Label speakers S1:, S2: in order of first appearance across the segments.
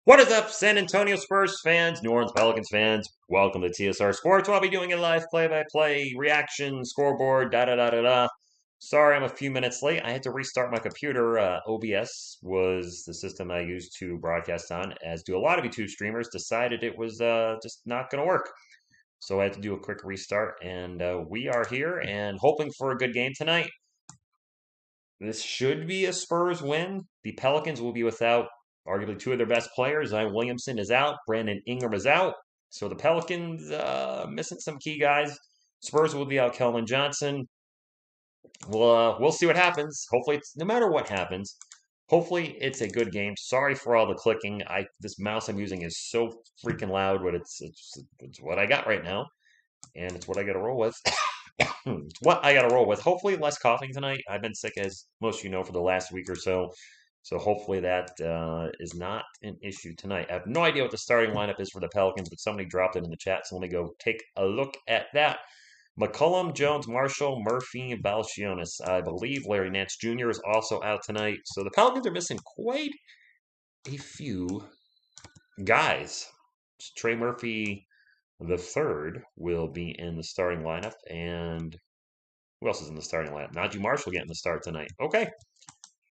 S1: What is up, San Antonio Spurs fans, New Orleans Pelicans fans? Welcome to TSR Sports. I'll be doing a live play-by-play reaction, scoreboard, da-da-da-da-da. Sorry, I'm a few minutes late. I had to restart my computer. OBS was the system I used to broadcast on, as do a lot of YouTube streamers. Decided it was just not going to work. So I had to do a quick restart, and we are here and hoping for a good game tonight. This should be a Spurs win. The Pelicans will be without arguably two of their best players. Zion Williamson is out. Brandon Ingram is out. So the Pelicans missing some key guys. Spurs will be out Keldon Johnson. We'll see what happens. Hopefully, no matter what happens, hopefully it's a good game. Sorry for all the clicking. This mouse I'm using is so freaking loud, but it's what I got right now, and it's what I got to roll with. What I got to roll with. Hopefully, less coughing tonight. I've been sick, as most of you know, for the last week or so. So hopefully that is not an issue tonight. I have no idea what the starting lineup is for the Pelicans, but somebody dropped it in the chat, so let me go take a look at that. McCollum, Jones, Marshall, Murphy, and Balchionis. I believe Larry Nance Jr. is also out tonight. So the Pelicans are missing quite a few guys. Trey Murphy the third will be in the starting lineup, and who else is in the starting lineup? Najee Marshall getting the start tonight. Okay.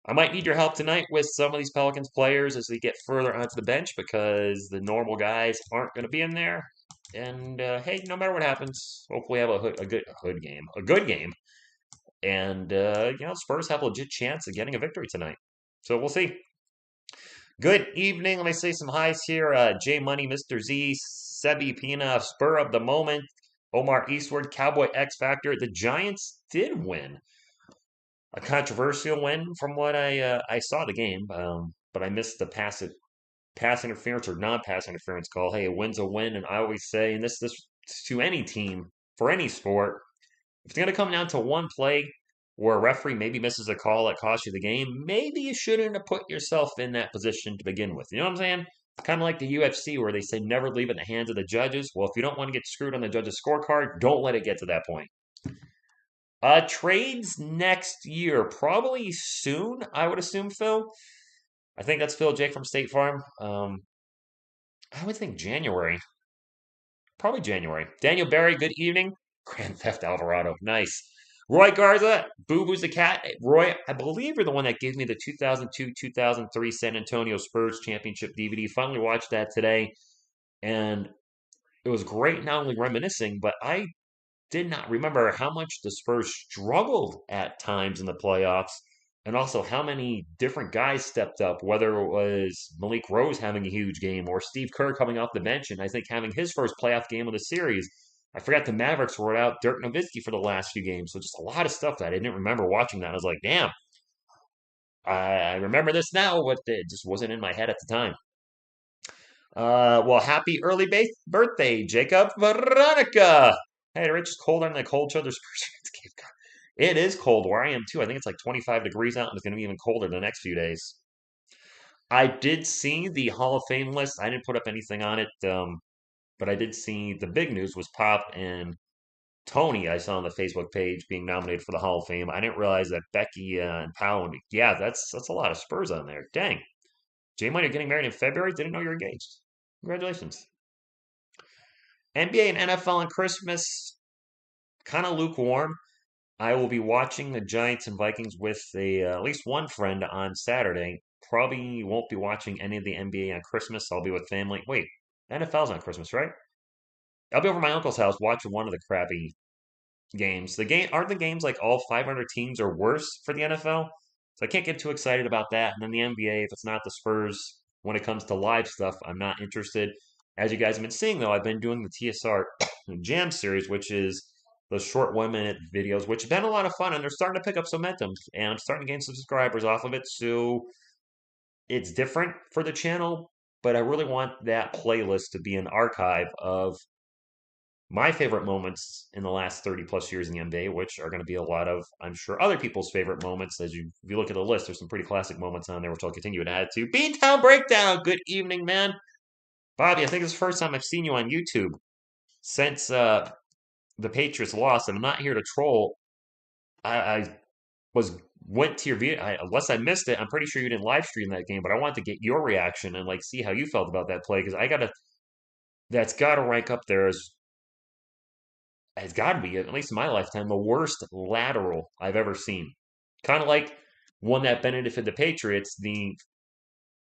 S1: I might need your help tonight with some of these Pelicans players as they get further onto the bench because the normal guys aren't going to be in there. And hey, no matter what happens, hopefully have a good game, and Spurs have a legit chance of getting a victory tonight. So we'll see. Good evening. Let me say some highs here. J Money, Mr. Z, Sebi Pina, Spur of the Moment, Omar Eastward, Cowboy X Factor. The Giants did win. A controversial win from what I saw the game, but I missed the pass interference or non-pass interference call. Hey, a win's a win, and I always say, and this to any team for any sport, if it's going to come down to one play where a referee maybe misses a call that costs you the game, maybe you shouldn't have put yourself in that position to begin with. You know what I'm saying? Kind of like the UFC where they say never leave it in the hands of the judges. Well, if you don't want to get screwed on the judge's scorecard, don't let it get to that point. Trades next year, probably soon, I would assume, Phil. I think that's Phil Jake from State Farm. I would think January. Probably January. Daniel Barry, good evening. Grand Theft Alvarado, nice. Roy Garza, Boo Boo's the cat. Roy, I believe you're the one that gave me the 2002-2003 San Antonio Spurs championship DVD. Finally watched that today, and it was great not only reminiscing, but I did not remember how much the Spurs struggled at times in the playoffs, and also how many different guys stepped up, whether it was Malik Rose having a huge game or Steve Kerr coming off the bench and I think having his first playoff game of the series. I forgot the Mavericks were without Dirk Nowitzki for the last few games. So just a lot of stuff that I didn't remember watching that. I was like, damn, I remember this now, but it just wasn't in my head at the time. Well, happy early birthday, Jacob Veronica. Hey, Rich, it's colder than the cold shoulder Spurs fans. It is cold where I am too. I think it's like 25 degrees out, and it's going to be even colder the next few days. I did see the Hall of Fame list. I didn't put up anything on it, but I did see the big news was Pop and Tony. I saw on the Facebook page being nominated for the Hall of Fame. I didn't realize that Becky and Powell. Yeah, that's a lot of Spurs on there. Dang. Jay Money, you're getting married in February. Didn't know you're engaged. Congratulations. NBA and NFL on Christmas, kind of lukewarm. I will be watching the Giants and Vikings with at least one friend on Saturday. Probably won't be watching any of the NBA on Christmas. I'll be with family. Wait, NFL's on Christmas, right? I'll be over at my uncle's house watching one of the crappy games. Aren't the games like all 500 teams or worse for the NFL? So I can't get too excited about that. And then the NBA, if it's not the Spurs, when it comes to live stuff, I'm not interested. As you guys have been seeing, though, I've been doing the TSR Jam series, which is those short 1 minute videos, which have been a lot of fun, and they're starting to pick up some momentum. And I'm starting to gain some subscribers off of it, so it's different for the channel. But I really want that playlist to be an archive of my favorite moments in the last 30 plus years in the NBA, which are going to be a lot of, I'm sure, other people's favorite moments. If you look at the list, there's some pretty classic moments on there, which I'll continue to add to. Beantown Breakdown, good evening, man. Bobby, I think it's the first time I've seen you on YouTube since the Patriots lost, and I'm not here to troll. I was went to your video. Unless I missed it, I'm pretty sure you didn't live stream that game, but I wanted to get your reaction and like see how you felt about that play because that's gotta rank up there as it's got to be, at least in my lifetime, the worst lateral I've ever seen. Kind of like one that benefited the Patriots, the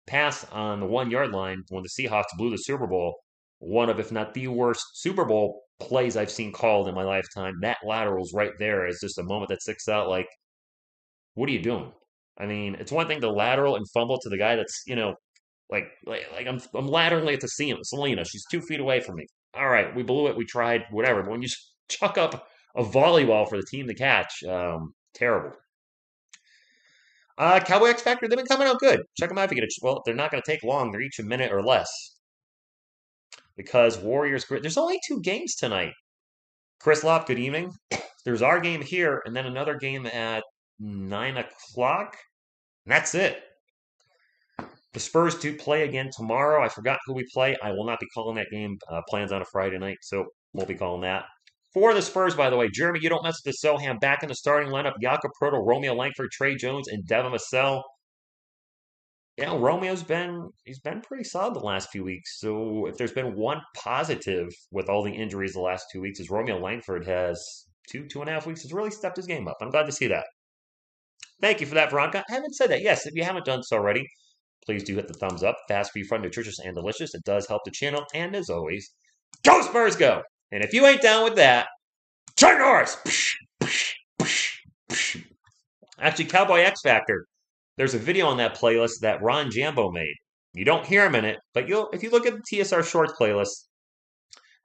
S1: pass on the 1 yard line when the Seahawks blew the Super Bowl. One of, if not the worst Super Bowl plays I've seen called in my lifetime. That lateral's right there. It's just a moment that sticks out like, what are you doing? I mean, it's one thing to lateral and fumble to the guy that's, like I'm lateraling to see him. Selena, she's 2 feet away from me. All right, we blew it, we tried, whatever. But when you chuck up a volleyball for the team to catch, terrible. Cowboy X Factor, they've been coming out good. Check them out if you get a. Well, they're not going to take long. They're each a minute or less because Warriors. There's only 2 games tonight. Chris Lop, good evening. There's our game here, and then another game at 9 o'clock. And that's it. The Spurs do play again tomorrow. I forgot who we play. I will not be calling that game. Plans on a Friday night, so won't be calling that. For the Spurs, by the way, Jeremy, you don't mess with the Soham. Back in the starting lineup, Jakob Proto, Romeo Langford, Trey Jones, and Devin Vassell. Yeah, he's been pretty solid the last few weeks. So if there's been one positive with all the injuries the last 2 weeks, is Romeo Langford has 2.5 weeks has really stepped his game up. I'm glad to see that. Thank you for that, Veronica. I haven't said that. Yes, if you haven't done so already, please do hit the thumbs up. Fast, free, fun, nutritious, and delicious. It does help the channel. And as always, go Spurs, go! And if you ain't down with that, turn yours! Actually, Cowboy X Factor. There's a video on that playlist that Ron Jambo made. You don't hear him in it, but if you look at the TSR Shorts playlist,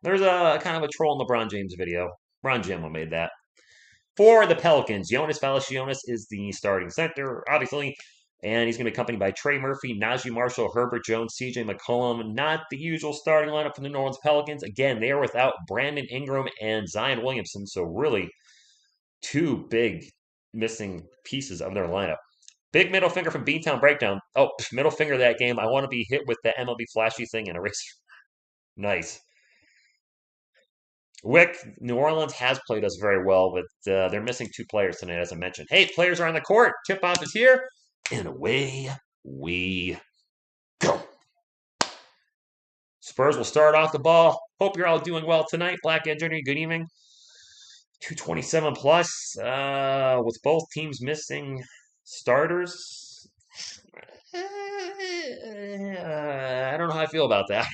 S1: there's a kind of a troll in LeBron James video. Ron Jambo made that. For the Pelicans, Jonas Valanciunas is the starting center, obviously, and he's going to be accompanied by Trey Murphy, Najee Marshall, Herbert Jones, CJ McCollum. Not the usual starting lineup for the New Orleans Pelicans. Again, they are without Brandon Ingram and Zion Williamson, so really 2 big missing pieces of their lineup. Big middle finger from Beantown Breakdown. Oh, middle finger that game. I want to be hit with the MLB flashy thing and erase. Nice. Wick, New Orleans has played us very well, but they're missing 2 players tonight, as I mentioned. Hey, players are on the court. Tip-off is here, and away we go. Spurs will start off the ball. Hope you're all doing well tonight. Black Edge Jr., good evening. 227 plus, with both teams missing starters. I don't know how I feel about that.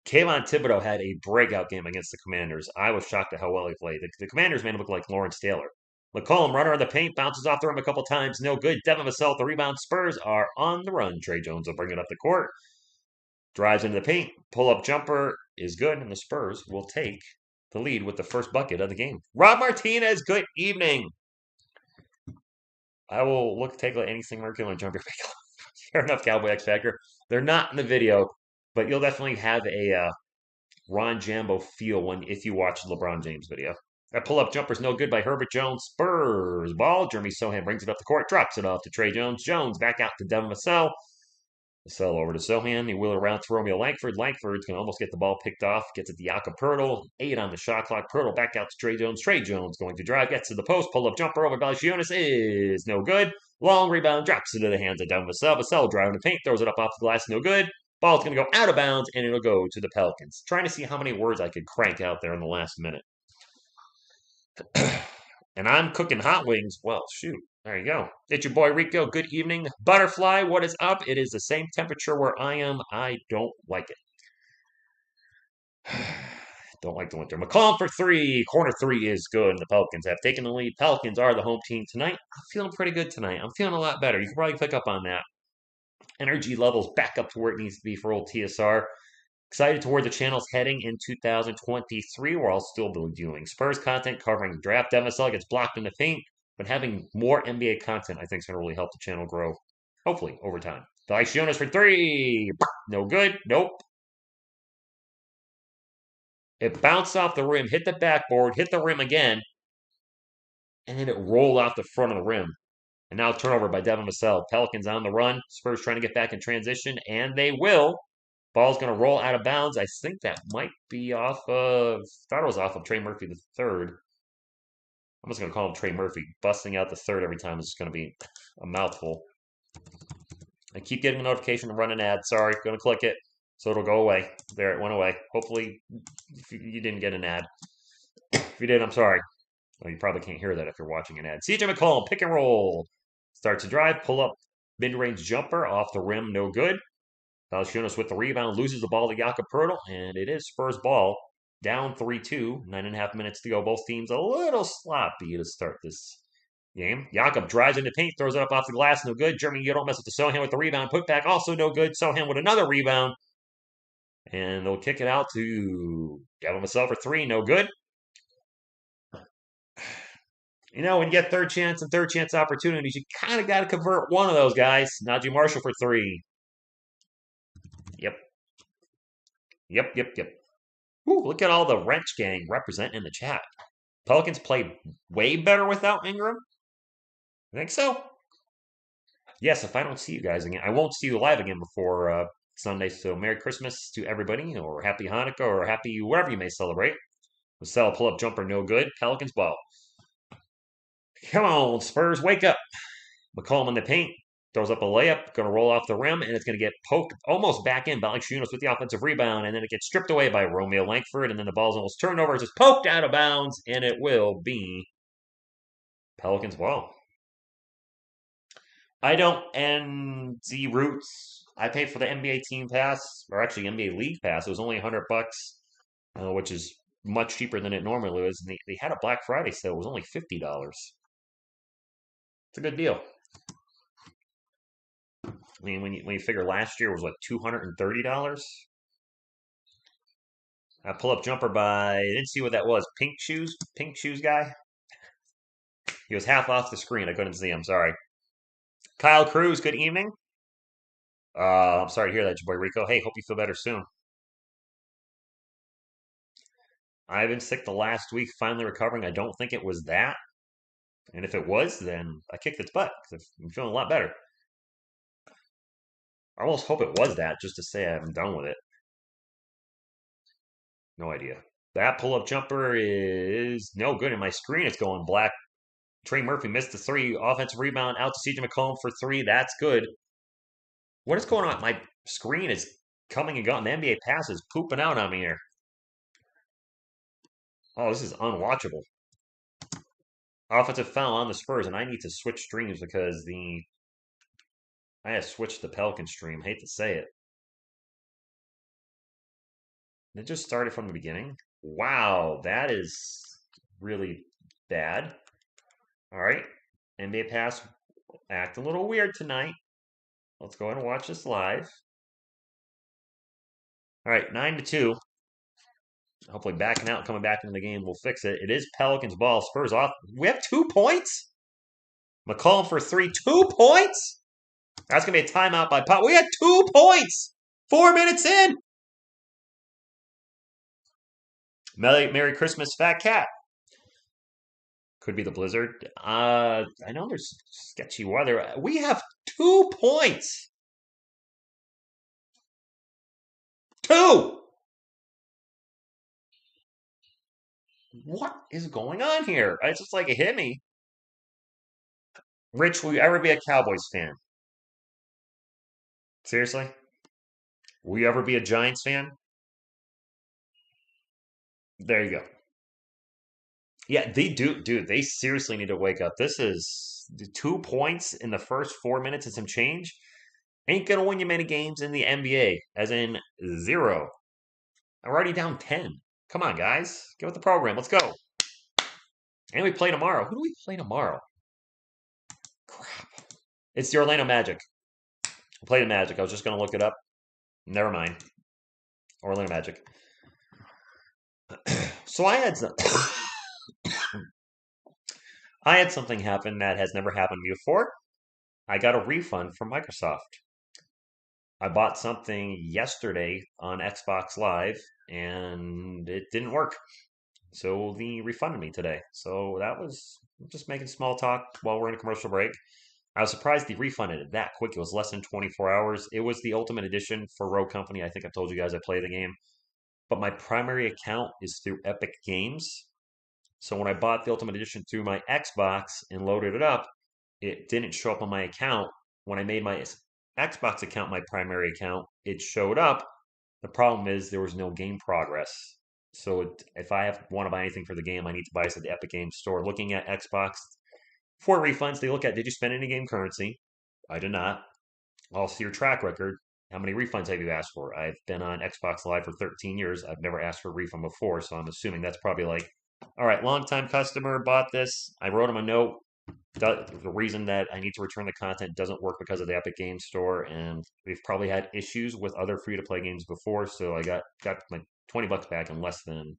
S1: Kayvon Thibodeau had a breakout game against the Commanders. I was shocked at how well he played. The Commanders made him look like Lawrence Taylor. McCollum, runner in the paint, bounces off the rim a couple times. No good. Devin Vassell, the rebound. Spurs are on the run. Trey Jones will bring it up the court. Drives into the paint. Pull-up jumper is good, and the Spurs will take the lead with the first bucket of the game. Rob Martinez, good evening. I will take anything Mercury and jump your pick. Fair enough, Cowboy X Factor. They're not in the video, but you'll definitely have a Ron Jambo feel if you watch the LeBron James video. That pull-up jumper's no good by Herbert Jones. Spurs ball. Jeremy Sohan brings it up the court, drops it off to Trey Jones. Jones back out to Devin Vassell. Vassell over to Sohan. He wheel around to Romeo Langford. Langford's going to almost get the ball picked off. Gets it to Jakob Poeltl. 8 on the shot clock. Poeltl back out to Trey Jones. Trey Jones going to drive. Gets to the post. Pull-up jumper over Valanciunas is no good. Long rebound. Drops it into the hands of Devin Vassell. Vassell driving the paint. Throws it up off the glass. No good. Ball's going to go out of bounds, and it'll go to the Pelicans. Trying to see how many words I could crank out there in the last minute. And I'm cooking hot wings. Well, shoot. There you go. It's your boy Rico. Good evening. Butterfly, what is up? It is the same temperature where I am. I don't like it. Don't like the winter. McCollum for 3. Corner 3 is good. And the Pelicans have taken the lead. Pelicans are the home team tonight. I'm feeling pretty good tonight. I'm feeling a lot better. You can probably pick up on that. Energy levels back up to where it needs to be for old TSR. Excited to where the channel's heading in 2023. We're all still doing Spurs content covering draft. Devin Vassell gets blocked in the paint, but having more NBA content, I think, is going to really help the channel grow, hopefully, over time. Valanciunas for 3. No good. Nope. It bounced off the rim, hit the backboard, hit the rim again, and then it rolled off the front of the rim. And now turnover by Devin Vassell. Pelicans on the run. Spurs trying to get back in transition, and they will. Ball's going to roll out of bounds. I think that might be off of, thought it was off of Trey Murphy the third. I'm just going to call him Trey Murphy. Busting out the third every time is just going to be a mouthful. I keep getting a notification to run an ad. Sorry, going to click it. So it'll go away. There, it went away. Hopefully you didn't get an ad. If you did, I'm sorry. Well, you probably can't hear that if you're watching an ad. CJ McCollum, pick and roll. Starts a drive, pull up mid-range jumper off the rim, no good. Valanciunas with the rebound, loses the ball to Jakob Poeltl, and it is Spurs ball. Down 3-2, 9.5 minutes to go. Both teams a little sloppy to start this game. Jakob drives into paint, throws it up off the glass, no good. Jeremy, you don't mess with the Sohan with the rebound. Put back, also no good. Sohan with another rebound. And they'll kick it out to Gavin Vassell for three, no good. You know, when you get third chance and third chance opportunities, you kind of got to convert one of those guys. Najee Marshall for three. Yep. Yep. Ooh, look at all the wrench gang representing in the chat. Pelicans played way better without Ingram. I think so. Yes, if I don't see you guys again, I won't see you live again before Sunday. So Merry Christmas to everybody, or Happy Hanukkah, or Happy whatever you may celebrate. Vassell pull-up jumper, no good. Pelicans ball. Come on, Spurs, wake up. McCollum in the paint. Throws up a layup, going to roll off the rim, and it's going to get poked almost back in. Valanciunas with the offensive rebound, and then it gets stripped away by Romeo Langford, and then the ball's almost turned over. It's just poked out of bounds, and it will be Pelicans ball. I don't end the roots. I paid for the NBA team pass, or actually NBA league pass. It was only $100, which is much cheaper than it normally is. And they had a Black Friday sale. It was only $50. It's a good deal. I mean, when you figure last year was like $230. I pull up jumper by. I didn't see what that was. Pink shoes guy. He was half off the screen. I couldn't see him. Sorry. Kyle Cruz. Good evening. I'm sorry to hear that, your boy Rico. Hey, hope you feel better soon. I've been sick the last week. Finally recovering. I don't think it was that. And if it was, then I kicked its butt because I'm feeling a lot better. I almost hope it was that just to say I'm done with it. No idea. That pull-up jumper is no good. In my screen, it's going black. Trey Murphy missed the three. Offensive rebound out to CJ McCollum for three. That's good. What is going on? My screen is coming and going. The NBA pass is pooping out on me here. Oh, this is unwatchable. Offensive foul on the Spurs, and I need to switch streams because I have switched the Pelican stream. Hate to say it. It just started from the beginning. Wow, that is really bad. All right, NBA pass act a little weird tonight. Let's go ahead and watch this live. All right, 9-2. Hopefully backing out, coming back into the game will fix it. It is Pelicans ball. Spurs off. We have 2 points? McCollum for three. 2 points? That's going to be a timeout by Pop. We had 2 points. 4 minutes in. Merry Christmas, Fat Cat. Could be the blizzard. I know there's sketchy weather. We have 2 points. 2. What is going on here? It's just like it hit me. Rich, will you ever be a Cowboys fan? Seriously? Will you ever be a Giants fan? There you go. Yeah, they do, dude. They seriously need to wake up. This is 2 points in the first 4 minutes and some change. Ain't gonna win you many games in the NBA, as in 0. I'm already down 10. Come on, guys. Get with the program. Let's go. And we play tomorrow. Who do we play tomorrow? Crap. It's the Orlando Magic. We'll play the Magic. I was just gonna look it up. Never mind. Orlando Magic. So I had something happen that has never happened to me before. I got a refund from Microsoft. I bought something yesterday on Xbox Live and it didn't work. So they refunded me today. So that was just making small talk while we're in a commercial break. I was surprised they refunded it that quick. It was less than 24 hours. It was the Ultimate Edition for Rogue Company. I think I told you guys I play the game. But my primary account is through Epic Games. So when I bought the Ultimate Edition through my Xbox and loaded it up, it didn't show up on my account. When I made my Xbox account my primary account, it showed up. The problem is there was no game progress. So if I want to buy anything for the game, I need to buy it at the Epic Games Store. Looking at Xbox for refunds, they look at, did you spend any game currency? I did not. Also, your track record. How many refunds have you asked for? I've been on Xbox Live for 13 years. I've never asked for a refund before, so I'm assuming that's probably like, all right, long time customer, bought this. I wrote him a note. The reason that I need to return the content doesn't work because of the Epic Games Store, and we've probably had issues with other free-to-play games before, so I got my $20 back in less than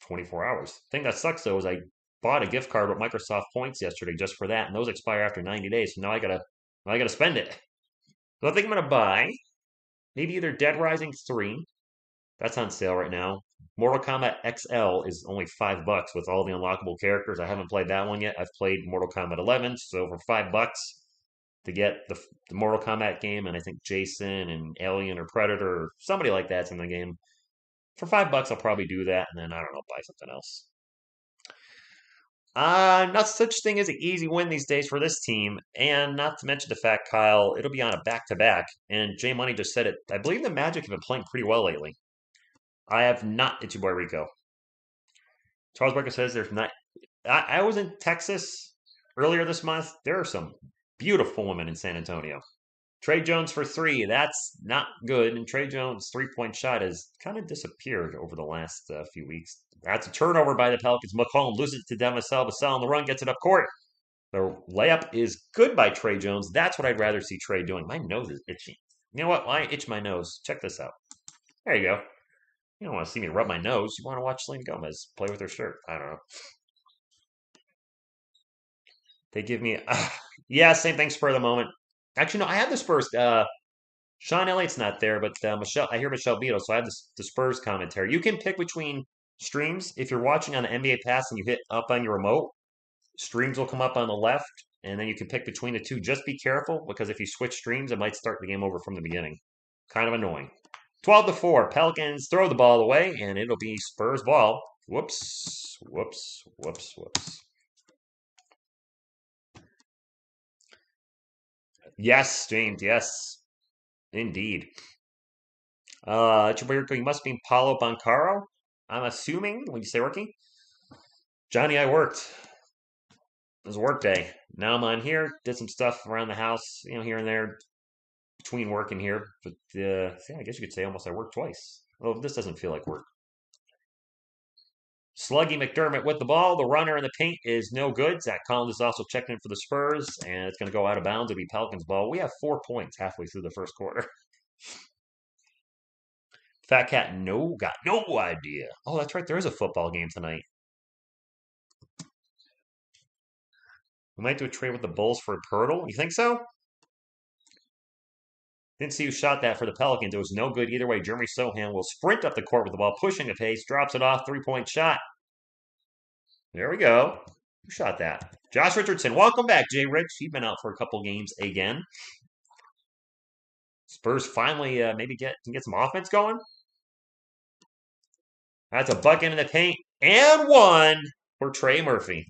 S1: 24 hours. The thing that sucks though is I bought a gift card with Microsoft points yesterday just for that, and those expire after 90 days. So now I gotta spend it. So I think I'm gonna buy maybe either Dead Rising 3. That's on sale right now. Mortal Kombat XL is only $5 with all the unlockable characters. I haven't played that one yet. I've played Mortal Kombat 11, so for $5 to get the Mortal Kombat game, and I think Jason and Alien or Predator or somebody like that's in the game. For $5, I'll probably do that, and then I don't know, buy something else. Not such thing as an easy win these days for this team, and not to mention the fact, Kyle, it'll be on a back-to-back, and Jay Money just said it. I believe the Magic have been playing pretty well lately. I have not. It's your boy Rico. Charles Barker says there's not. I was in Texas earlier this month. There are some beautiful women in San Antonio. Trey Jones for 3. That's not good. And Trey Jones' 3-point shot has kind of disappeared over the last few weeks. That's a turnover by the Pelicans. McCollum loses it to Demasel. Vassell on the run gets it up court. The layup is good by Trey Jones. That's what I'd rather see Trey doing. My nose is itchy. You know what? Why itch my nose? Check this out. There you go. You don't want to see me rub my nose. You want to watch Selena Gomez play with her shirt. I don't know. They give me, yeah, same thing. Spur of the moment. Actually, no, I have the Spurs. Sean Elliott's not there, but Michelle. I hear Michelle Beadle, so I have the Spurs commentary. You can pick between streams if you're watching on the NBA Pass and you hit up on your remote. Streams will come up on the left, and then you can pick between the two. Just be careful because if you switch streams, it might start the game over from the beginning. Kind of annoying. 12-4. Pelicans throw the ball away, and it'll be Spurs ball. Whoops, whoops, whoops, whoops. Yes, James, yes. Indeed. Chibuirko, you must be Paulo Bancaro. I'm assuming when you say working. Johnny, I worked. It was a work day. Now I'm on here, did some stuff around the house, here and there, between work and here. But yeah, I guess you could say almost I worked twice. Well, this doesn't feel like work. Sluggy McDermott with the ball. The runner in the paint is no good. Zach Collins is also checking in for the Spurs, and it's going to go out of bounds. It'll be Pelicans ball. We have 4 points halfway through the first quarter. Fat Cat, got no idea. Oh, that's right. There is a football game tonight. We might do a trade with the Bulls for Pirtle. You think so? Didn't see who shot that for the Pelicans. It was no good either way. Jeremy Sohan will sprint up the court with the ball, pushing the pace, drops it off, 3-point shot. There we go. Who shot that? Josh Richardson. Welcome back, Jay Rich. He's been out for a couple games again. Spurs finally maybe can get some offense going. That's a bucket in the paint and one for Trey Murphy.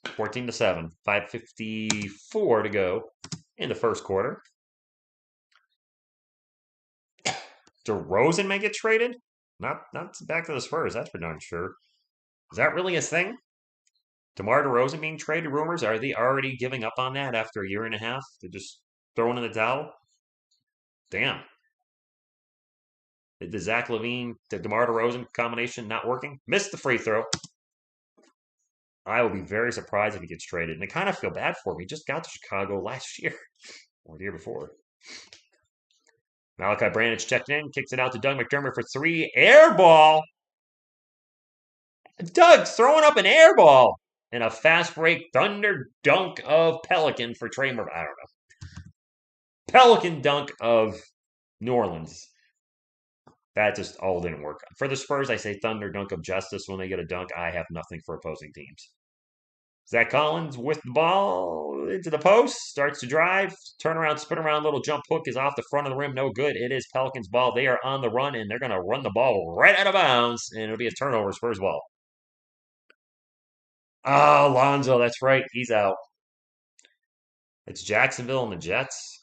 S1: 14-7. 5:54 to go in the first quarter. DeRozan may get traded. Not back to the Spurs. That's for darn sure. Is that really a thing? DeMar DeRozan being traded rumors? Are they already giving up on that after a year and a half? They're just throwing in the towel? Damn. The Zach LaVine to DeMar DeRozan combination not working? Missed the free throw. I will be very surprised if he gets traded. And I kind of feel bad for him. He just got to Chicago last year. Or the year before. Malachi Branich checked in. Kicks it out to Doug McDermott for 3. Air ball. Doug's throwing up an air ball. And a fast break thunder dunk of Pelican for Trey Murphy. I don't know. Pelican dunk of New Orleans. That just all didn't work. For the Spurs, I say thunder dunk of justice. When they get a dunk, I have nothing for opposing teams. Zach Collins with the ball into the post. Starts to drive. Turn around, spin around. Little jump hook is off the front of the rim. No good. It is Pelicans ball. They are on the run, and they're going to run the ball right out of bounds. And it'll be a turnover. Spurs ball. Oh, Lonzo, that's right. He's out. It's Jacksonville and the Jets.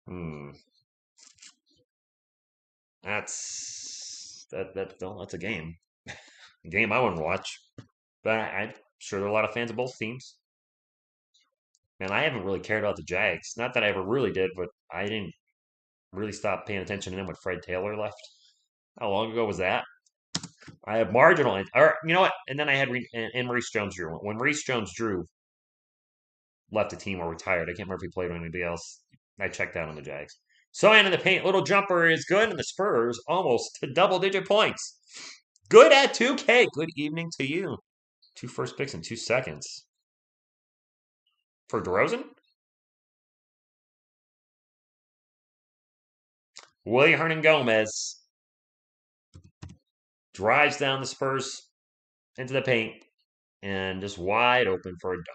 S1: Hmm. That's a game. A game I wouldn't watch. But I'm sure there are a lot of fans of both teams. Man, I haven't really cared about the Jags. Not that I ever really did, but I didn't really stop paying attention to them when Fred Taylor left. How long ago was that? I have marginal, or you know what? And then I had and Maurice Jones-Drew. When Maurice Jones-Drew left the team or retired, I can't remember if he played with anybody else. I checked out on the Jags. So into the paint, little jumper is good, and the Spurs almost to double-digit points. Good at 2K. Good evening to you. 2 first picks in 2 seconds for DeRozan. Willie Hernan-Gomez drives down the Spurs into the paint and just wide open for a dunk.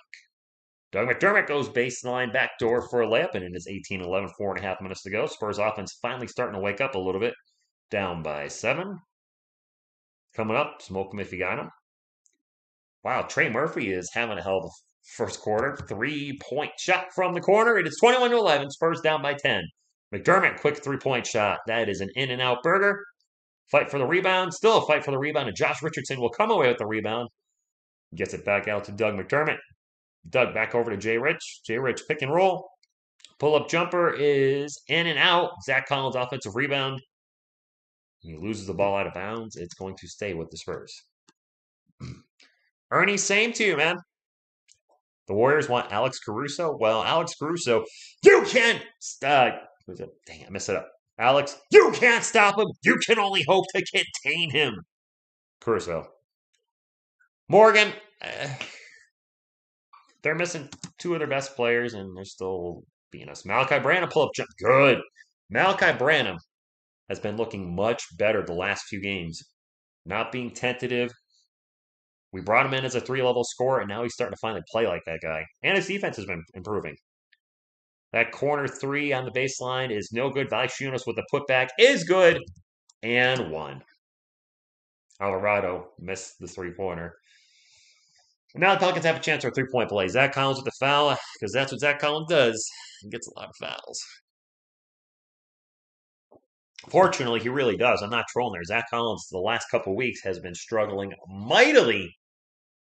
S1: Doug McDermott goes baseline backdoor for a layup, and it is 18-11, 4.5 minutes to go. Spurs offense finally starting to wake up a little bit. Down by 7. Coming up, smoke him if you got him. Wow, Trey Murphy is having a hell of a first quarter. 3-point shot from the corner. It is 21-11. Spurs down by 10. McDermott, quick 3-point shot. That is an in-and-out burger. Fight for the rebound. Still a fight for the rebound, and Josh Richardson will come away with the rebound. Gets it back out to Doug McDermott. Doug back over to Jay Rich. Jay Rich pick and roll. Pull-up jumper is in and out. Zach Collins offensive rebound. He loses the ball out of bounds. It's going to stay with the Spurs. Ernie, same to you, man. The Warriors want Alex Caruso. Well, Alex Caruso, you can't. Dang, I messed it up. Alex, you can't stop him. You can only hope to contain him. Caruso. Morgan, they're missing 2 of their best players, and they're still beating us. Malachi Branham pull up jump. Good. Malachi Branham has been looking much better the last few games. Not being tentative. We brought him in as a 3-level scorer, and now he's starting to finally play like that guy. And his defense has been improving. That corner 3 on the baseline is no good. Valanciunas with the putback is good. And 1. Alvarado missed the 3-pointer. Now the Pelicans have a chance for a 3-point play. Zach Collins with the foul, because that's what Zach Collins does. He gets a lot of fouls. Fortunately, he really does. I'm not trolling there. Zach Collins, the last couple weeks, has been struggling mightily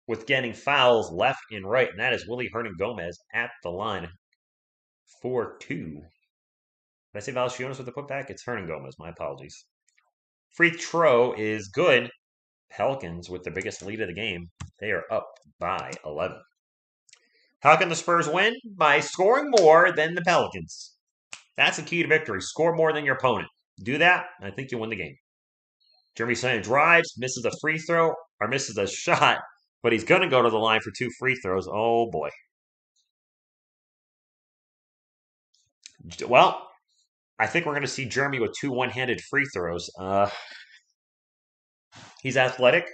S1: with getting fouls left and right, and that is Willie Hernan-Gomez at the line for 2. Did I say Valanciunas with the putback? It's Hernan-Gomez. My apologies. Free throw is good. Pelicans with the biggest lead of the game. They are up by 11. How can the Spurs win? By scoring more than the Pelicans. That's the key to victory. Score more than your opponent. Do that, and I think you'll win the game. Jeremy Sohan drives, misses a free throw, or misses a shot, but he's going to go to the line for 2 free throws. Oh, boy. Well, I think we're going to see Jeremy with 2 one-handed free throws. He's athletic.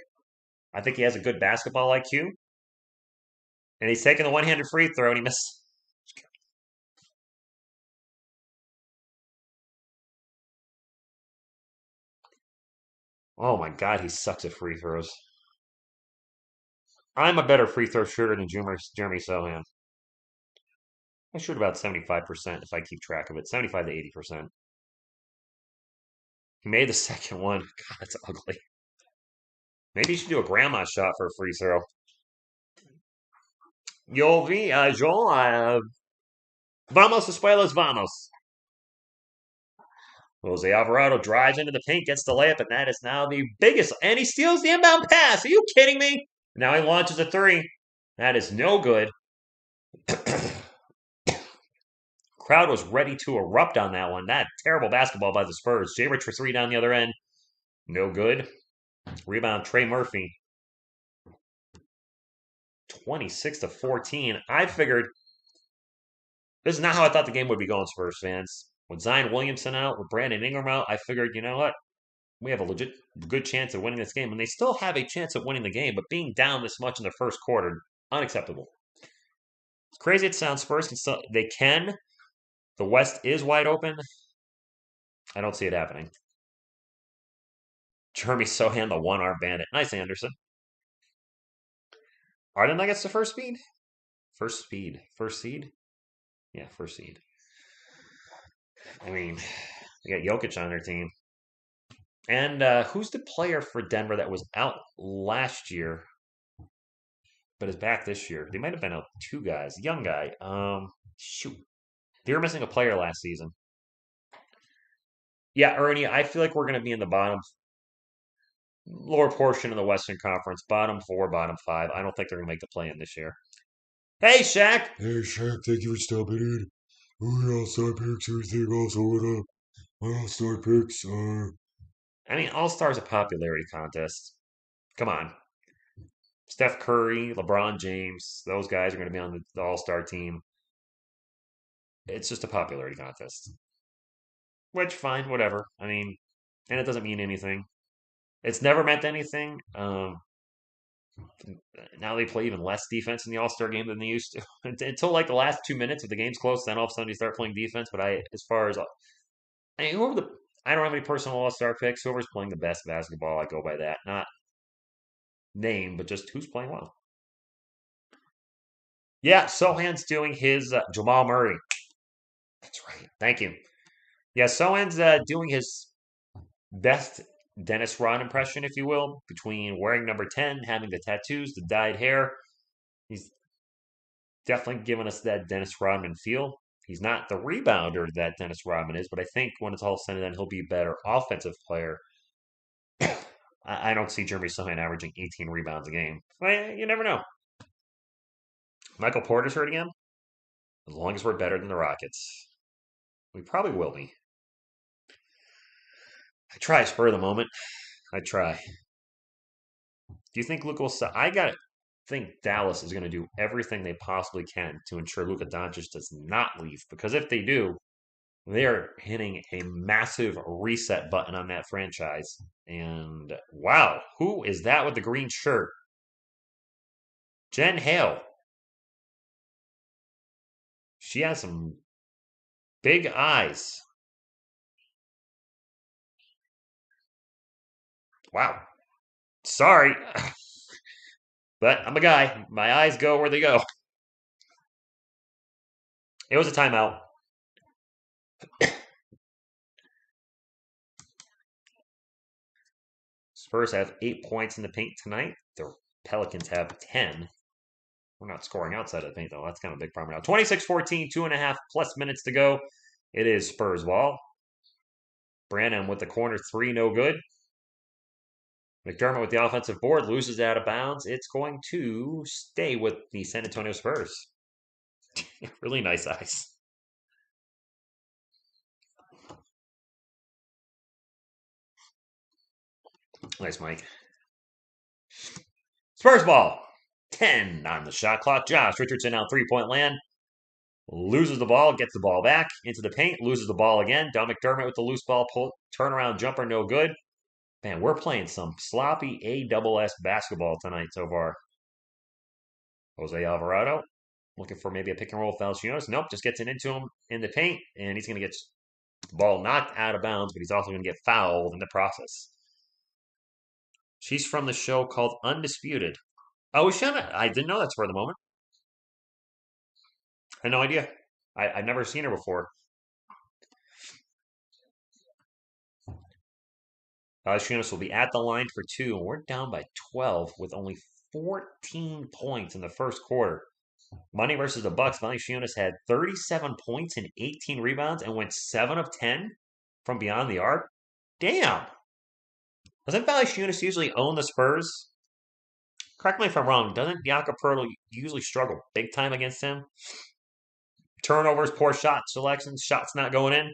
S1: I think he has a good basketball IQ. And he's taking the one-handed free throw, and he missed. Oh, my God, he sucks at free throws. I'm a better free throw shooter than Jeremy Sohan. I shoot about 75% if I keep track of it. 75 to 80%. He made the second one. God, that's ugly. Maybe you should do a grandma shot for a free throw. Yo vi, Joel, vamos, espuelas, vamos. Jose Alvarado drives into the paint, gets the layup, and that is now the biggest. And he steals the inbound pass. Are you kidding me? Now he launches a 3. That is no good. Crowd was ready to erupt on that one. That terrible basketball by the Spurs. Jay Rich for 3 down the other end. No good. Rebound, Trey Murphy. 26 to 14. I figured this is not how I thought the game would be going, Spurs fans. With Zion Williamson out, with Brandon Ingram out, I figured, you know what? We have a legit good chance of winning this game. And they still have a chance of winning the game, but being down this much in the first quarter, unacceptable. It's crazy it sounds, Spurs can still, they can. The West is wide open. I don't see it happening. Jeremy Sohan, the one-arm bandit. Nice, Anderson. Are the Nuggets the first speed? First speed. First seed? Yeah, first seed. I mean, they got Jokic on their team. And who's the player for Denver that was out last year but is back this year? They might have been out two guys. Young guy. Shoot. They were missing a player last season. Yeah, Ernie, I feel like we're going to be in the bottom lower portion of the Western Conference, bottom four, bottom five. I don't think they're going to make the play in this year. Hey, Shaq.
S2: Hey, Shaq, thank you for stopping in. Who are all-star picks? Everything else? What up? My all-star picks are...
S1: I mean, All Stars a popularity contest. Come on. Steph Curry, LeBron James, those guys are going to be on the All Star team. It's just a popularity contest. Which, fine, whatever. I mean, and it doesn't mean anything. It's never meant anything. Now they play even less defense in the All Star game than they used to. Until like the last 2 minutes, if the game's close, then all of a sudden you start playing defense. But as far as, I mean, I don't have any personal All Star picks. Whoever's playing the best basketball, I go by that. Not name, but just who's playing well. Yeah, Sohan's doing his Jamal Murray. That's right. Thank you. Yeah, Sohan's doing his best Dennis Rod impression, if you will, between wearing number 10, having the tattoos, the dyed hair. He's definitely giving us that Dennis Rodman feel. He's not the rebounder that Dennis Rodman is, but I think when it's all said and done, he'll be a better offensive player. I don't see Jeremy Sohan averaging 18 rebounds a game. Well, you never know. Michael Porter's hurt again. As long as we're better than the Rockets, we probably will be. I try spur of the moment. I try. Do you think Luka will? I got think Dallas is going to do everything they possibly can to ensure Luka Doncic does not leave. Because if they do, they're hitting a massive reset button on that franchise. And wow, who is that with the green shirt? Jen Hale. She has some big eyes. Wow. Sorry. But I'm a guy. My eyes go where they go. It was a timeout. Spurs have 8 points in the paint tonight. The Pelicans have 10. We're not scoring outside of the paint, though. That's kind of a big problem now. 26-14, 2.5 plus minutes to go. It is Spurs ball. Branham with the corner three, no good. McDermott with the offensive board loses out of bounds. It's going to stay with the San Antonio Spurs. Really nice eyes. Nice, Mike. Spurs ball. 10 on the shot clock. Josh Richardson on three-point land. Loses the ball, gets the ball back into the paint, loses the ball again. Don McDermott with the loose ball, turnaround jumper, no good. Man, we're playing some sloppy A-double-S basketball tonight so far. Jose Alvarado looking for maybe a pick and roll Valanciunas. Nope, just gets it into him in the paint, and he's going to get the ball knocked out of bounds, but he's also going to get fouled in the process. She's from the show called Undisputed. Oh, Shanna, I didn't know that's for the moment. I had no idea. I've never seen her before. Valanciunas will be at the line for two, and we're down by 12 with only 14 points in the first quarter. Money versus the Bucks. Valanciunas had 37 points and 18 rebounds and went 7 of 10 from beyond the arc. Damn! Doesn't Valanciunas usually own the Spurs? Correct me if I'm wrong. Doesn't Jakob Poeltl usually struggle big time against him? Turnovers, poor shot selections, shots not going in.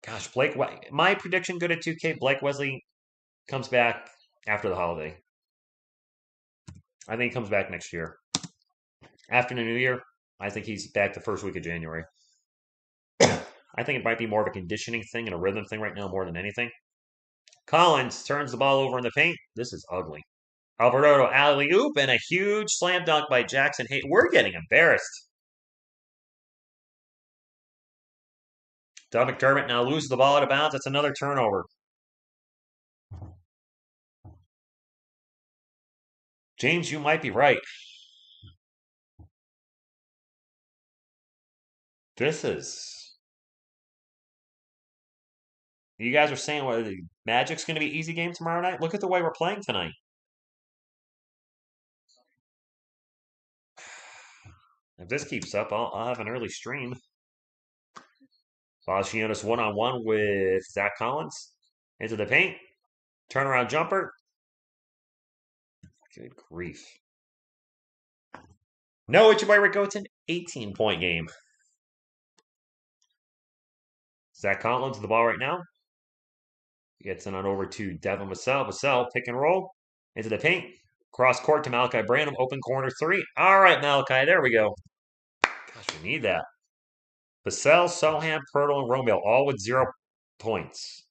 S1: Gosh, my prediction good at 2K, Blake Wesley comes back after the holiday. I think he comes back next year. After the new year, I think he's back the first week of January. I think it might be more of a conditioning thing and a rhythm thing right now more than anything. Collins turns the ball over in the paint. This is ugly. Alvarado alley-oop and a huge slam dunk by Jackson. Hey, we're getting embarrassed. Don McDermott now loses the ball out of bounds. That's another turnover. James, you might be right. This is. You guys are saying what the Magic's going to be easy game tomorrow night? Look at the way we're playing tonight. If this keeps up, I'll have an early stream. Valanciunas one-on-one with Zach Collins. Into the paint. Turnaround jumper. Good grief. No, it's your boy Rick Goten. 18-point game. Zach Collins with the ball right now. Gets it on over to Devin Vassell. Vassell, pick and roll. Into the paint. Cross court to Malachi Branham. Open corner three. All right, Malachi. There we go. Gosh, we need that. Vassell, Sohan, Pirtle, and Romeo, all with 0 points.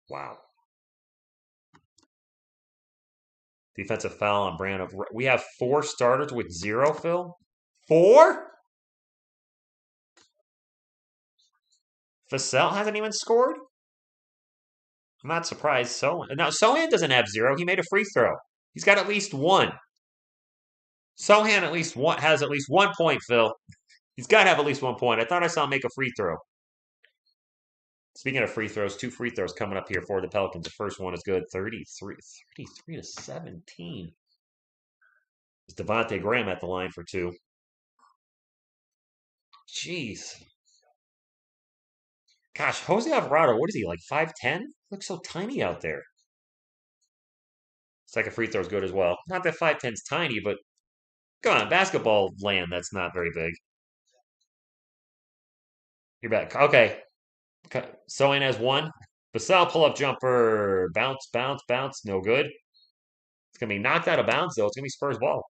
S1: Wow. Defensive foul on Branham. We have 4 starters with 0, Phil? 4? Vassell hasn't even scored? I'm not surprised. Now, Sohan doesn't have 0. He made a free throw. He's got at least 1. Sohan has at least 1 point, Phil. He's got to have at least 1 point. I thought I saw him make a free throw. Speaking of free throws, 2 free throws coming up here for the Pelicans. The first one is good. 33 to 17. It's Devontae Graham at the line for 2. Jeez. Gosh, Jose Alvarado, what is he, like 5'10"? Looks so tiny out there. Second free throw is good as well. Not that 5'10's tiny, but come on, basketball land, that's not very big. You're back. Okay. Sohan has 1. Vassell pull-up jumper. Bounce, bounce, bounce. No good. It's going to be knocked out of bounds, though. It's going to be Spurs ball.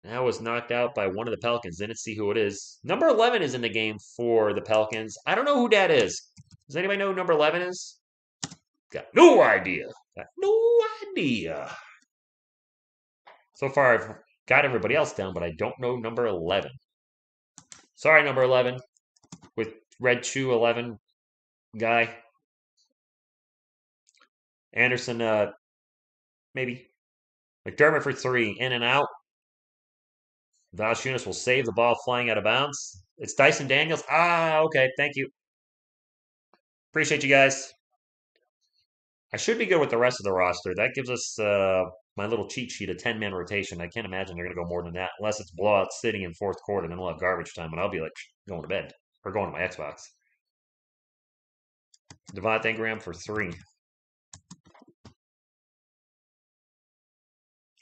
S1: That was knocked out by one of the Pelicans. Didn't see who it is. Number 11 is in the game for the Pelicans. I don't know who that is. Does anybody know who number 11 is? Got no idea. Got no idea. So far, I've got everybody else down, but I don't know number 11. Sorry, number 11. With red shoe 11 guy. Anderson, maybe. McDermott for 3. In and out. Valanciunas will save the ball flying out of bounds. It's Dyson Daniels. Okay. Thank you. Appreciate you guys. I should be good with the rest of the roster. That gives us my little cheat sheet, a 10-man rotation. I can't imagine they're going to go more than that unless it's blowout sitting in fourth quarter. Then we'll have garbage time, and I'll be like going to bed or going to my Xbox. Devontae Graham for 3.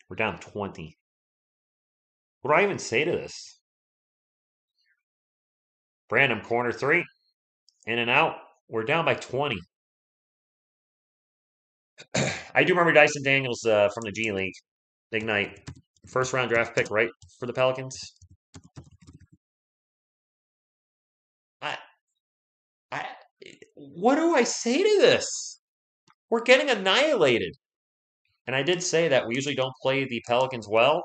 S1: We're down 20. What do I even say to this? Branham, corner 3. In and out. We're down by 20. I do remember Dyson Daniels from the G League. Ignite. First round draft pick, right, for the Pelicans? What do I say to this? We're getting annihilated. And I did say that we usually don't play the Pelicans well.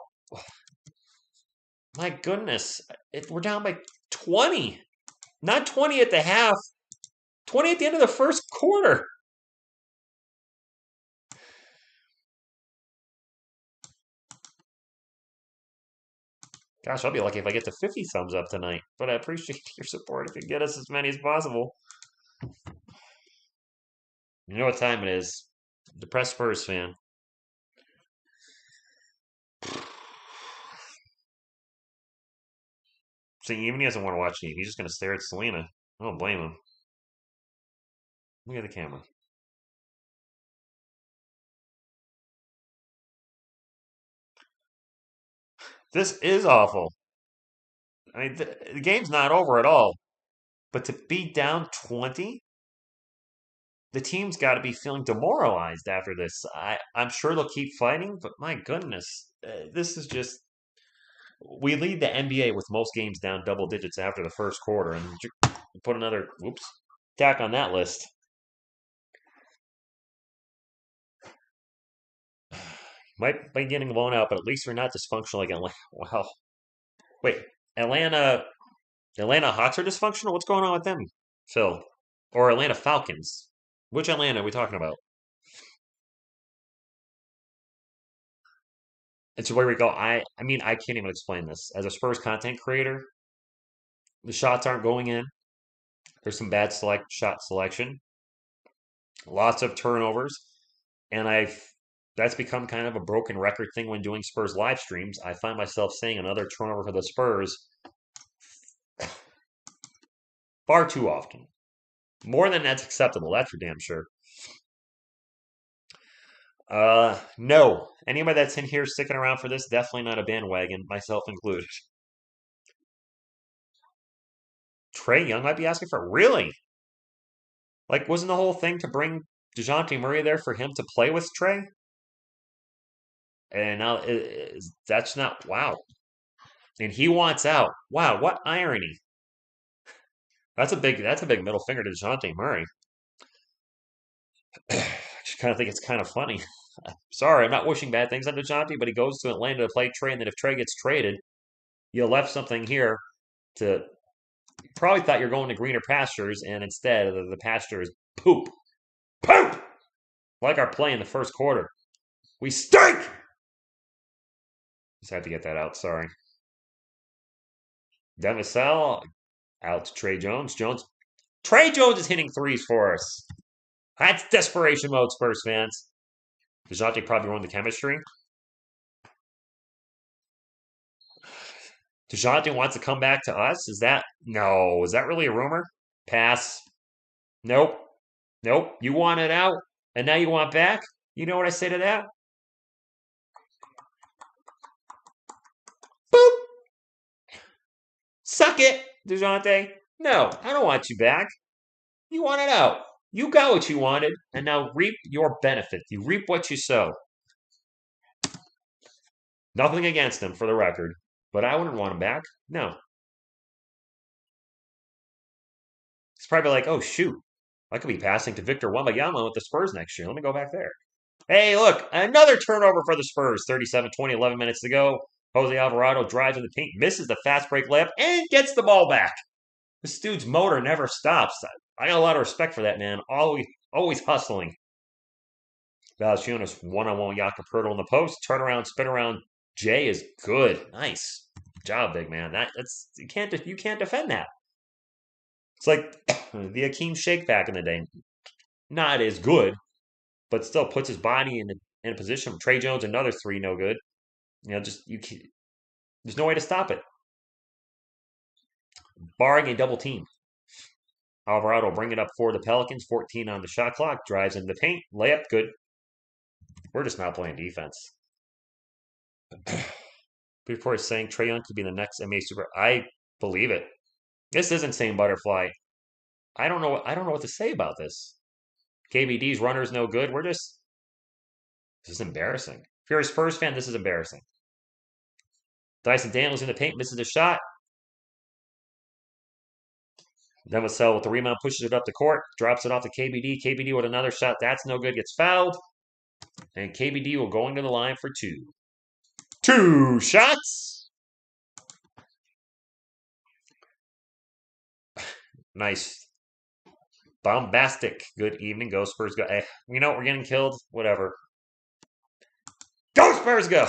S1: My goodness. We're down by 20. Not 20 at the half. 20 at the end of the first quarter. Gosh, I'll be lucky if I get to 50 thumbs up tonight. But I appreciate your support if you get us as many as possible. You know what time it is. Depressed Spurs fan. See, even he doesn't want to watch me. He's just going to stare at Selena. I don't blame him. Look at the camera. This is awful. I mean, the game's not over at all. But to be down 20, the team's got to be feeling demoralized after this. I'm sure they'll keep fighting, but my goodness, this is just. We lead the NBA with most games down double digits after the first quarter, and put another tack on that list. Might be getting blown out, but at least we're not dysfunctional like Atlanta. Well, wait, Atlanta Hawks are dysfunctional? What's going on with them, Phil? Or Atlanta Falcons? Which Atlanta are we talking about? And so where we go, I mean, I can't even explain this. As a Spurs content creator, the shots aren't going in. There's some bad shot selection, lots of turnovers, and I've that's become kind of a broken record thing when doing Spurs live streams. I find myself saying another turnover for the Spurs far too often. More than that's acceptable, that's for damn sure. No. Anybody that's in here sticking around for this, definitely not a bandwagon, myself included. Trae Young might be asking for it. Really? Like, wasn't the whole thing to bring DeJounte Murray there for him to play with Trae? And now that's not, wow. And he wants out. Wow, what irony. That's a big middle finger to DeJounte Murray. I just kind of think it's kind of funny. Sorry, I'm not wishing bad things on DeJounte, but he goes to Atlanta to play Trae, and then if Trae gets traded, you left something here to probably thought you're going to greener pastures, and instead the pasture is poop. Poop! Like our play in the first quarter. We stink! Just had to get that out, sorry. Demisel out to Trey Jones. Trey Jones is hitting threes for us. That's desperation mode, Spurs fans. DeJounte probably ruined the chemistry. DeJounte wants to come back to us? Is that really a rumor? Pass. Nope. Nope. You want it out, and now you want back? You know what I say to that? Boop. Suck it, DeJounte. No, I don't want you back. You want it out. You got what you wanted, and now reap your benefit. You reap what you sow. Nothing against him, for the record, but I wouldn't want him back. No. He's probably like, oh, shoot. I could be passing to Victor Wembanyama with the Spurs next year. Let me go back there. Hey, look, another turnover for the Spurs. 37-20, 11 minutes to go. Jose Alvarado drives in the paint, misses the fast break layup, and gets the ball back. This dude's motor never stops. I got a lot of respect for that man. Always hustling. Valanciunas one-on-one with Jakob Poeltl in the post. Turn around, spin around. Jay is good. Nice job, big man. That's you can't defend that. It's like the Akeem Shake back in the day. Not as good, but still puts his body in a position. Trey Jones, another three, no good. There's no way to stop it. Barring a double team. Alvarado bring it up for the Pelicans. 14 on the shot clock. Drives into the paint. Layup, good. We're just not playing defense. Before he's saying Trae Young could be the next NBA super. I believe it. This isn't saying butterfly. I don't know what to say about this. KBD's runner's no good. This is embarrassing. If you're a Spurs fan, this is embarrassing. Dyson Daniels in the paint, misses a shot. Then Vassell with the rebound, pushes it up the court, drops it off to KBD. KBD with another shot. That's no good, gets fouled. And KBD will go into the line for two. 2 shots. Nice. Bombastic. Good evening. Go Spurs go. Hey, you know what? We're getting killed. Whatever. Go Spurs go.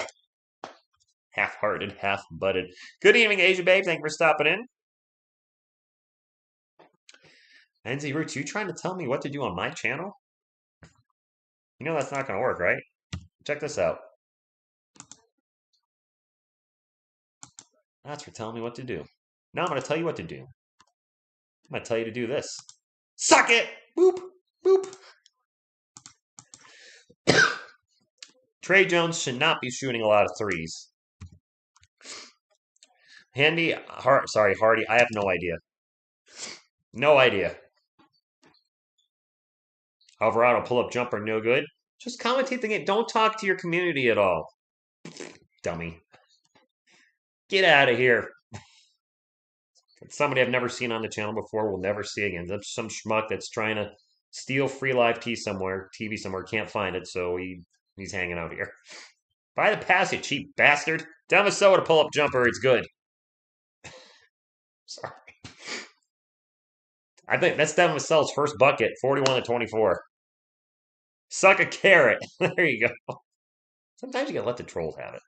S1: Half-hearted, half-butted. Good evening, Asia Babe. Thank you for stopping in. NZ Roots, you trying to tell me what to do on my channel? You know that's not going to work, right? Check this out. That's for telling me what to do. Now I'm going to tell you what to do. I'm going to tell you to do this. Suck it! Boop! Boop! Trey Jones should not be shooting a lot of threes. Hardy, I have no idea. No idea. Alvarado pull-up jumper, no good. Just commentate the game. Don't talk to your community at all. Dummy. Get out of here. Somebody I've never seen on the channel before, will never see again. That's some schmuck that's trying to steal free live TV somewhere, can't find it, so he's hanging out here. Buy the pass, you cheap bastard. Down the to pull-up jumper, it's good. Sorry. I think that's Devin Vassell's first bucket, 41-24. Suck a carrot. There you go. Sometimes you gotta let the trolls have it.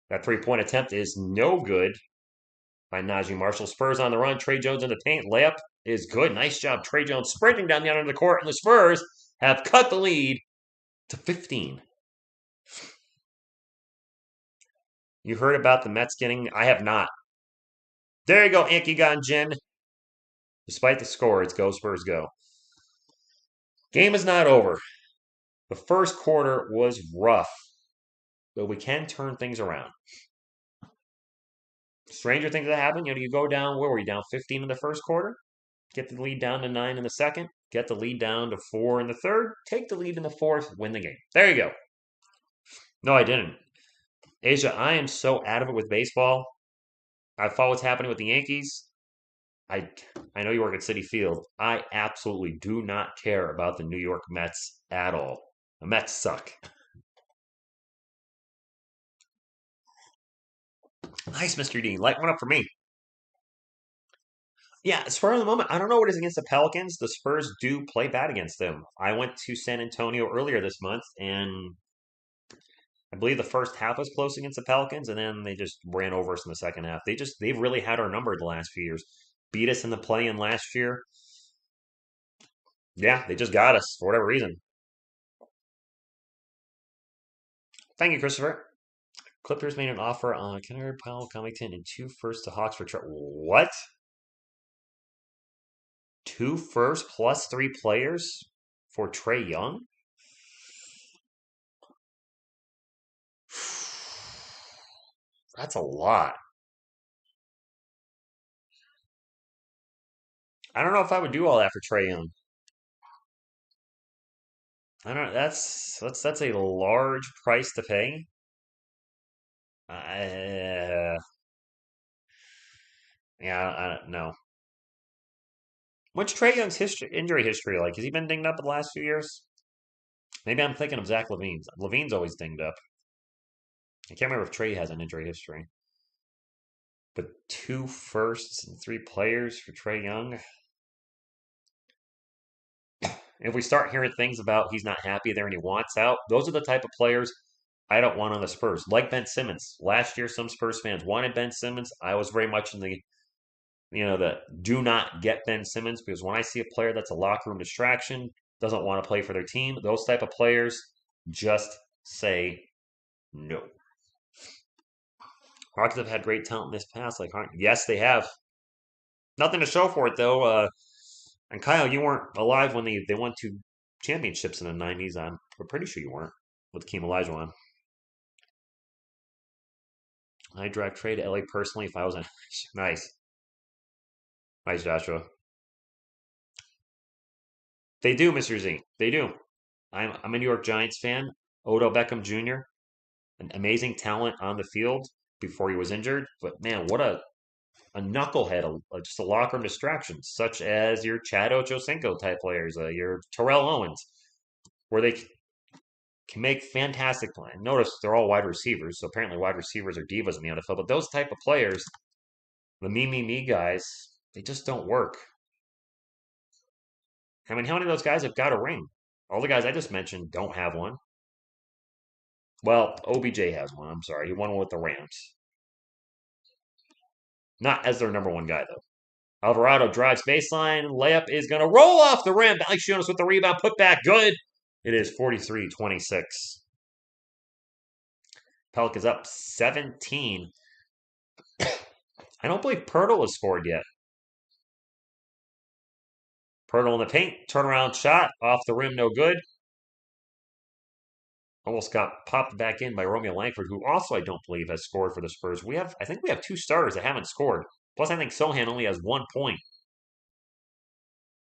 S1: That three-point attempt is no good by Najee Marshall. Spurs on the run. Trey Jones in the paint. Layup is good. Nice job. Trey Jones sprinting down the end of the court, and the Spurs have cut the lead to 15. You heard about the Mets getting. I have not. There you go, Ankigon Jin. Despite the score, it's go Spurs go. Game is not over. The first quarter was rough, but we can turn things around. Stranger things that happen. You go down. Where were you down 15 in the first quarter? Get the lead down to 9 in the second. Get the lead down to 4 in the third. Take the lead in the fourth. Win the game. There you go. No, I didn't. Asia, I am so out of it with baseball. I follow what's happening with the Yankees. I I know you work at Citi Field. I absolutely do not care about the New York Mets at all. The Mets suck. Nice, Mr. Dean. Light one up for me. Yeah, Spurs of the moment. I don't know what it is against the Pelicans. The Spurs do play bad against them. I went to San Antonio earlier this month, and I believe the first half was close against the Pelicans, and then they just ran over us in the second half. They've really had our number the last few years. Beat us in the play-in last year. Yeah, they just got us for whatever reason. Thank you, Christopher. Clippers made an offer on Kennard, Powell, Covington, and 2 firsts to Hawks for what? 2 firsts plus 3 players for Trey Young? That's a lot. I don't know if I would do all that for Trey Young. I don't. That's a large price to pay. Uh, yeah, I don't know. What's Trey Young's injury history like? Has he been dinged up the last few years? Maybe I'm thinking of Zach Levine's. Levine's always dinged up. I can't remember if Trey has an injury history. But 2 firsts and 3 players for Trey Young. If we start hearing things about he's not happy there and he wants out, those are the type of players I don't want on the Spurs. Like Ben Simmons. Last year, some Spurs fans wanted Ben Simmons. I was very much in the do not get Ben Simmons because when I see a player that's a locker room distraction, doesn't want to play for their team, those type of players just say no. Rockets have had great talent in this past. Yes, they have. Nothing to show for it though. And Kyle, you weren't alive when they won 2 championships in the '90s. I'm pretty sure you weren't with Keem Olajuwon. I drive trade to LA personally if I was a nice, nice Joshua. They do, Mr. Z. They do. I'm a New York Giants fan. Odell Beckham Jr. An amazing talent on the field before he was injured, but man, what a knucklehead, just a locker room distraction, such as your Chad Ochocinco type players, your Terrell Owens, where they can make fantastic play. Notice they're all wide receivers, so apparently wide receivers are divas in the NFL. But those type of players, the me guys, they just don't work. I mean, how many of those guys have got a ring? All the guys I just mentioned don't have one. Well, OBJ has one. I'm sorry, he won one with the Rams. Not as their number one guy though. Alvarado drives baseline. Layup is going to roll off the rim. Valanciunas with the rebound. Put back. Good. It is 43-26. Pelicans up 17. I don't believe Pirtle has scored yet. Pirtle in the paint. Turnaround shot. Off the rim. No good. Almost got popped back in by Romeo Langford, who also I don't believe has scored for the Spurs. I think we have 2 starters that haven't scored. Plus, I think Sohan only has 1 point.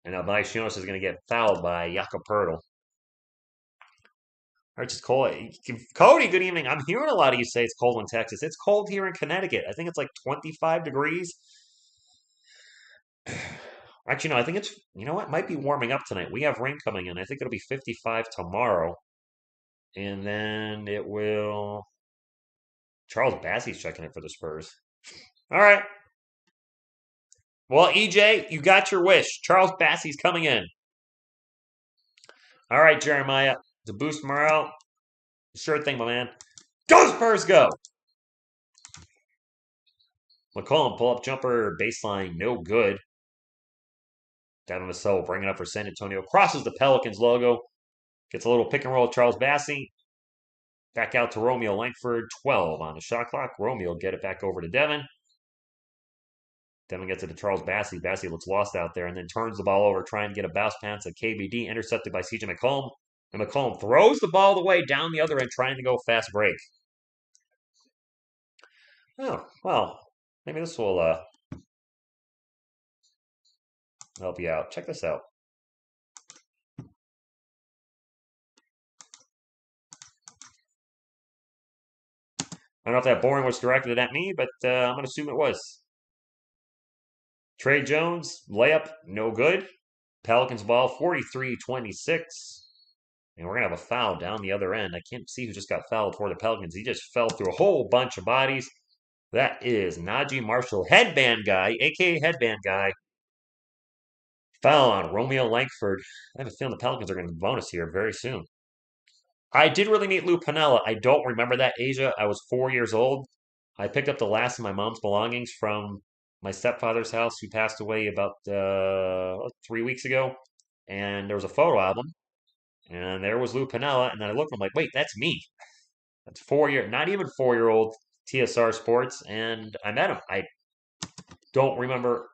S1: And now Valanciunas is going to get fouled by Jakob Pirtle. It's cold. Cody, good evening. I'm hearing a lot of you say it's cold in Texas. It's cold here in Connecticut. I think it's like 25 degrees. Actually, no, I think it might be warming up tonight. We have rain coming in. I think it'll be 55 tomorrow. And then it will. Charles Bassey's checking it for the Spurs. All right. Well, EJ, you got your wish. Charles Bassey's coming in. All right, Jeremiah. To boost morale, sure thing, my man. Go Spurs, go! McCollum, pull up jumper, baseline, no good. Down on the cell, bring it up for San Antonio. Crosses the Pelicans logo. Gets a little pick and roll with Charles Bassey. Back out to Romeo Langford. 12 on the shot clock. Romeo get it back over to Devin. Devin gets it to Charles Bassey. Bassey looks lost out there and then turns the ball over, trying to get a bounce pass at KBD, intercepted by CJ McCollum. And McCollum throws the ball away down the other end, trying to go fast break. Oh, well, maybe this will help you out. Check this out. I don't know if that boring was directed at me, but I'm going to assume it was. Trey Jones, layup, no good. Pelicans ball, 43-26. And we're going to have a foul down the other end. I can't see who just got fouled for the Pelicans. He just fell through a whole bunch of bodies. That is Najee Marshall, headband guy, a.k.a. headband guy. Foul on Romeo Langford. I have a feeling the Pelicans are going to bonus here very soon. I did really meet Lou Piniella. I don't remember that, Asia. I was 4 years old. I picked up the last of my mom's belongings from my stepfather's house, who passed away about 3 weeks ago. And there was a photo album, and there was Lou Piniella. And then I looked, and I'm like, wait, that's me. That's 4 year, not even 4 year old TSR Sports. And I met him. I don't remember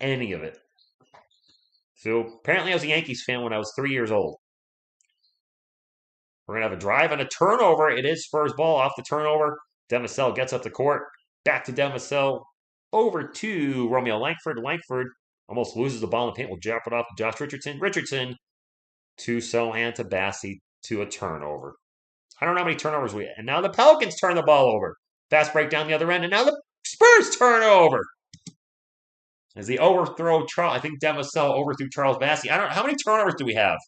S1: any of it. So apparently I was a Yankees fan when I was 3 years old. We're going to have a drive and a turnover. It is Spurs ball off the turnover. Demisel gets up the court. Back to Demisel. Over to Romeo Langford. Langford almost loses the ball in the paint. Will jump it off to Josh Richardson. Richardson to Sohan to Bassey to a turnover. I don't know how many turnovers we had. And now the Pelicans turn the ball over. Fast break down the other end. And now the Spurs turn over. As the overthrow, I think Demisel overthrew Charles Bassey. I don't know. How many turnovers do we have?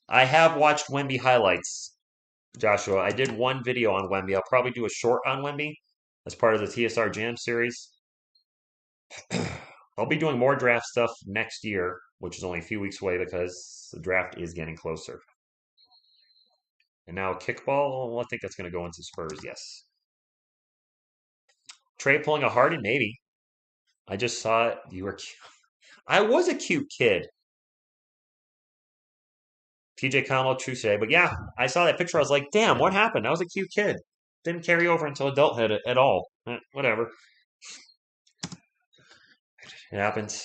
S1: I have watched Wemby highlights, Joshua. I did one video on Wemby. I'll probably do a short on Wemby as part of the TSR Jam series. I'll be doing more draft stuff next year, which is only a few weeks away because the draft is getting closer. And now kickball, I think that's going to go into Spurs, yes. Trey pulling a Harden, maybe. I just saw it. You were cute. I was a cute kid. TJ Como, true say. But yeah, I saw that picture. I was like, damn, what happened? I was a cute kid. Didn't carry over until adulthood at all. Whatever. It happens.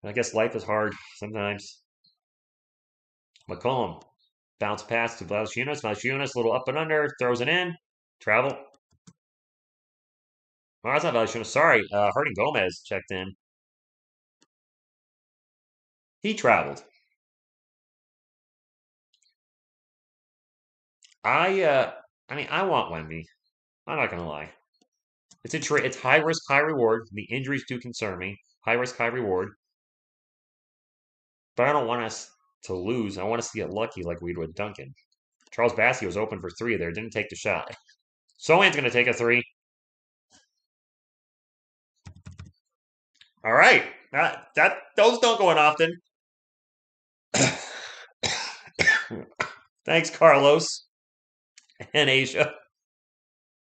S1: I guess life is hard sometimes. McCollum. Bounce pass to Valanciunas. Valanciunas, a little up and under. Throws it in. Travel. Oh, that's not Valanciunas. Sorry. Harding Gomez checked in. He traveled. I want Wemby. I'm not gonna lie. It's a trade. It's high risk, high reward. The injuries do concern me. High risk, high reward. But I don't want us to lose. I want us to get lucky like we did with Duncan. Charles Bassey was open for three there. Didn't take the shot. Sohan's gonna take a three. All right. Those don't go in often. Thanks, Carlos and Asia.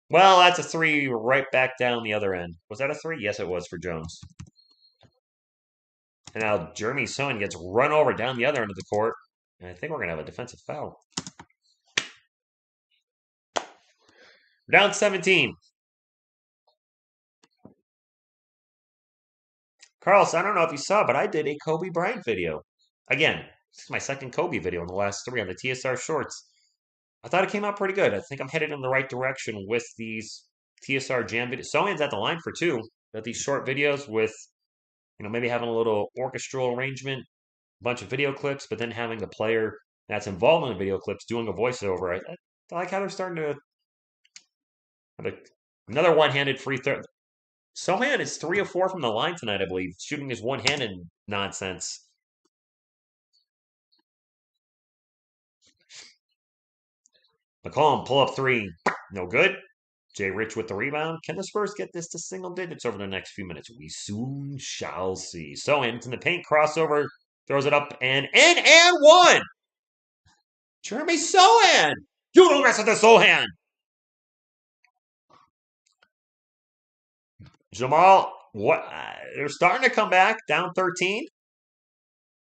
S1: Well, that's a three right back down the other end. Was that a three? Yes, it was for Jones. And now Jeremy Sohan gets run over down the other end of the court. And I think we're going to have a defensive foul. We're down 17. Carlos, I don't know if you saw, but I did a Kobe Bryant video. Again, this is my second Kobe video in the last three on the TSR Shorts. I thought it came out pretty good. I think I'm headed in the right direction with these TSR Jam videos. Sohan's at the line for two. Got these short videos with, maybe having a little orchestral arrangement, a bunch of video clips, but then having the player that's involved in the video clips doing a voiceover. I like how they're starting to have another one-handed free throw. Sohan is 3 of 4 from the line tonight, I believe, shooting his one-handed nonsense. McCollum, pull up three. No good. Jay Rich with the rebound. Can the Spurs get this to single digits over the next few minutes? We soon shall see. Sohan in the paint, crossover, throws it up and in and one. Jeremy Sohan. You don't mess with the Sohan. Jamal, what? They're starting to come back, down 13.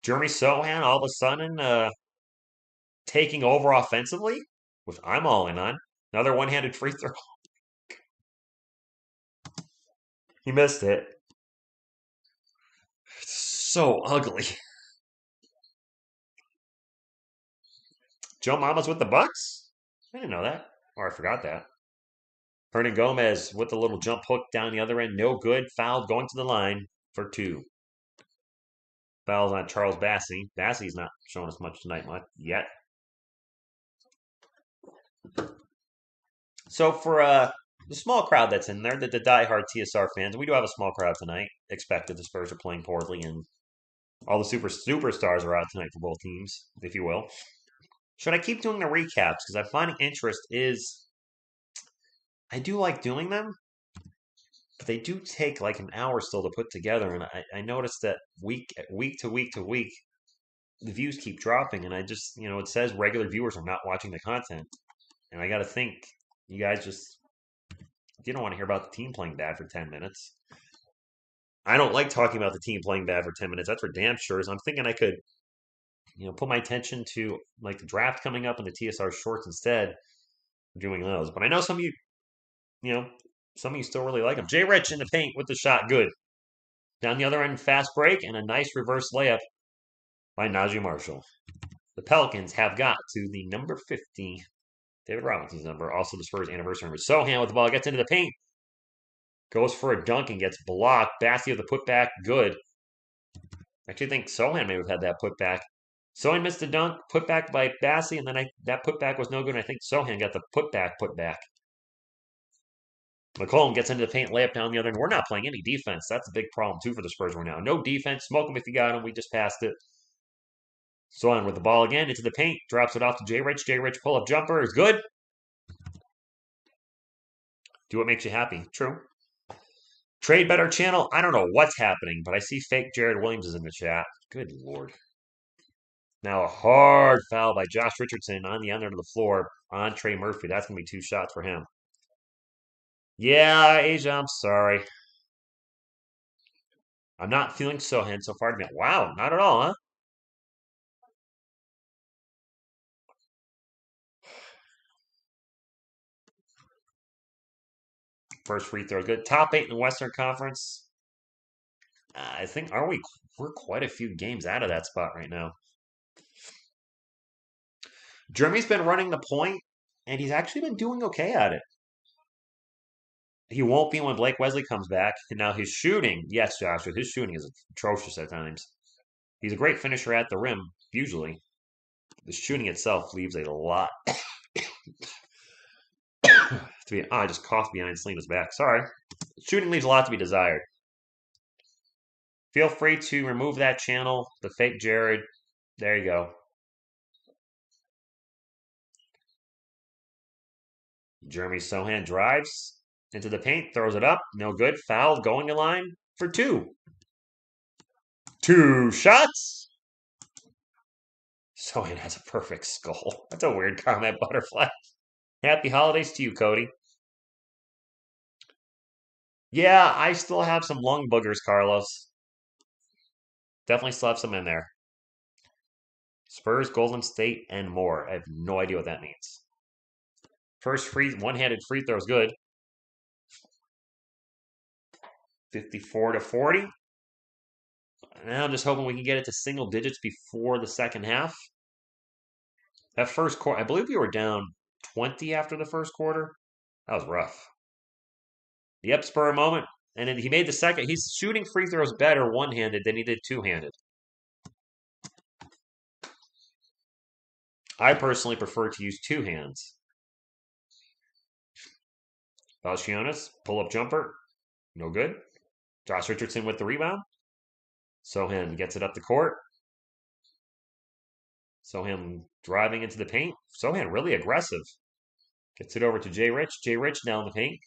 S1: Jeremy Sohan all of a sudden taking over offensively, which I'm all in on. Another one-handed free throw. He missed it. It's so ugly. Joe Mama's with the Bucks? I didn't know that. Or I forgot that. Hernan Gomez with a little jump hook down the other end. No good. Fouled going to the line for 2. Fouls on Charles Bassey. Bassey's not showing us much tonight yet. So for the small crowd that's in there, the diehard TSR fans, we do have a small crowd tonight. Expected the Spurs are playing poorly, and all the superstars are out tonight for both teams, if you will. Should I keep doing the recaps? Because I find interest is, I do like doing them, but they do take like an hour still to put together. And I noticed that week to week, the views keep dropping. And I just, it says regular viewers are not watching the content. And I got to think, you guys you don't want to hear about the team playing bad for 10 minutes. I don't like talking about the team playing bad for 10 minutes. That's for damn sure. So I'm thinking I could, put my attention to like the draft coming up and the TSR shorts instead of doing those. But I know some of you, some of you still really like them. Jay Rich in the paint with the shot. Good. Down the other end, fast break and a nice reverse layup by Najee Marshall. The Pelicans have got to the number 50. David Robinson's number. Also the Spurs anniversary number. Sohan with the ball. Gets into the paint. Goes for a dunk and gets blocked. Bassey with the putback. Good. I actually think Sohan may have had that putback. Sohan missed the dunk. Putback by Bassey. And then that putback was no good. And I think Sohan got the putback. McCollum gets into the paint, layup down the other end. We're not playing any defense. That's a big problem, too, for the Spurs right now. No defense. Smoke them if you got them. We just passed it. Sohan with the ball again into the paint. Drops it off to Jay Rich. Jay Rich pull-up jumper is good. Do what makes you happy. True. Trade Better channel. I don't know what's happening, but I see fake Jared Williams is in the chat. Good Lord. Now a hard foul by Josh Richardson on the under of the floor on Trey Murphy. That's going to be 2 shots for him. Yeah, Asia, I'm sorry. I'm not feeling Sohan so far. Wow, not at all, huh? First free throw, good. Top 8 in the Western Conference. I think, we're quite a few games out of that spot right now. Jeremy's been running the point, and he's actually been doing okay at it. He won't be when Blake Wesley comes back. And now his shooting, yes, Joshua, his shooting is atrocious at times. He's a great finisher at the rim, usually. The shooting itself leaves a lot. I just coughed behind Selena's back. Sorry. Shooting leaves a lot to be desired. Feel free to remove that channel, the fake Jared. There you go. Jeremy Sohan drives into the paint, throws it up. No good. Fouled, going to line for 2. 2 shots. Sohan has a perfect skull. That's a weird comment, Butterfly. Happy holidays to you, Cody. Yeah, I still have some lung boogers, Carlos. Definitely still have some in there. Spurs, Golden State, and more. I have no idea what that means. First one-handed free throw is good. 54-40. Now I'm just hoping we can get it to single digits before the second half. That first quarter, I believe we were down 20 after the first quarter. That was rough. Yep, spur moment. And then he made the second. He's shooting free throws better one-handed than he did two-handed. I personally prefer to use 2 hands. Valanciunas, pull-up jumper. No good. Josh Richardson with the rebound. Sohan gets it up the court. Sohan driving into the paint. Sohan really aggressive. Gets it over to Jay Rich. Jay Rich down the paint.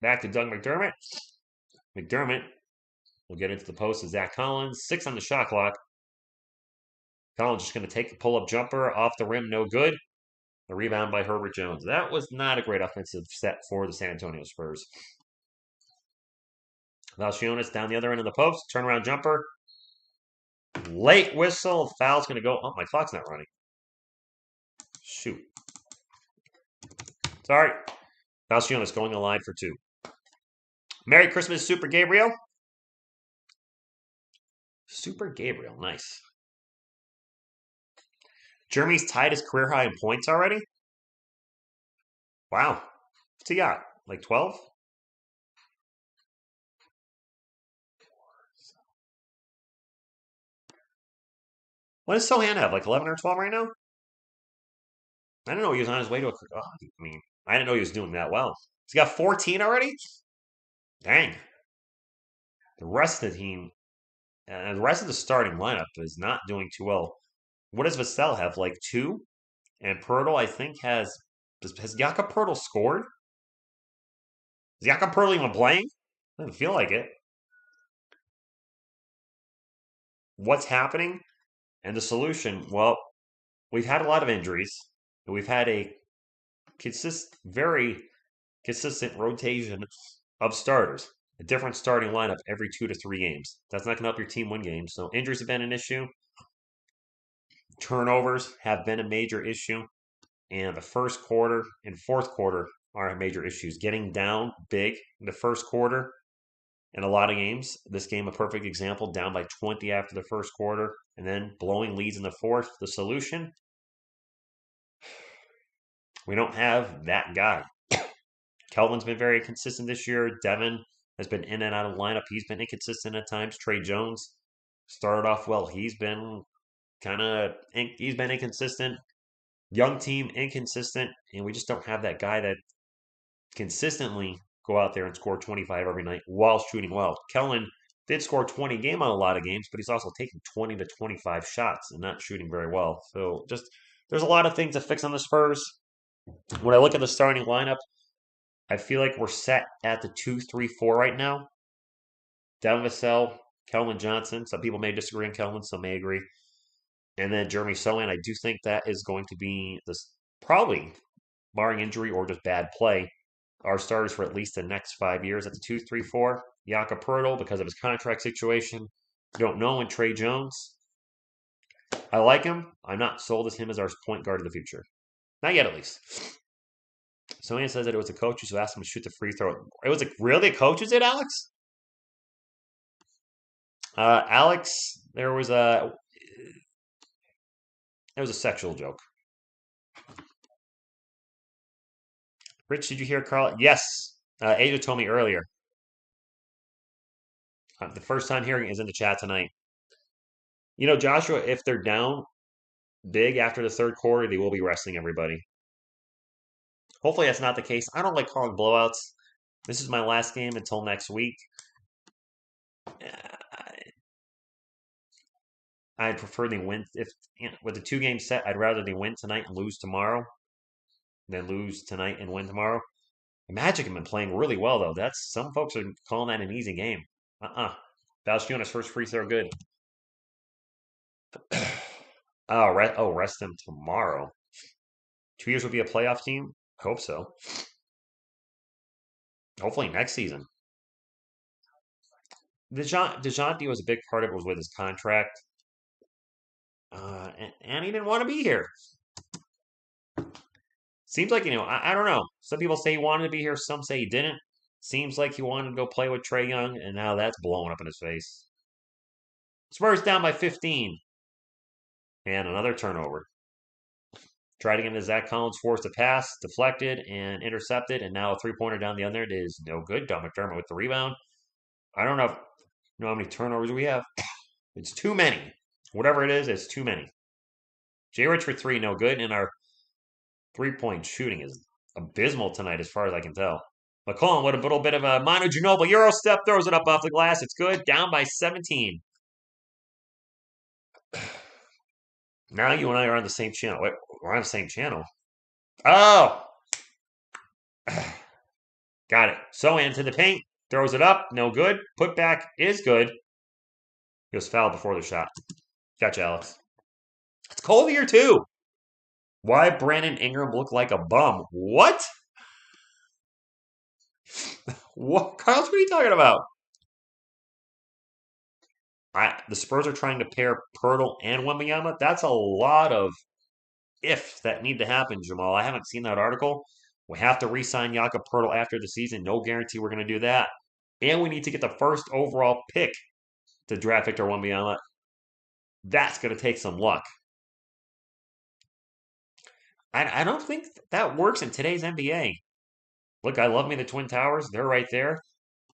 S1: Back to Doug McDermott. McDermott will get into the post to Zach Collins. 6 on the shot clock. Collins just going to take the pull-up jumper off the rim. No good. A rebound by Herbert Jones. That was not a great offensive set for the San Antonio Spurs. Valanciunas down the other end of the post. Turnaround jumper. Late whistle. Foul's going to go. Oh, my clock's not running. Shoot. Sorry. Valanciunas going alive for 2. Merry Christmas, Super Gabriel. Super Gabriel. Nice. Jeremy's tied his career high in points already? Wow. What's he got? Like 12? What does Sohan have? Like 11 or 12 right now? I didn't know he was on his way to a. Oh, I mean, I didn't know he was doing that well. He's got 14 already? Dang. The rest of the team, the rest of the starting lineup is not doing too well. What does Vassell have? Like 2? And Pirtle, I think, has Jakob Pirtle scored? Is Jakob Pirtle even playing? Doesn't feel like it. What's happening? And the solution, well, we've had a lot of injuries. We've had a very consistent rotation of starters. A different starting lineup every 2 to 3 games. That's not going to help your team win games. So injuries have been an issue. Turnovers have been a major issue. And the first quarter and fourth quarter are major issues. Getting down big in the first quarter in a lot of games. This game, a perfect example, down by 20 after the first quarter, and then blowing leads in the fourth. The solution? We don't have that guy. Kelvin's been very consistent this year. Devin has been in and out of the lineup. He's been inconsistent at times. Trey Jones started off well. He's been inconsistent. Young team, inconsistent, and we just don't have that guy that consistently go out there and score 25 every night while shooting well. Kellen did score 20 a game on a lot of games, but he's also taking 20 to 25 shots and not shooting very well. So just there's a lot of things to fix on the Spurs. When I look at the starting lineup, I feel like we're set at the 2-3-4 right now. Devin Vassell, Kelvin Johnson. Some people may disagree on Kelvin, some may agree. And then Jeremy Sohan. I do think that is going to be this probably, barring injury or just bad play, our starters for at least the next 5 years at the 2-3-4. Jakob Pertl, because of his contract situation. Don't know. And Trey Jones. I like him. I'm not sold as him as our point guard of the future. Not yet, at least. Sohan says that it was the coaches who asked him to shoot the free throw. It was really the coaches did, Alex? Alex, there was a sexual joke. Rich, did you hear Carl? Yes. Asia told me earlier. The first time hearing is in the chat tonight. You know, Joshua, if they're down big after the third quarter, they will be resting everybody. Hopefully that's not the case. I don't like calling blowouts. This is my last game until next week. I'd prefer they win. If with the 2-game set, I'd rather they win tonight and lose tomorrow than lose tonight and win tomorrow. The Magic have been playing really well, though. That's some folks are calling that an easy game. Valanciunas first free throw, good. Rest them tomorrow. 2 years will be a playoff team. Hope so. Hopefully next season. DeJounte was a big part of it was with his contract. And he didn't want to be here. Seems like, I don't know. Some people say he wanted to be here. Some say he didn't. Seems like he wanted to go play with Trae Young, and now that's blowing up in his face. Spurs down by 15. And another turnover. Tried again to Zach Collins, forced a pass, deflected, and intercepted, and now a three-pointer down the other end is no good. Doug McDermott with the rebound. I don't know how many turnovers we have. It's too many. Whatever it is, it's too many. J. Rich for 3, no good, and our three-point shooting is abysmal tonight as far as I can tell. McCollum with a little bit of a Manu Ginobili Euro step, throws it up off the glass. It's good. Down by 17. Now you and I are on the same channel. Wait, we're on the same channel. Oh! Got it. So into the paint. Throws it up. No good. Put back is good. He was fouled before the shot. Gotcha, Alex. It's cold here, too. Why Brandon Ingram look like a bum? What? What? Carlos, what are you talking about? The Spurs are trying to pair Pirtle and Wembanyama. That's a lot of ifs that need to happen, Jamal. I haven't seen that article. We have to re-sign Jakob Pirtle after the season. No guarantee we're going to do that. And we need to get the first overall pick to draft Victor Wembanyama. That's going to take some luck. I don't think that works in today's NBA. Look, I love me the Twin Towers. They're right there.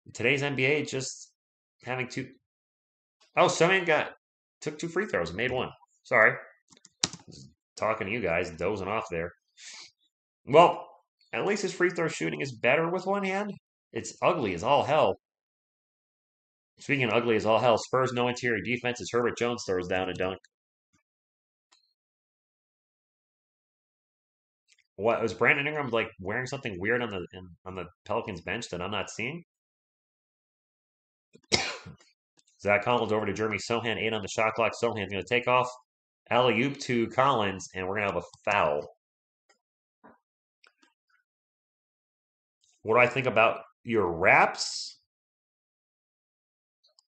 S1: In today's NBA, just having two. Oh, someone took 2 free throws and made 1. Sorry. Talking to you guys, dozing off there. Well, at least his free throw shooting is better with one hand. It's ugly as all hell. Speaking of ugly as all hell, Spurs no interior defense as Herbert Jones throws down a dunk. What was Brandon Ingram like wearing something weird on the Pelicans bench that I'm not seeing? Zach Collins over to Jeremy Sohan, 8 on the shot clock. Sohan's going to take off. Alley-oop to Collins, and we're going to have a foul. What do I think about your raps?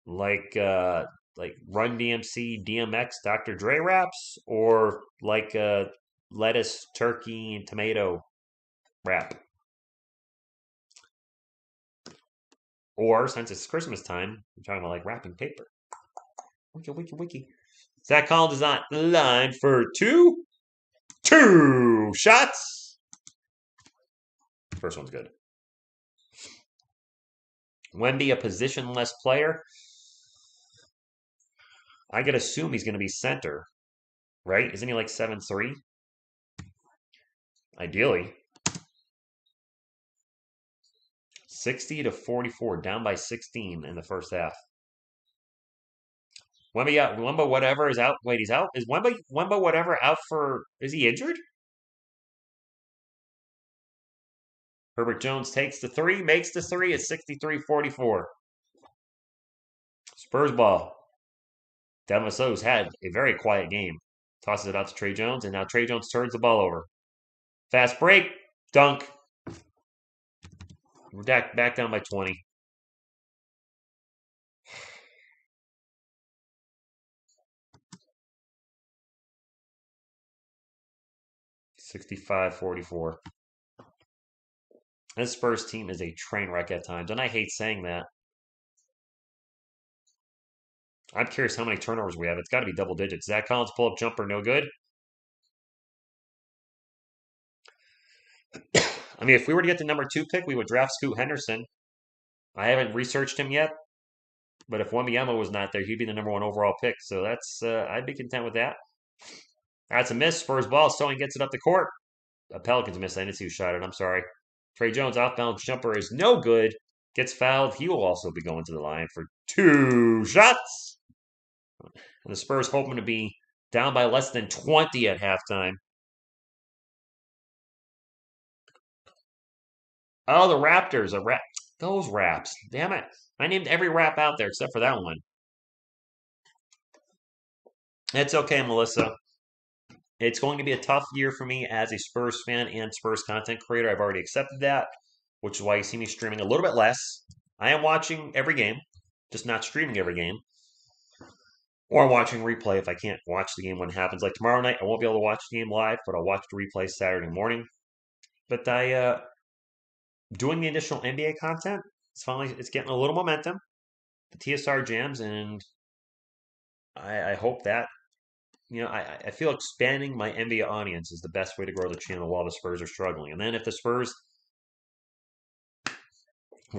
S1: Like Run DMC, DMX, Dr. Dre raps, or like lettuce, turkey, and tomato rap? Or since it's Christmas time, we're talking about like wrapping paper. Wiki, wiki, wiki. Zach Collins is on the line for two shots. First one's good. Wemby, a positionless player. I could assume he's going to be center, right? Isn't he like 7'3"? Ideally. 60-44, down by 16 in the first half. Wemba whatever is out. Wait, he's out? Is Wemba whatever out for... Is he injured? Herbert Jones takes the 3, makes the 3 at 63-44. Spurs ball. Devin Vassell's had a very quiet game. Tosses it out to Trey Jones, and now Trey Jones turns the ball over. Fast break, dunk. We're back down by 20. $65-44. This Spurs team is a train wreck at times, and I hate saying that. I'm curious how many turnovers we have. It's got to be double digits. Zach Collins pull-up jumper, no good. I mean, if we were to get the number 2 pick, we would draft Scoot Henderson. I haven't researched him yet, but if Wembanyama was not there, he'd be the number 1 overall pick. So that's I'd be content with that. That's a miss. Spurs ball. Stone gets it up the court. A Pelicans miss. I didn't see who shot it. I'm sorry. Trey Jones outbound jumper is no good. Gets fouled. He will also be going to the line for 2 shots. And the Spurs hoping to be down by less than 20 at halftime. Oh, the Raptors. Those raps. Damn it. I named every rap out there except for that one. It's okay, Melissa. It's going to be a tough year for me as a Spurs fan and Spurs content creator. I've already accepted that, which is why you see me streaming a little bit less. I am watching every game, just not streaming every game. Or I'm watching replay if I can't watch the game when it happens. Like tomorrow night, I won't be able to watch the game live, but I'll watch the replay Saturday morning. But doing the additional NBA content, it's getting a little momentum. The TSR jams, and I hope that I feel expanding my NBA audience is the best way to grow the channel while the Spurs are struggling. And then if the Spurs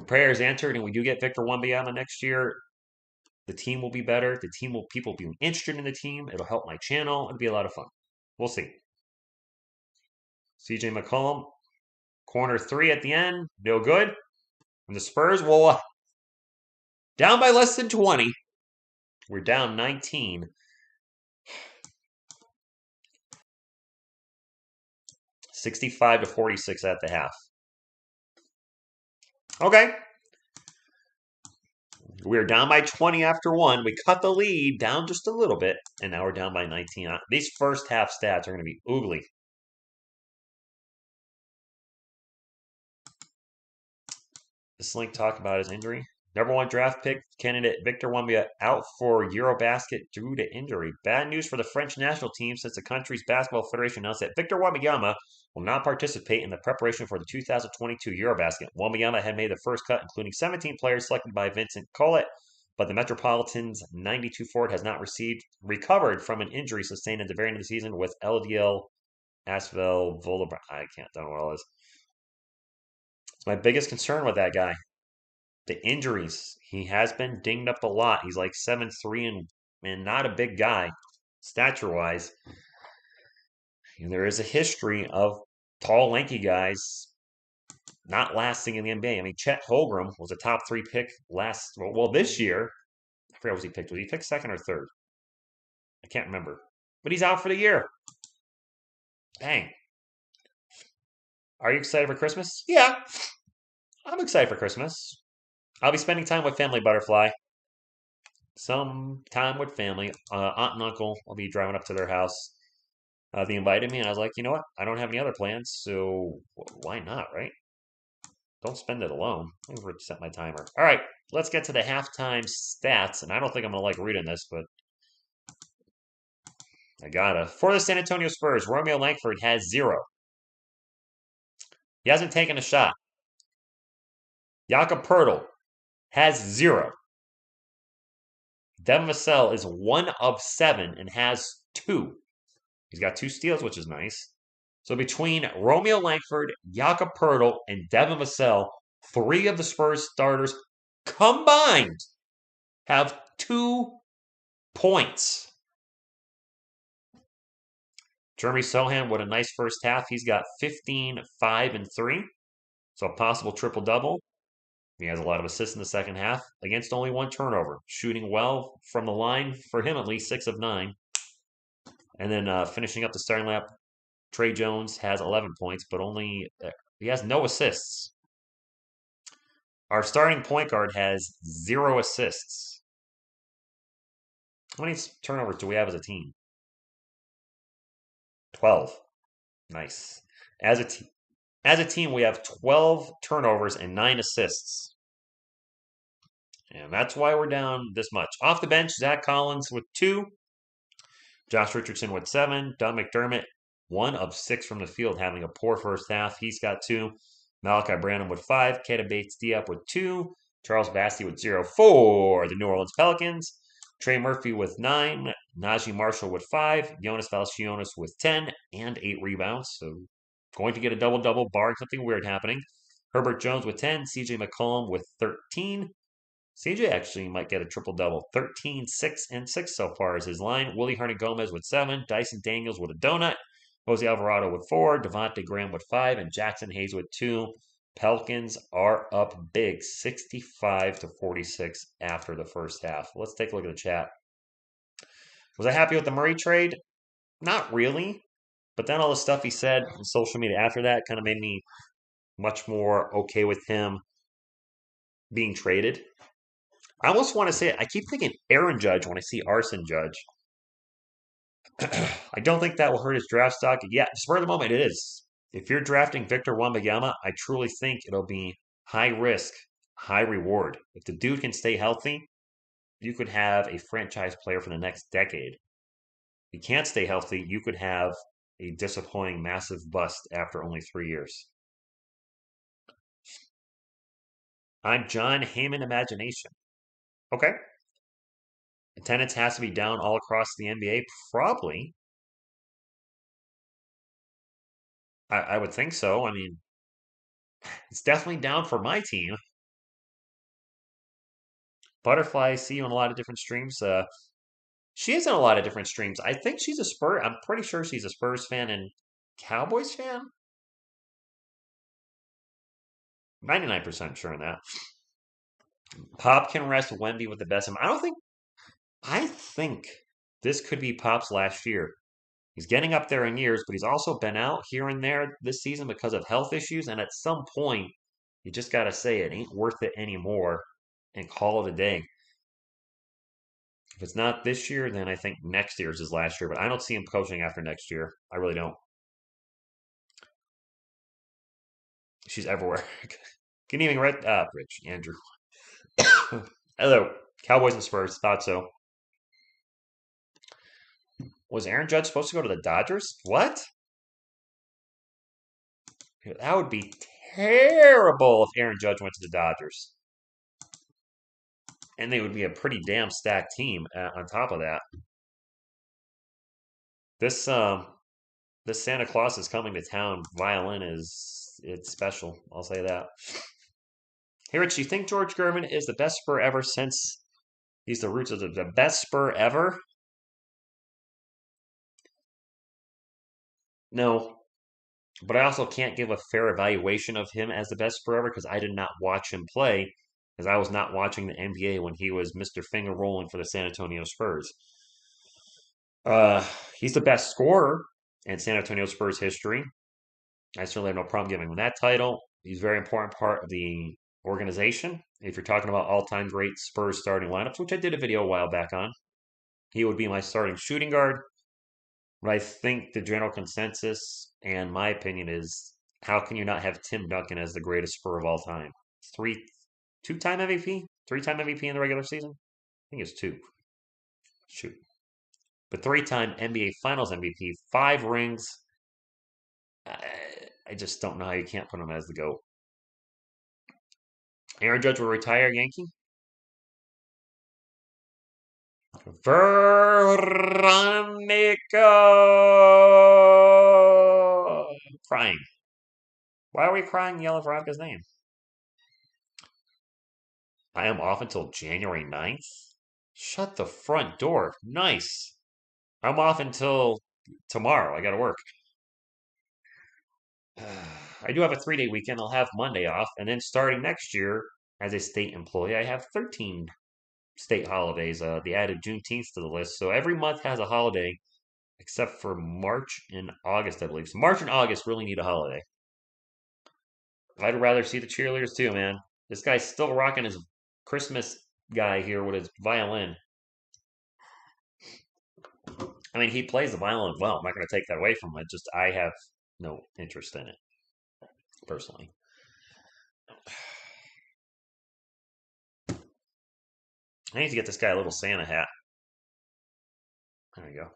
S1: prayers answered and we do get Victor Wembanyama next year, the team will be better. People will be interested in the team. It'll help my channel. It'll be a lot of fun. We'll see. CJ McCollum, corner 3 at the end, no good. And the Spurs will down by less than 20. We're down 19. 65-46 at the half. Okay. We're down by 20 after one. We cut the lead down just a little bit, and now we're down by 19. These first half stats are going to be ugly. Does Slink talk about his injury? Number one draft pick candidate Victor Wembanyama out for Eurobasket due to injury. Bad news for the French national team since the country's basketball federation announced that Victor Wembanyama will not participate in the preparation for the 2022 Eurobasket. Wembanyama had made the first cut, including 17 players selected by Vincent Collet, but the Metropolitans' 92 forward has not recovered from an injury sustained at the very end of the season with LDL Asvel Volabra. I don't know what all this. It's my biggest concern with that guy. The injuries. He has been dinged up a lot. He's like 7'3" and not a big guy, stature wise. And there is a history of tall, lanky guys not lasting in the NBA. I mean, Chet Holmgren was a top 3 pick this year. I forget what he picked. Was he picked second or third? I can't remember. But he's out for the year. Dang. Are you excited for Christmas? Yeah. I'm excited for Christmas. I'll be spending time with Family Butterfly. Some time with family. Aunt and uncle, I'll be driving up to their house. They invited me, and I was like, you know what? I don't have any other plans, so why not, right? Don't spend it alone. I'm going to set my timer. All right, let's get to the halftime stats, and I don't think I'm going to like reading this, but I gotta. For the San Antonio Spurs, Romeo Langford has 0. He hasn't taken a shot. Jakob Poeltl has 0. Devin Vassell is 1 of 7 and has 2. He's got 2 steals, which is nice. So between Romeo Langford, Jakob Poeltl, and Devin Vassell, 3 of the Spurs starters combined have 2 points. Jeremy Sohan with a nice first half. He's got 15, 5, and 3. So a possible triple-double. He has a lot of assists in the second half against only 1 turnover. Shooting well from the line, for him at least, 6 of 9. And then finishing up the starting lineup, Trey Jones has 11 points, but he has no assists. Our starting point guard has 0 assists. How many turnovers do we have as a team? 12. Nice. As a team, we have 12 turnovers and 9 assists. And that's why we're down this much. Off the bench, Zach Collins with 2. Josh Richardson with 7. Don McDermott, 1 of 6 from the field, having a poor first half. He's got 2. Malachi Branham with 5. Keita Bates-Diop with 2. Charles Bassey with 0 for the New Orleans Pelicans. Trey Murphy with 9. Najee Marshall with 5. Jonas Valanciunas with 10 and 8 rebounds. So going to get a double-double, barring something weird happening. Herbert Jones with 10. CJ McCollum with 13. CJ actually might get a triple-double. 13, 6, and 6 so far is his line. Willie Hernangomez with 7. Dyson Daniels with a donut. Jose Alvarado with 4. Devontae Graham with 5. And Jackson Hayes with 2. Pelicans are up big, 65-46 after the first half. Let's take a look at the chat. Was I happy with the Murray trade? Not really. But then all the stuff he said on social media after that kind of made me much more okay with him being traded. I almost want to say it. I keep thinking Aaron Judge when I see Arson Judge. I don't think that will hurt his draft stock. Yeah, spur of the moment, it is. If you're drafting Victor Wembanyama, I truly think it'll be high risk, high reward. If the dude can stay healthy, you could have a franchise player for the next decade. If he can't stay healthy, you could have a disappointing, massive bust after only 3 years. I'm John Heyman Imagination. Okay. Attendance has to be down all across the NBA? Probably. I would think so. I mean, it's definitely down for my team. Butterfly, I see you on a lot of different streams. She is in a lot of different streams. I think she's a Spurs. I'm pretty sure she's a Spurs fan and Cowboys fan. 99% sure on that. Pop can rest Wemby with the best of him. I think this could be Pop's last year. He's getting up there in years, but he's also been out here and there this season because of health issues. And at some point, You just got to say it ain't worth it anymore and call it a day. If it's not this year, then I think next year is his last year. But I don't see him coaching after next year. I really don't. She's everywhere. Can you even read? Rich, Andrew. Hello. Cowboys and Spurs. Thought so. Was Aaron Judge supposed to go to the Dodgers? What? That would be terrible if Aaron Judge went to the Dodgers. And they would be a pretty damn stacked team on top of that. This this Santa Claus is coming to town violin it's special. I'll say that. Hey Rich, do you think George Gervin is the best Spur ever since he's the roots of the best Spur ever? No, but I also can't give a fair evaluation of him as the best Spur ever because I did not watch him play because I was not watching the NBA when he was Mr. Finger Rolling for the San Antonio Spurs. Uh, he's the best scorer in San Antonio Spurs history. I certainly have no problem giving him that title. He's a very important part of the organization. If you're talking about all-time great Spurs starting lineups, which I did a video a while back on, he would be my starting shooting guard. But I think the general consensus and my opinion is how can you not have Tim Duncan as the greatest Spur of all time? Two-time MVP? Three-time MVP in the regular season? I think it's two. Shoot. But three-time NBA Finals MVP, 5 rings. I just don't know how you can't put him as the GOAT. Aaron Judge will retire, Yankee. Veronica! Crying. Why are we crying yelling Veronica's name? I am off until January 9th. Shut the front door. Nice. I'm off until tomorrow. I got to work. I do have a 3-day weekend. I'll have Monday off. And then starting next year, as a state employee, I have 13 state holidays. They added Juneteenth to the list. So every month has a holiday except for March and August, I believe. So March and August really need a holiday. I'd rather see the cheerleaders too, man. This guy's still rocking his Christmas guy here with his violin. I mean, he plays the violin well. I'm not going to take that away from him. Just I have no interest in it personally. I need to get this guy a little Santa hat. There you go.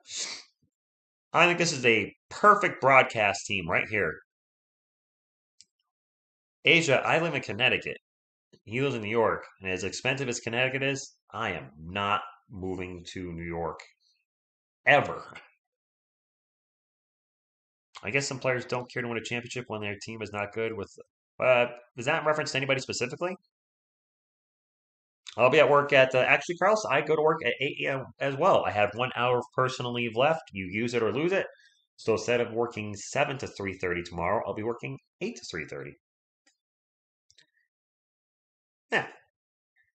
S1: I think this is a perfect broadcast team right here. Asia, I live in Connecticut. He lives in New York. And as expensive as Connecticut is, I am not moving to New York. Ever. I guess some players don't care to win a championship when their team is not good with is that in reference to anybody specifically? I'll be at work at actually, Carlos. I go to work at 8 a.m. as well. I have 1 hour of personal leave left. You use it or lose it. So instead of working 7 to 3:30 tomorrow, I'll be working 8 to 3:30. Yeah,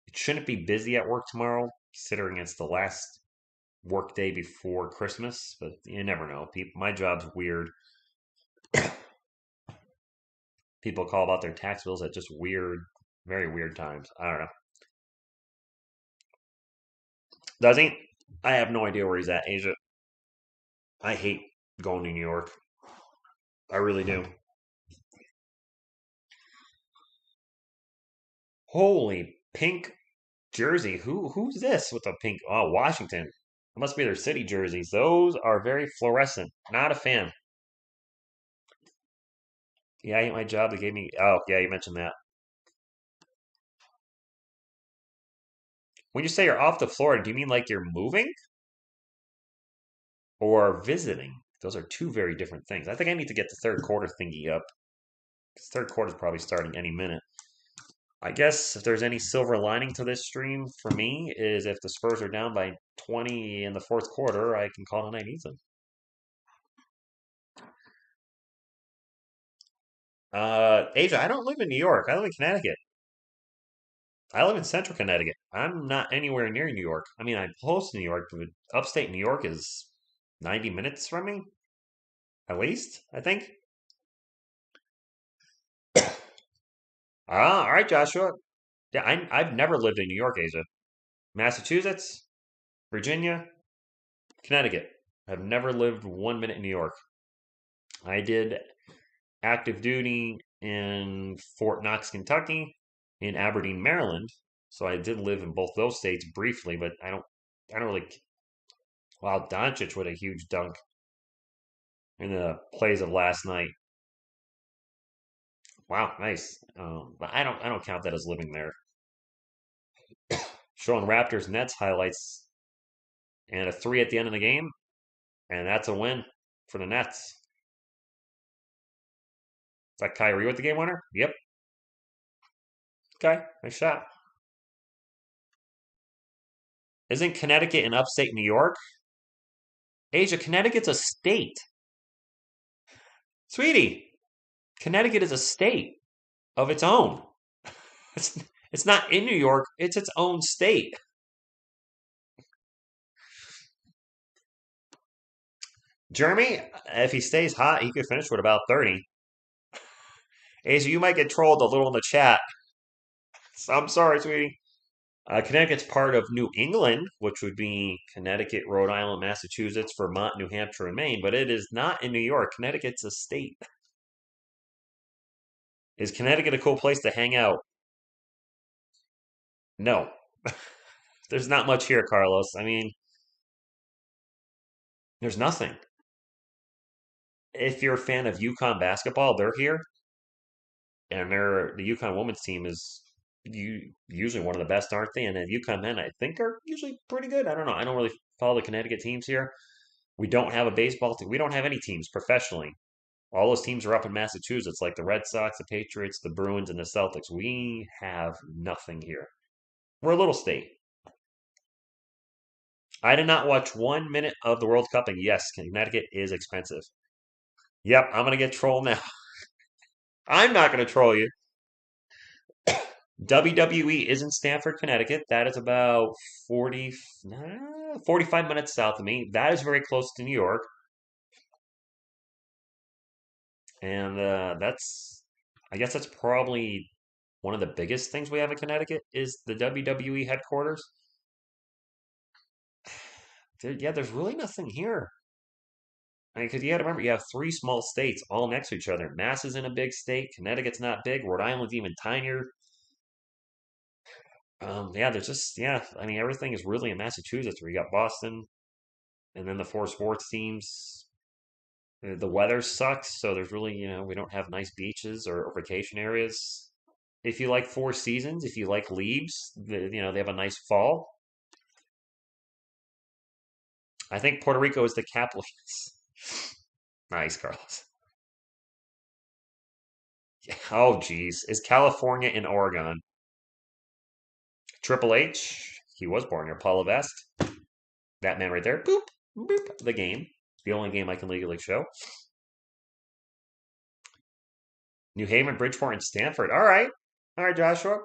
S1: it shouldn't be busy at work tomorrow, considering it's the last work day before Christmas. But you never know. My job's weird. People call about their tax bills at just weird, very weird times. I don't know. Does he? I have no idea where he's at, Asia. I hate going to New York. I really do. Holy pink jersey. Who's this with the pink? Oh, Washington. It must be their city jerseys. Those are very fluorescent. Not a fan. Yeah, I hate my job. They gave me. Oh, yeah, you mentioned that. When you say you're off to Florida, do you mean like you're moving or visiting? Those are two very different things. I think I need to get the third quarter thingy up. This third quarter is probably starting any minute. I guess if there's any silver lining to this stream for me is if the Spurs are down by 20 in the fourth quarter, I can call it a night Ethan. Asia, I don't live in New York. I live in Connecticut. I live in central Connecticut. I'm not anywhere near New York. I mean, I'm close to New York, but upstate New York is 90 minutes from me, at least, I think. Ah, all right, Joshua. Yeah, I've never lived in New York, Asia. Massachusetts, Virginia, Connecticut. I've never lived 1 minute in New York. I did active duty in Fort Knox, Kentucky, in Aberdeen, Maryland. So I did live in both those states briefly, but I don't really. Wow, Doncic with a huge dunk in the plays of last night. Wow, nice. But I don't count that as living there. Showing Raptors Nets highlights and a three at the end of the game, and that's a win for the Nets. Is that Kyrie with the game winner? Yep. Okay, nice shot. Isn't Connecticut in upstate New York? Asia, Connecticut's a state. Sweetie, Connecticut is a state of its own. It's, it's not in New York, it's its own state. Jeremy, if he stays hot, he could finish with about 30. Asia, you might get trolled a little in the chat. So I'm sorry, sweetie. Connecticut's part of New England, which would be Connecticut, Rhode Island, Massachusetts, Vermont, New Hampshire, and Maine, but it is not in New York. Connecticut's a state. Is Connecticut a cool place to hang out? No. There's not much here, Carlos. I mean, there's nothing. If you're a fan of UConn basketball, they're here, and the UConn women's team is usually one of the best, aren't they? And then UConn men, I think, are usually pretty good. I don't know. I don't really follow the Connecticut teams here. We don't have a baseball team. We don't have any teams professionally. All those teams are up in Massachusetts, like the Red Sox, the Patriots, the Bruins, and the Celtics. We have nothing here. We're a little state. I did not watch 1 minute of the World Cup, and yes, Connecticut is expensive. Yep, I'm gonna get trolled now. I'm not gonna troll you. WWE is in Stamford, Connecticut. That is about 40, 45 minutes south of me. That is very close to New York. And I guess that's probably one of the biggest things we have in Connecticut is the WWE headquarters. Yeah, there's really nothing here. I mean, because you got to remember, you have three small states all next to each other. Mass is in a big state. Connecticut's not big. Rhode Island's even tinier. Yeah, there's just yeah. I mean, everything is really in Massachusetts, where you got Boston, and then the four sports teams. The weather sucks, so there's really we don't have nice beaches or vacation areas. If you like four seasons, if you like leaves, they have a nice fall. I think Puerto Rico is the capital. Nice, Carlos. Oh, geez. Is California in Oregon? Triple H, he was born here. Paula Vest, that man right there. Boop, boop. The game. The only game I can legally show. New Haven, Bridgeport, and Stanford. All right. All right, Joshua.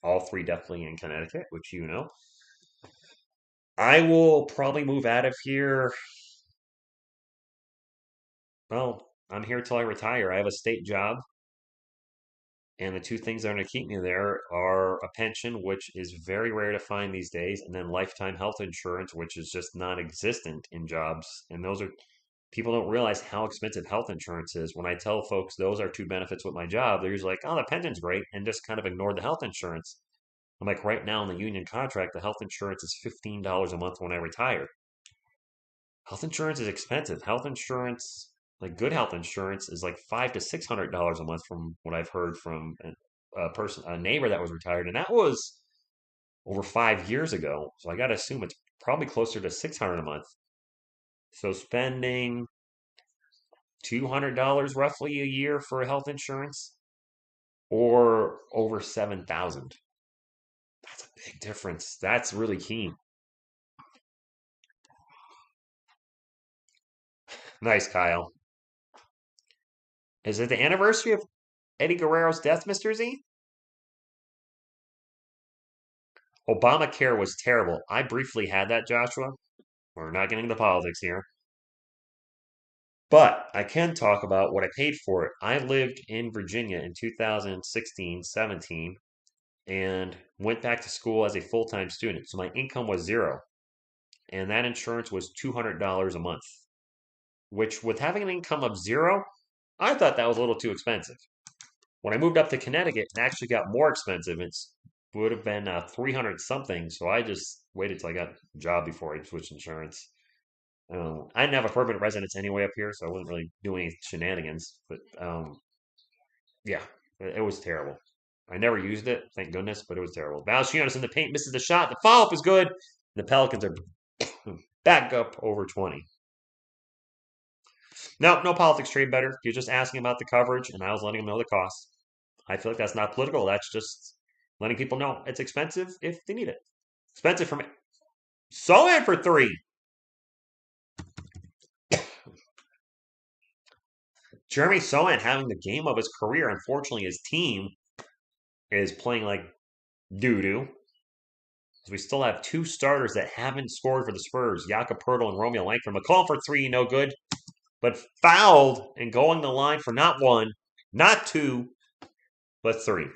S1: All three definitely in Connecticut, which you know. I will probably move out of here. Well, I'm here till I retire. I have a state job. And the two things that are going to keep me there are a pension, which is very rare to find these days, and then lifetime health insurance, which is just non existent in jobs. And those are, people don't realize how expensive health insurance is. When I tell folks those are two benefits with my job, they're usually like, oh, the pension's great, and just kind of ignore the health insurance. I'm like, right now in the union contract, the health insurance is $15 a month when I retire. Health insurance is expensive. Health insurance, like good health insurance, is like $500 to $600 a month from what I've heard from a neighbor that was retired, and that was over 5 years ago. So I got to assume it's probably closer to 600 a month. So spending $200 roughly a year for health insurance, or over 7,000. That's a big difference. That's really key. Nice, Kyle. Is it the anniversary of Eddie Guerrero's death, Mr. Z? Obamacare was terrible. I briefly had that, Joshua. We're not getting into politics here. But I can talk about what I paid for it. I lived in Virginia in 2016, 17, and went back to school as a full-time student. So my income was zero, and that insurance was $200 a month, which with having an income of zero, I thought that was a little too expensive. When I moved up to Connecticut, it actually got more expensive. It would have been 300 something. So I just waited till I got a job before I switched insurance. I didn't have a permanent residence anyway up here, so I wasn't really doing any shenanigans. But yeah, it was terrible. I never used it, thank goodness, but it was terrible. Valanciunas in the paint misses the shot. The follow-up is good. The Pelicans are back up over 20. No politics trade better. You're just asking about the coverage, and I was letting them know the cost. I feel like that's not political. That's just letting people know it's expensive if they need it. Expensive for me. So for three. Jeremy Sohan having the game of his career. Unfortunately, his team is playing like doo doo. We still have two starters that haven't scored for the Spurs, Jakob Poeltl and Romeo Langford. McCall for three, no good, but fouled and going the line for not one, not two, but three.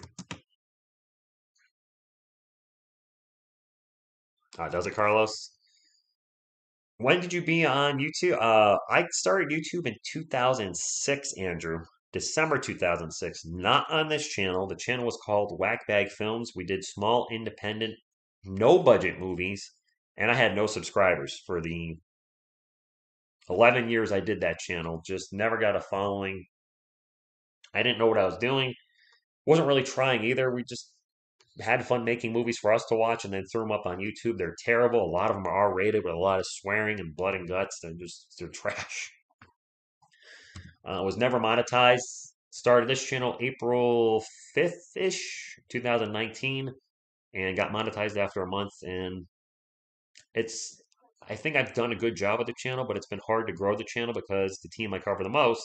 S1: Does it, Carlos? When did you be on YouTube? I started YouTube in 2006, Andrew. December 2006. Not on this channel. The channel was called Whackbag Films. We did small, independent, no budget movies, and I had no subscribers for the 11 years I did that channel. Just never got a following. I didn't know what I was doing. Wasn't really trying either. We just had fun making movies for us to watch and then threw them up on YouTube. They're terrible. A lot of them are R-rated with a lot of swearing and blood and guts. They're trash. Was never monetized. Started this channel April 5th ish, 2019, and got monetized after a month. And it's I think I've done a good job with the channel, but it's been hard to grow the channel because the team I cover the most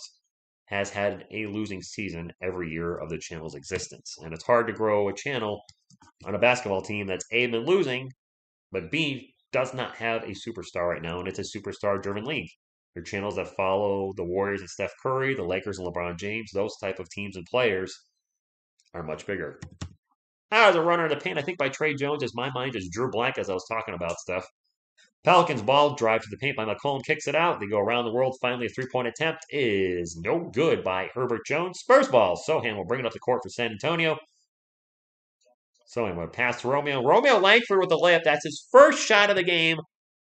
S1: has had a losing season every year of the channel's existence. And it's hard to grow a channel on a basketball team that's A, been losing, but B, does not have a superstar right now, and it's a superstar driven league. Your channels that follow the Warriors and Steph Curry, the Lakers and LeBron James, those type of teams and players are much bigger. As a runner in the paint, I think by Trey Jones, as my mind just drew blank as I was talking about stuff. Pelicans ball, drive to the paint by McCollum, kicks it out. They go around the world. Finally, a three-point attempt is no good by Herbert Jones. Spurs ball. Sohan will bring it up the court for San Antonio. Sohan will pass to Romeo. Romeo Langford with the layup. That's his first shot of the game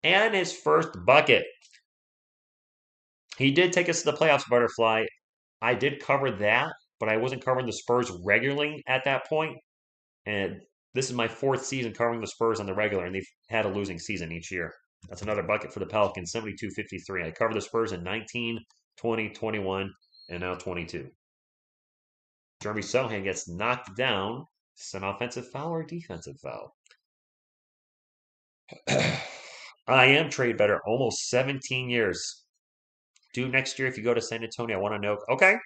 S1: and his first bucket. He did take us to the playoffs, Butterfly. I did cover that, but I wasn't covering the Spurs regularly at that point. And this is my fourth season covering the Spurs on the regular, and they've had a losing season each year. That's another bucket for the Pelicans, 72-53. I covered the Spurs in 19, 20, 21, and now 22. Jeremy Sohan gets knocked down. Is it an offensive foul or a defensive foul? I am trade better, almost 17 years. Due next year if you go to San Antonio. I want to know. Okay.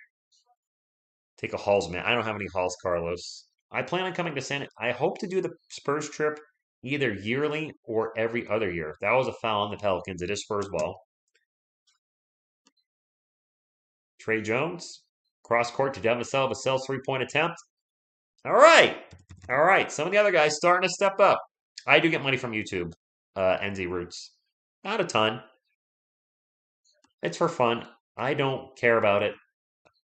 S1: Take a Halls, man. I don't have any Halls, Carlos. I plan on coming to I hope to do the Spurs trip either yearly or every other year. If that was a foul on the Pelicans, it is Spurs ball. Trey Jones, cross court to Devin Vassell. Vassell's three-point attempt. All right. All right. Some of the other guys starting to step up. I do get money from YouTube, NZ Roots. Not a ton. It's for fun. I don't care about it.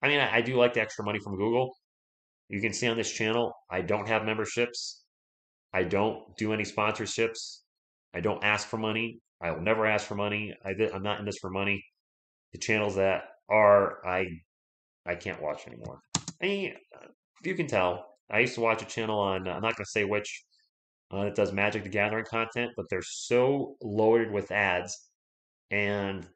S1: I mean, I do like the extra money from Google. You can see on this channel, I don't have memberships. I don't do any sponsorships. I don't ask for money. I will never ask for money. I'm not in this for money. The channels that are, I can't watch anymore. And you can tell. I used to watch a channel on, I'm not going to say which, that does Magic the Gathering content, but they're so loaded with ads, and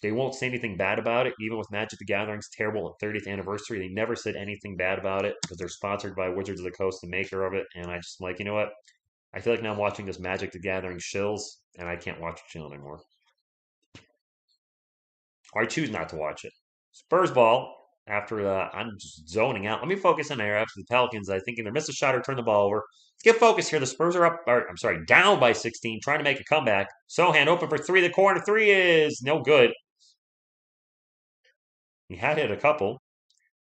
S1: they won't say anything bad about it. Even with Magic the Gathering's terrible 30th anniversary, they never said anything bad about it because they're sponsored by Wizards of the Coast, the maker of it. And I just like, you know what? I feel like now I'm watching this Magic the Gathering shills, and I can't watch the channel anymore. Or I choose not to watch it. Spurs ball. After I'm just zoning out. Let me focus on there. After the Pelicans, I think either miss a shot or turn the ball over. Let's get focused here. The Spurs are up. Or, I'm sorry, down by 16, trying to make a comeback. Sohan open for three. The corner three is no good. He had hit a couple.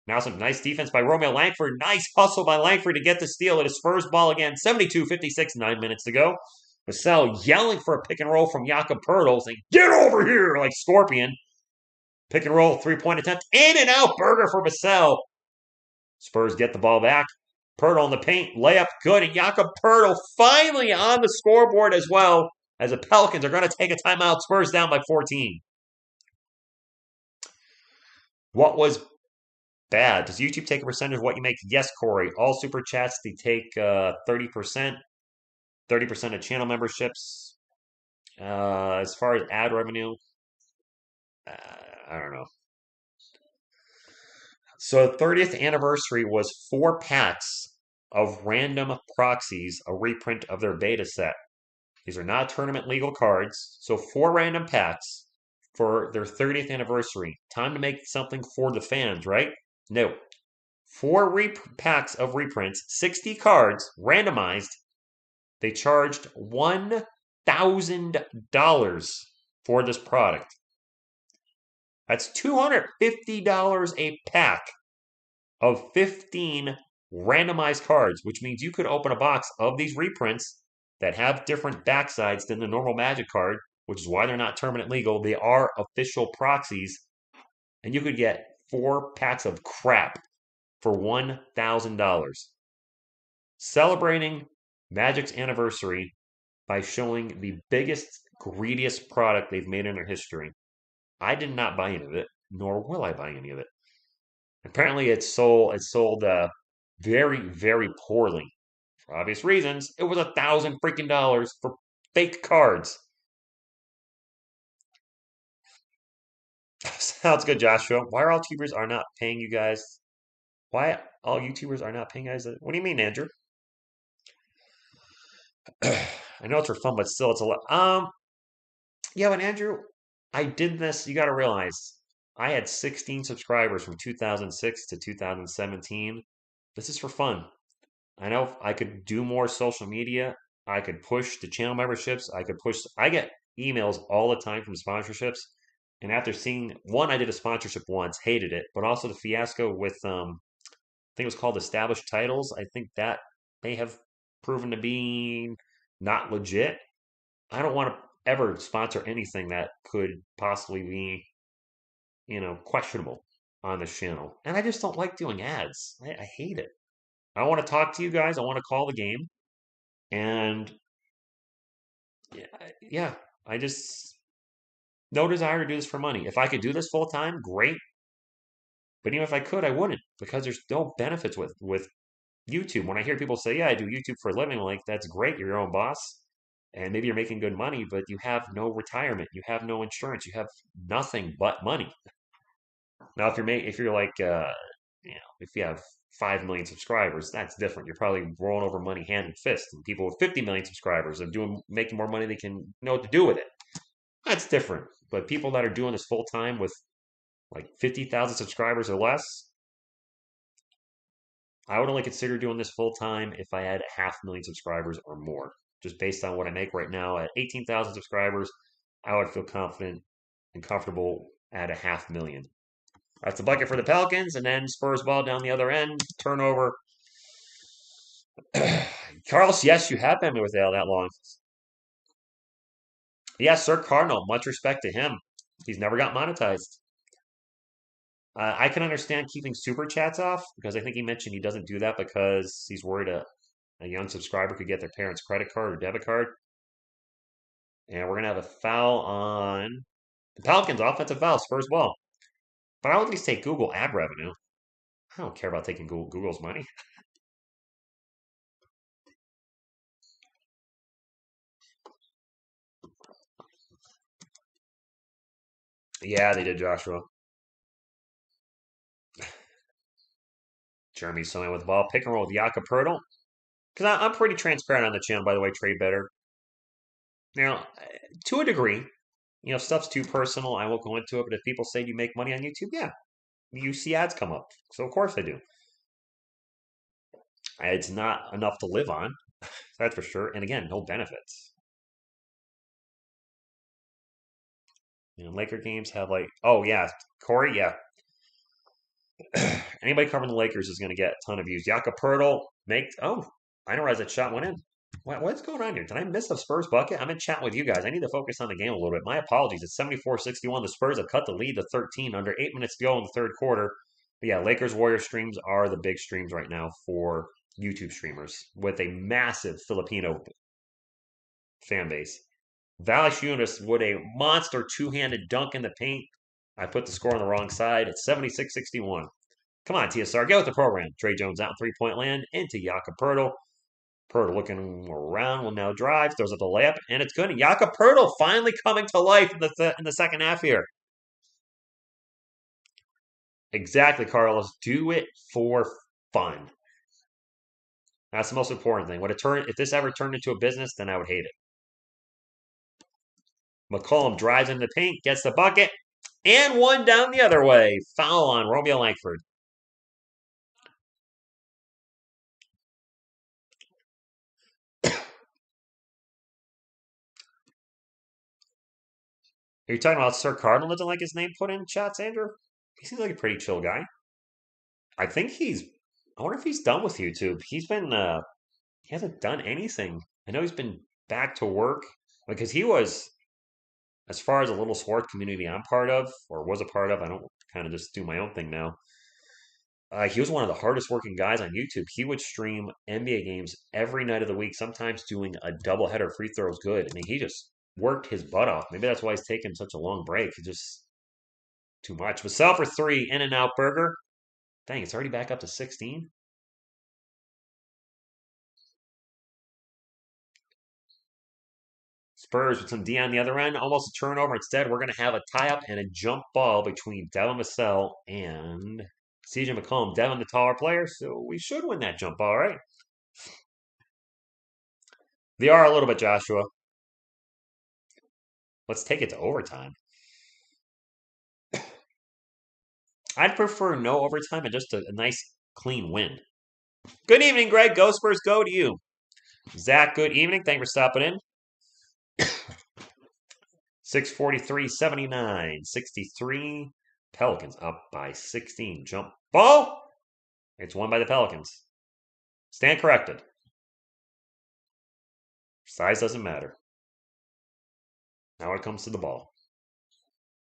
S1: Now some nice defense by Romeo Langford. Nice hustle by Langford to get the steal. It is Spurs ball again. 72-56, 9 minutes to go. Vassell yelling for a pick and roll from Jakob Pertl, saying, "Get over here!" like Scorpion. Pick and roll, 3-point attempt. In and out burger for Vassell. Spurs get the ball back. Pertl in the paint. Layup good. And Jakob Pertl finally on the scoreboard as well, as the Pelicans are going to take a timeout. Spurs down by 14. What was bad? Does YouTube take a percentage of what you make? Yes, Corey. All super chats, they take 30%. 30% of channel memberships. As far as ad revenue, I don't know. So the 30th anniversary was 4 packs of random proxies, a reprint of their beta set. These are not tournament legal cards. So 4 random packs for their 30th anniversary. Time to make something for the fans, right? No. 4 packs of reprints, 60 cards, randomized. They charged $1,000 for this product. That's $250 a pack of 15 randomized cards, which means you could open a box of these reprints that have different backsides than the normal Magic card, which is why they're not tournament legal. They are official proxies, and you could get 4 packs of crap for $1,000. Celebrating Magic's anniversary by showing the biggest, greediest product they've made in their history. I did not buy any of it, nor will I buy any of it. Apparently, it sold very, very poorly for obvious reasons. It was $1,000 for fake cards. Sounds good, Joshua. Why are all YouTubers are not paying you guys? Why all YouTubers are not paying you guys? What do you mean, Andrew? I know it's for fun, but still, it's a lot. Yeah, but Andrew, I did this. You got to realize, I had 16 subscribers from 2006 to 2017. This is for fun. I know I could do more social media. I could push the channel memberships. I get emails all the time from sponsorships. And after seeing one, I did a sponsorship once, hated it, but also the fiasco with, I think it was called Established Titles. I think that may have proven to be not legit. I don't want to ever sponsor anything that could possibly be, questionable on this channel. And I just don't like doing ads. I hate it. I want to talk to you guys. I want to call the game. And yeah, I just no desire to do this for money. If I could do this full time, great. But even if I could, I wouldn't because there's no benefits with YouTube. When I hear people say, "Yeah, I do YouTube for a living," I'm like, that's great. You're your own boss, and maybe you're making good money, but you have no retirement, you have no insurance, you have nothing but money. Now, if you're like, if you have 5 million subscribers, that's different. You're probably rolling over money hand and fist. And people with 50 million subscribers are making more money. They can know what to do with it. That's different. But people that are doing this full time with like 50,000 subscribers or less, I would only consider doing this full time if I had 500,000 subscribers or more. Just based on what I make right now at 18,000 subscribers, I would feel confident and comfortable at 500,000. That's the bucket for the Pelicans, and then Spurs ball down the other end. Turnover. Carlos, yes, you have been with Al that long. Yes, Sir Cardinal. Much respect to him. He's never got monetized. I can understand keeping super chats off because I think he mentioned he doesn't do that because he's worried a young subscriber could get their parents' credit card or debit card. And we're going to have a foul on the Pelicans, offensive foul, Spurs ball. But I'll at least take Google ad revenue. I don't care about taking Google's money. Yeah, they did, Joshua. Jeremy's somewhere with the ball. Pick and roll with Jakob Pertl. Because I'm pretty transparent on the channel, by the way, trade better. Now, to a degree, if stuff's too personal, I won't go into it. But if people say you make money on YouTube, yeah, you see ads come up. So, of course, I do. It's not enough to live on, that's for sure. And again, no benefits. Laker games have oh, yeah, Corey, yeah. Anybody covering the Lakers is going to get a ton of views. Jakob Poeltl I didn't realize that shot went in. What's going on here? Did I miss the Spurs bucket? I'm in chat with you guys. I need to focus on the game a little bit. My apologies. It's 74-61. The Spurs have cut the lead to 13 under 8 minutes to go in the third quarter. But yeah, Lakers Warriors streams are the big streams right now for YouTube streamers with a massive Filipino fan base. Valanciunas with a monster two-handed dunk in the paint. I put the score on the wrong side. It's 76-61. Come on, TSR, get with the program. Trey Jones out in three-point land into Jakob Poeltl. Poeltl looking around, will now drive, throws up the layup, and it's good. Jakob Poeltl finally coming to life in the second half here. Exactly, Carlos. Do it for fun. That's the most important thing. If this ever turned into a business, then I would hate it. McCollum drives into the paint, gets the bucket, and one down the other way. Foul on Romeo Langford. Are you talking about Sir Cardinal doesn't like his name put in chats, Andrew? He seems like a pretty chill guy. I think I wonder if he's done with YouTube. He hasn't done anything. I know he's been back to work because he was, as far as a little sports community I'm part of or was a part of, I don't kind of just do my own thing now. He was one of the hardest working guys on YouTube. He would stream NBA games every night of the week, sometimes doing a doubleheader free throws good. I mean, he just worked his butt off. Maybe that's why he's taking such a long break. It's just too much. Vassell for three, In-N-Out Burger. Dang, it's already back up to 16. Spurs with some D on the other end, almost a turnover. Instead, we're going to have a tie-up and a jump ball between Devin Vassell and CJ McCollum. Devin, the taller player, so we should win that jump ball, right? They are a little bit, Joshua. Let's take it to overtime. I'd prefer no overtime and just a nice, clean win. Good evening, Greg. Go Spurs, go to you. Zach, good evening. Thank you for stopping in. 643-79, 63. Pelicans up by 16. Jump ball. It's won by the Pelicans. Stand corrected. Size doesn't matter. Now it comes to the ball.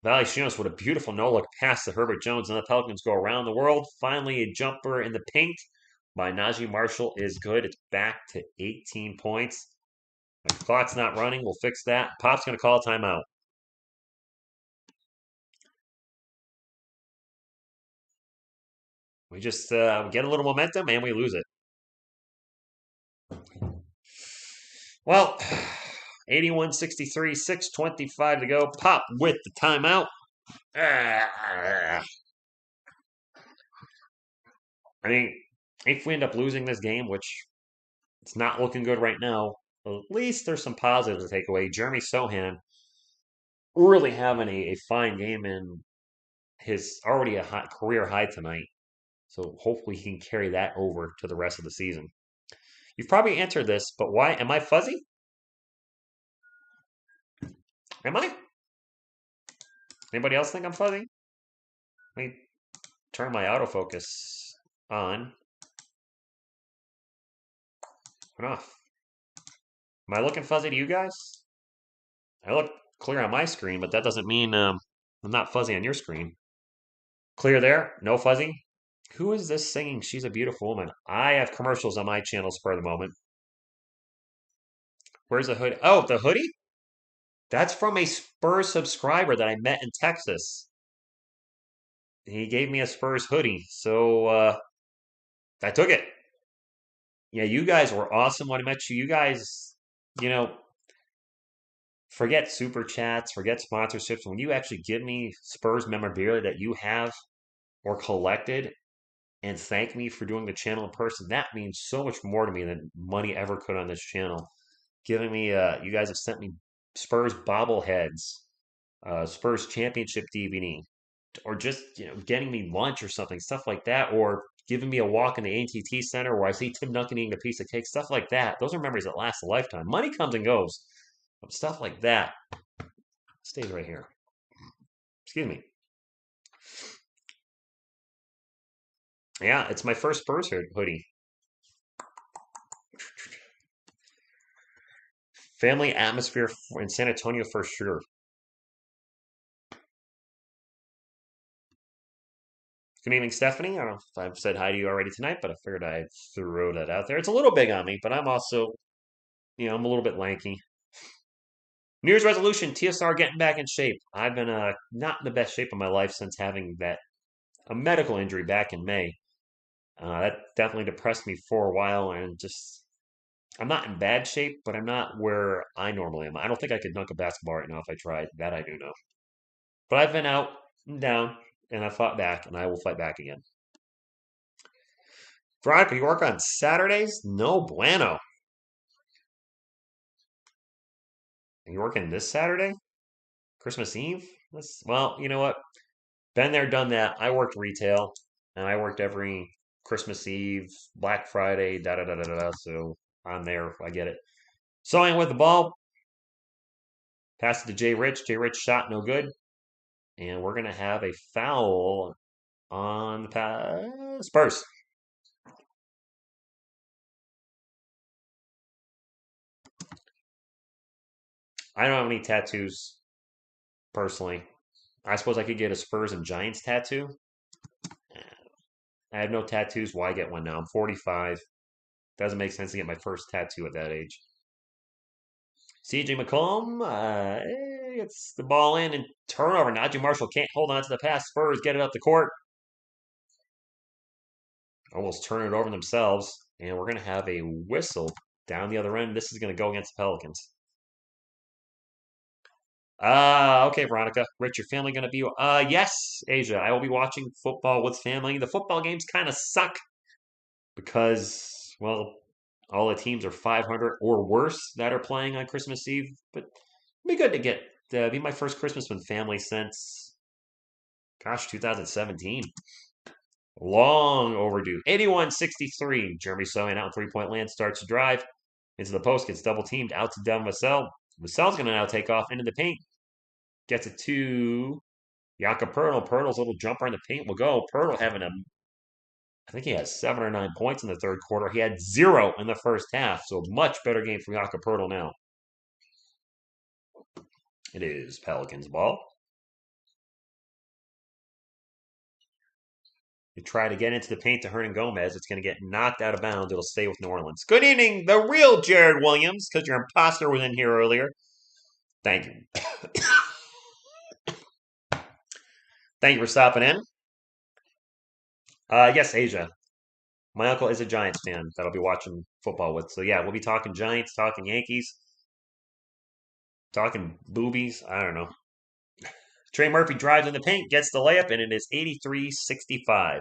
S1: Valanciunas with a beautiful no-look pass to Herbert Jones, and the Pelicans go around the world. Finally, a jumper in the paint by Najee Marshall is good. It's back to 18 points. The clock's not running. We'll fix that. Pop's going to call a timeout. We just get a little momentum and we lose it. Well, 81-63, 6:25 to go. Pop with the timeout. I mean, if we end up losing this game, which it's not looking good right now, at least there's some positives to take away. Jeremy Sohan really having a fine game in his already a career high tonight. So hopefully he can carry that over to the rest of the season. You've probably answered this, but why? Am I fuzzy? Am I? Anybody else think I'm fuzzy? Let me turn my autofocus on. Turn off. Am I looking fuzzy to you guys? I look clear on my screen, but that doesn't mean I'm not fuzzy on your screen. Clear there? No fuzzy? Who is this singing She's a Beautiful Woman? I have commercials on my channels for the moment. Where's the hoodie? Oh, the hoodie? That's from a Spurs subscriber that I met in Texas. He gave me a Spurs hoodie, so I took it. Yeah, you guys were awesome when I met you. You guys, you know, forget super chats, forget sponsorships. When you actually give me Spurs memorabilia that you have or collected and thank me for doing the channel in person, that means so much more to me than money ever could on this channel. Giving me, you guys have sent me Spurs bobbleheads, Spurs championship DVD, or just getting me lunch or something, stuff like that, or giving me a walk in the AT&T Center where I see Tim Duncan eating a piece of cake, stuff like that. Those are memories that last a lifetime. Money comes and goes, but stuff like that stays right here. Excuse me. Yeah, it's my first Spurs hoodie. Family atmosphere in San Antonio for sure. Good evening, Stephanie. I don't know if I've said hi to you already tonight, but I figured I'd throw that out there. It's a little big on me, but I'm also, I'm a little bit lanky. New Year's resolution: TSR getting back in shape. I've been not in the best shape of my life since having a medical injury back in May. That definitely depressed me for a while, and just I'm not in bad shape, but I'm not where I normally am. I don't think I could dunk a basketball right now if I tried. That I do know. But I've been out and down, and I fought back, and I will fight back again. Veronica, you work on Saturdays? No bueno. Are you working this Saturday? Christmas Eve? Well, you know what? Been there, done that. I worked retail, and I worked every Christmas Eve, Black Friday, da da da da da. So I'm there. I get it. Sewing with the ball. Pass it to Jay Rich. Jay Rich shot no good. And we're going to have a foul on the Spurs. I don't have any tattoos personally. I suppose I could get a Spurs and Giants tattoo. I have no tattoos. Why get one now? I'm 45. Doesn't make sense to get my first tattoo at that age. CJ McCollum gets the ball in and turnover. Najee Marshall can't hold on to the pass. Spurs get it up the court. Almost turn it over themselves. And we're going to have a whistle down the other end. This is going to go against the Pelicans. Okay, Veronica. Rich, your family going to be? Yes, Asia. I will be watching football with family. The football games kind of suck because, well, all the teams are 500 or worse that are playing on Christmas Eve. But it'd be good to get be my first Christmas with family since, gosh, 2017. Long overdue. 81-63. Jeremy Sohan out in three-point land starts to drive into the post, gets double teamed out to Devin Vassell. Vassell's going to now take off into the paint. Gets it to Jakob Pertl. Pertl's little jumper in the paint will go. Pertl having I think he has 7 or 9 points in the third quarter. He had 0 in the first half, so much better game for Jakob Pertl now. It is Pelicans ball. You try to get into the paint to Hernan Gomez. It's going to get knocked out of bounds. It'll stay with New Orleans. Good evening, the real Jared Williams, because your imposter was in here earlier. Thank you. Thank you for stopping in. Yes, Asia. My uncle is a Giants fan that I'll be watching football with. So, yeah, we'll be talking Giants, talking Yankees, talking boobies. I don't know. Trey Murphy drives in the paint, gets the layup, and it is 83-65.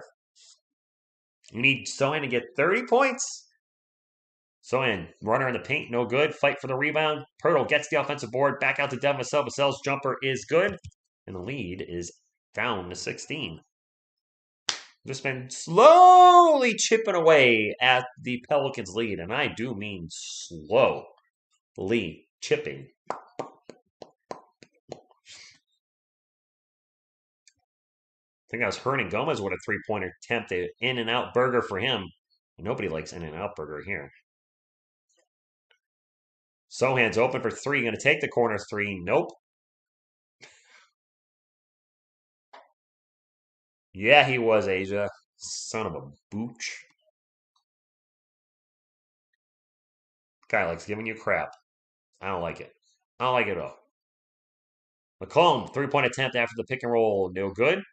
S1: You need Sohan to get 30 points. Sohan, runner in the paint, no good. Fight for the rebound. Pirtle gets the offensive board. Back out to Devin Vassell. Vassell's jumper is good. And the lead is down to 16. Just been slowly chipping away at the Pelicans' lead. And I do mean slowly chipping. I think that was Hernan Gomez with a three-pointer attempt. In and out burger for him. Nobody likes in and out burger here. Sohan's open for three. Going to take the corner three. Nope. Yeah, he was, Asia. Son of a booch. Guy likes giving you crap. I don't like it. I don't like it at all. McCollum, three-point attempt after the pick and roll. No good.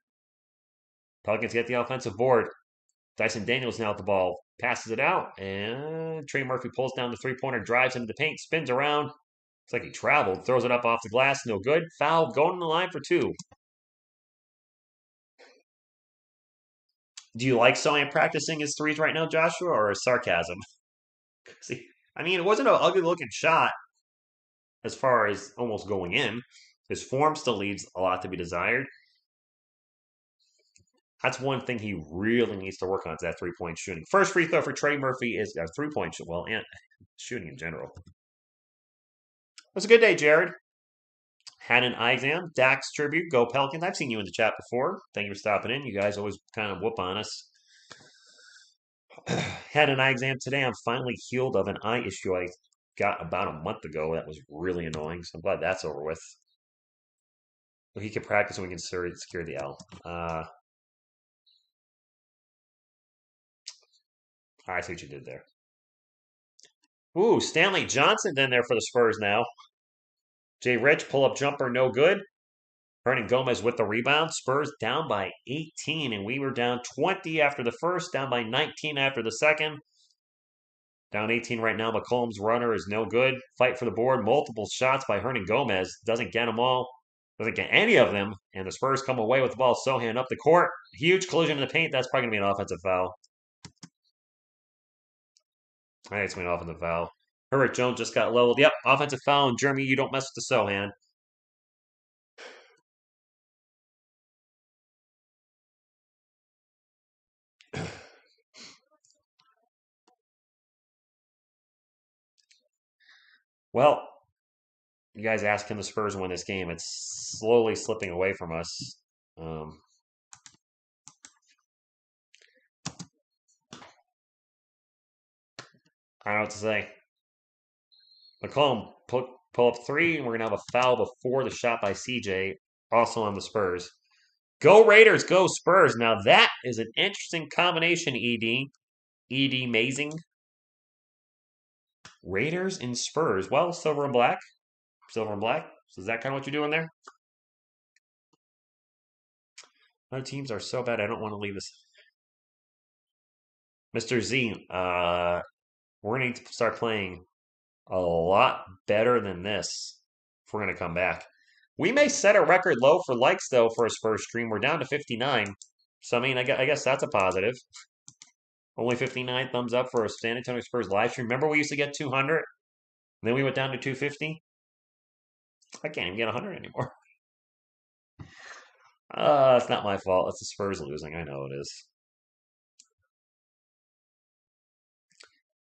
S1: Pelicans get the offensive board. Dyson Daniels now at the ball. Passes it out. And Trey Murphy pulls down the three-pointer, drives into the paint, spins around. Looks like he traveled. Throws it up off the glass. No good. Foul. Going in the line for two. Do you like Sohan practicing his threes right now, Joshua, or sarcasm? See, I mean, it wasn't an ugly looking shot as far as almost going in. His form still leaves a lot to be desired. That's one thing he really needs to work on is that three-point shooting. First free throw for Trey Murphy is a three-point shot. Well, and shooting in general. It was a good day, Jared. Had an eye exam. Dax tribute. Go Pelicans. I've seen you in the chat before. Thank you for stopping in. You guys always kind of whoop on us. Had an eye exam today. I'm finally healed of an eye issue I got about a month ago. That was really annoying. So I'm glad that's over with. So he can practice and we can secure the L. I see what you did there. Ooh, Stanley Johnson in there for the Spurs now. Jay Rich, pull up jumper, no good. Hernan Gomez with the rebound. Spurs down by 18, and we were down 20 after the first, down by 19 after the second. Down 18 right now. McCollum's runner is no good. Fight for the board. Multiple shots by Hernan Gomez. Doesn't get them all. Doesn't get any of them. And the Spurs come away with the ball. Sohan up the court. Huge collision in the paint. That's probably going to be an offensive foul. I think it's going to be an offensive foul. Herbert Jones just got leveled. Yep, offensive foul. And Jeremy, you don't mess with the Sohan. Well, you guys asked, can the Spurs win this game? It's slowly slipping away from us. I don't know what to say. McCollum pull up three, and we're going to have a foul before the shot by CJ, also on the Spurs. Go Raiders, go Spurs. Now that is an interesting combination, ED. ED amazing. Raiders and Spurs. Well, silver and black. Silver and black. So is that kind of what you're doing there? Other teams are so bad, I don't want to leave this. Mr. Z, we're going to start playing a lot better than this if we're going to come back. We may set a record low for likes, though, for a Spurs stream. We're down to 59. So, I mean, I guess that's a positive. Only 59 thumbs up for a San Antonio Spurs live stream. Remember we used to get 200? And then we went down to 250? I can't even get 100 anymore. It's not my fault. It's the Spurs losing. I know it is.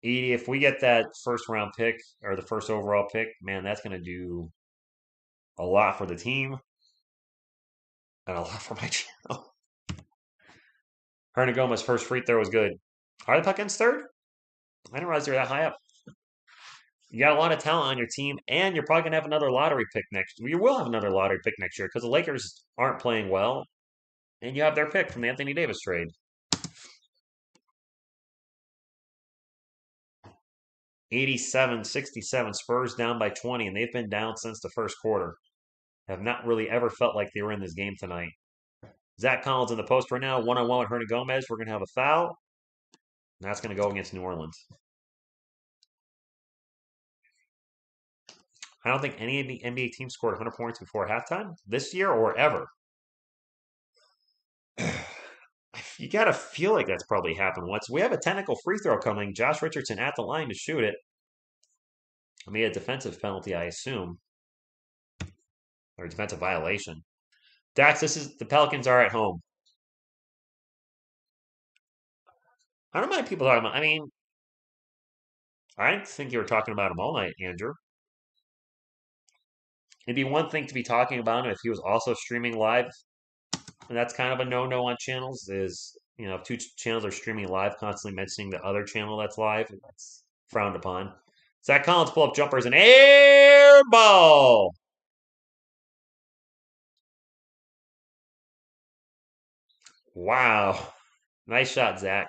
S1: Edie, if we get that first round pick or the first overall pick, man, that's going to do a lot for the team and a lot for my channel. Hernan Gomez first free throw was good. Are the Pelicans third? I didn't realize they were that high up. You got a lot of talent on your team, and you're probably going to have another lottery pick next year. You will have another lottery pick next year because the Lakers aren't playing well, and you have their pick from the Anthony Davis trade. $87-67, Spurs down by 20, and they've been down since the first quarter. Have not really ever felt like they were in this game tonight. Zach Collins in the post right now, one-on-one with Hernan Gomez. We're going to have a foul. And that's going to go against New Orleans. I don't think any of the NBA teams scored 100 points before halftime this year or ever. You got to feel like that's probably happened once. We have a technical free throw coming. Josh Richardson at the line to shoot it. I mean, a defensive penalty, I assume. Or a defensive violation. Dax, the Pelicans are at home. I don't mind people talking about, I mean, I didn't think you were talking about him all night, Andrew. It'd be one thing to be talking about him if he was also streaming live. And that's kind of a no-no on channels is, if two channels are streaming live, constantly mentioning the other channel that's live, that's frowned upon. Zach Collins pull-up jumpers and air ball. Wow. Nice shot, Zach.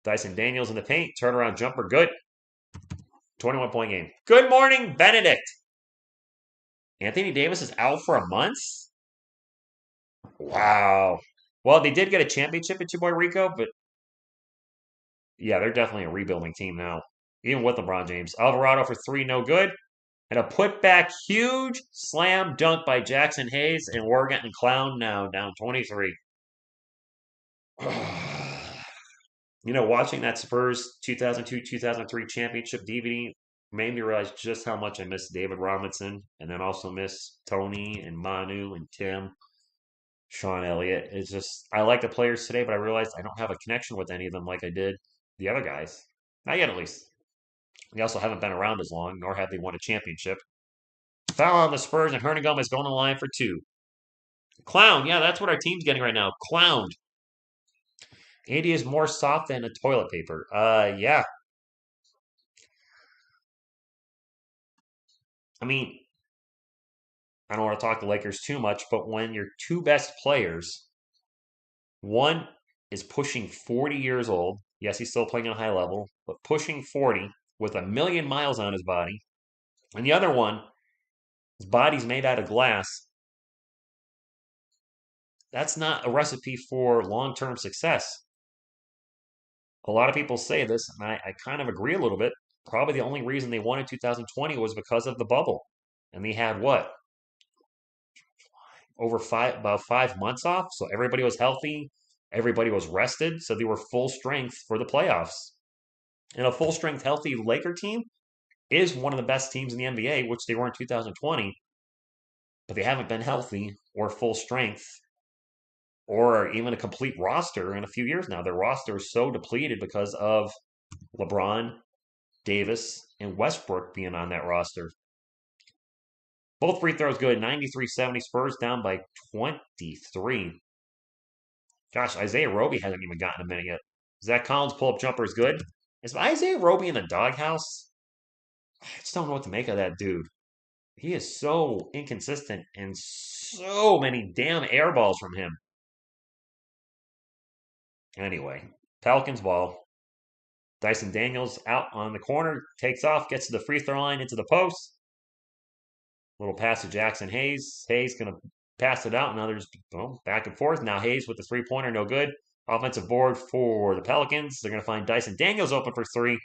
S1: Dyson Daniels in the paint. Turnaround jumper. Good. 21-point game. Good morning, Benedict. Anthony Davis is out for a month? Wow. Well, they did get a championship at your boy Rico, but yeah, they're definitely a rebuilding team now. Even with LeBron James. Alvarado for three, no good. And a putback, huge slam dunk by Jackson Hayes, and we're getting clowned now, down 23. Watching that Spurs 2002-2003 championship DVD made me realize just how much I miss David Robinson, and then also miss Tony and Manu and Tim, Sean Elliott. It's just, I like the players today, but I realized I don't have a connection with any of them like I did the other guys. Not yet, at least. They also haven't been around as long, nor have they won a championship. Foul on the Spurs, and Hernan Gomez going to the line for two. Clown, yeah, that's what our team's getting right now. Clowned. Andy is more soft than a toilet paper. Yeah. I mean, I don't want to talk the Lakers too much, but when your two best players, one is pushing 40 years old, yes, he's still playing on a high level, but pushing 40 with a million miles on his body, and the other one, his body's made out of glass, that's not a recipe for long term success. A lot of people say this, and I kind of agree a little bit. Probably the only reason they won in 2020 was because of the bubble. And they had what? About 5 months off. So everybody was healthy, everybody was rested, so they were full strength for the playoffs. And a full strength, healthy Laker team is one of the best teams in the NBA, which they were in 2020, but they haven't been healthy or full strength or even a complete roster in a few years now. Their roster is so depleted because of LeBron, Davis, and Westbrook being on that roster. Both free throws good. 93-70 Spurs down by 23. Gosh, Isaiah Roby hasn't even gotten a minute yet. Zach Collins' pull-up jumper is good. Is Isaiah Roby in the doghouse? I just don't know what to make of that dude. He is so inconsistent and so many damn air balls from him. Anyway, Pelicans ball. Dyson Daniels out on the corner, takes off, gets to the free throw line into the post. Little pass to Jackson Hayes. Hayes going to pass it out, and others back and forth. Now Hayes with the three-pointer, no good. Offensive board for the Pelicans. They're going to find Dyson Daniels open for three.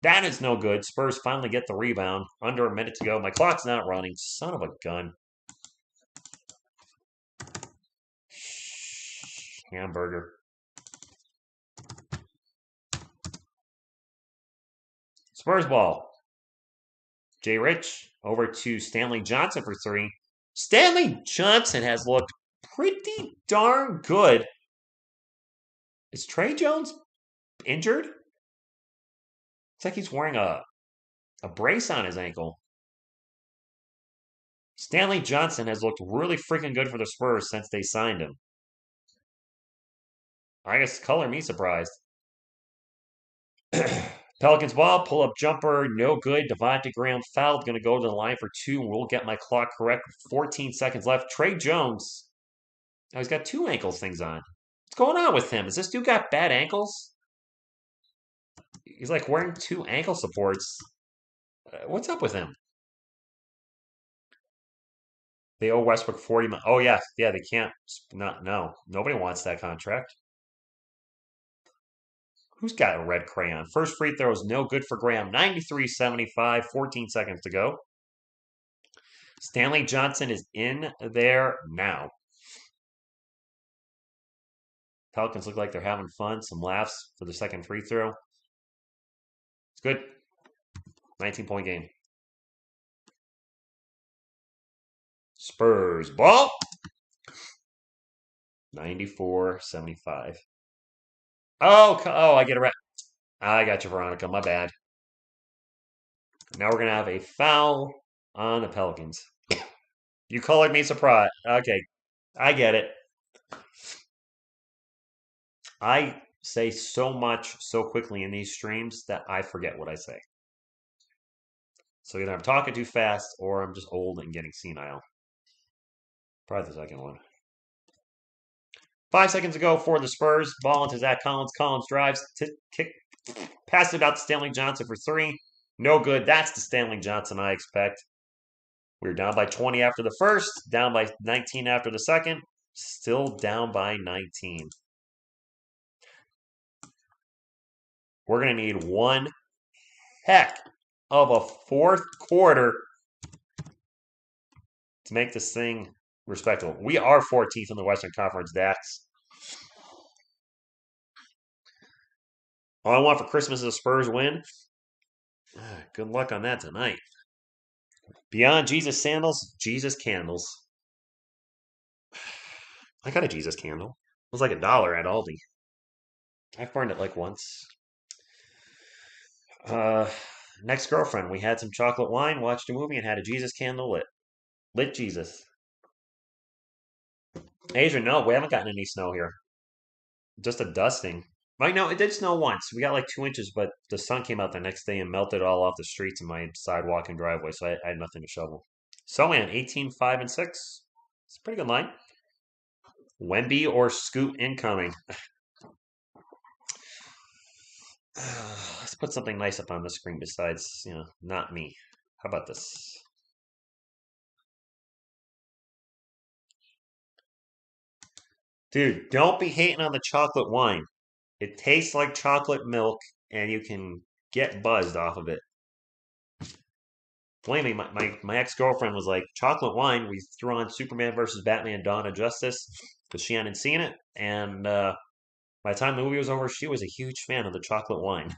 S1: That is no good. Spurs finally get the rebound. Under a minute to go. My clock's not running. Son of a gun. Hamburger. Spurs ball. Jay Rich over to Stanley Johnson for three. Stanley Johnson has looked pretty darn good. Is Trey Jones injured? It's like he's wearing a brace on his ankle. Stanley Johnson has looked really freaking good for the Spurs since they signed him. I guess color me surprised. Pelicans ball, pull up jumper, no good. Devontae Graham fouled, going to go to the line for two, and we'll get my clock correct. 14 seconds left. Trey Jones, oh, he's got two ankles things on. What's going on with him? Has this dude got bad ankles? He's like wearing two ankle supports. What's up with him? They owe Westbrook 40 million. Oh, yeah. Yeah, they can't. Not, no. Nobody wants that contract. Who's got a red crayon? First free throw is no good for Graham. 93-75, 14 seconds to go. Stanley Johnson is in there now. Pelicans look like they're having fun. Some laughs for the second free throw. It's good. 19-point game. Spurs ball. 94-75. Oh, I get it right. I got you, Veronica. My bad. Now we're going to have a foul on the Pelicans. You colored me surprised. Okay, I get it. I say so much so quickly in these streams that I forget what I say. So either I'm talking too fast or I'm just old and getting senile. Probably the second one. 5 seconds ago for the Spurs. Ball into Zach Collins. Collins drives, kick, pass it out to Stanley Johnson for three. No good. That's the Stanley Johnson I expect. We were down by 20 after the first, down by 19 after the second, still down by 19. We're going to need one heck of a fourth quarter to make this thing respectable. We are 14th in the Western Conference, Dax. All I want for Christmas is a Spurs win. Good luck on that tonight. Beyond Jesus sandals, Jesus candles. I got a Jesus candle. It was like $1 at Aldi. I've burned it like once. Next girlfriend, we had some chocolate wine, watched a movie, and had a Jesus candle lit. Lit Jesus. Adrian, no, we haven't gotten any snow here. Just a dusting. Right now, it did snow once. We got like 2 inches, but the sun came out the next day and melted all off the streets and my sidewalk and driveway, so I had nothing to shovel. So, man, 18, 5, and 6. It's a pretty good line. Wemby or Scoot incoming. Let's put something nice up on the screen besides, not me. How about this? Dude, don't be hating on the chocolate wine. It tastes like chocolate milk, and you can get buzzed off of it. Believe me, my ex-girlfriend was like, chocolate wine. We threw on Superman versus Batman Dawn of Justice because she hadn't seen it. And by the time the movie was over, she was a huge fan of the chocolate wine.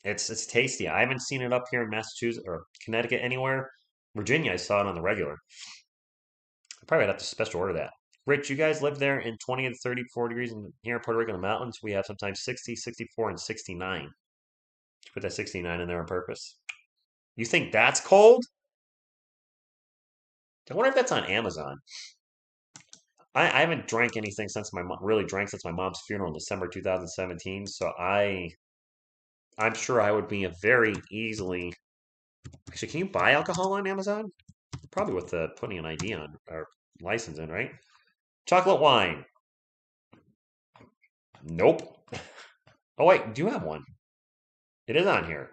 S1: It's tasty. I haven't seen it up here in Massachusetts or Connecticut anywhere. Virginia, I saw it on the regular. I probably would have to special order that. Rich, you guys live there in 20 to 34 degrees, and here in Puerto Rico in the mountains, we have sometimes 60, 64, and 69. Put that 69 in there on purpose. You think that's cold? I wonder if that's on Amazon. I haven't drank anything since really drank since my mom's funeral in December 2017. So I'm sure I would be a very easily. Actually, can you buy alcohol on Amazon? Probably with putting an ID on or license in, right? Chocolate wine. Nope. Oh wait, do you have one? It is on here.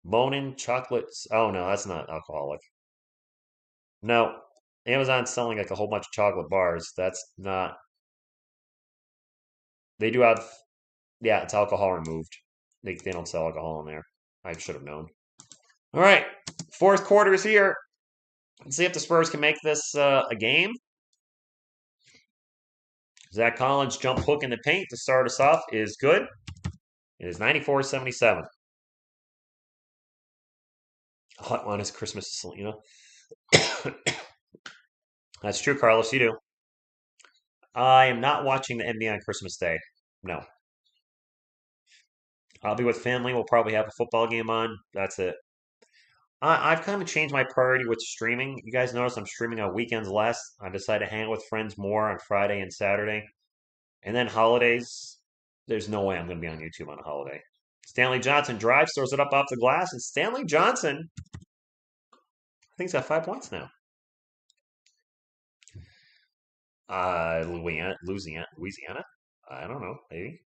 S1: Monin chocolates. Oh no, that's not alcoholic. No, Amazon's selling like a whole bunch of chocolate bars. That's not. They do have. Yeah, it's alcohol removed. They don't sell alcohol in there. I should have known. All right, fourth quarter is here. Let's see if the Spurs can make this a game. Zach Collins' jump hook in the paint to start us off is good. It is 94-77. Hot one is Christmas, That's true, Carlos. You do. I am not watching the NBA on Christmas Day. No. I'll be with family. We'll probably have a football game on. That's it. I've kind of changed my priority with streaming. You guys notice I'm streaming on weekends less. I decided to hang out with friends more on Friday and Saturday. And then holidays, there's no way I'm going to be on YouTube on a holiday. Stanley Johnson drives, throws it up off the glass, and Stanley Johnson, I think he's got 5 points now. Louisiana? I don't know, maybe.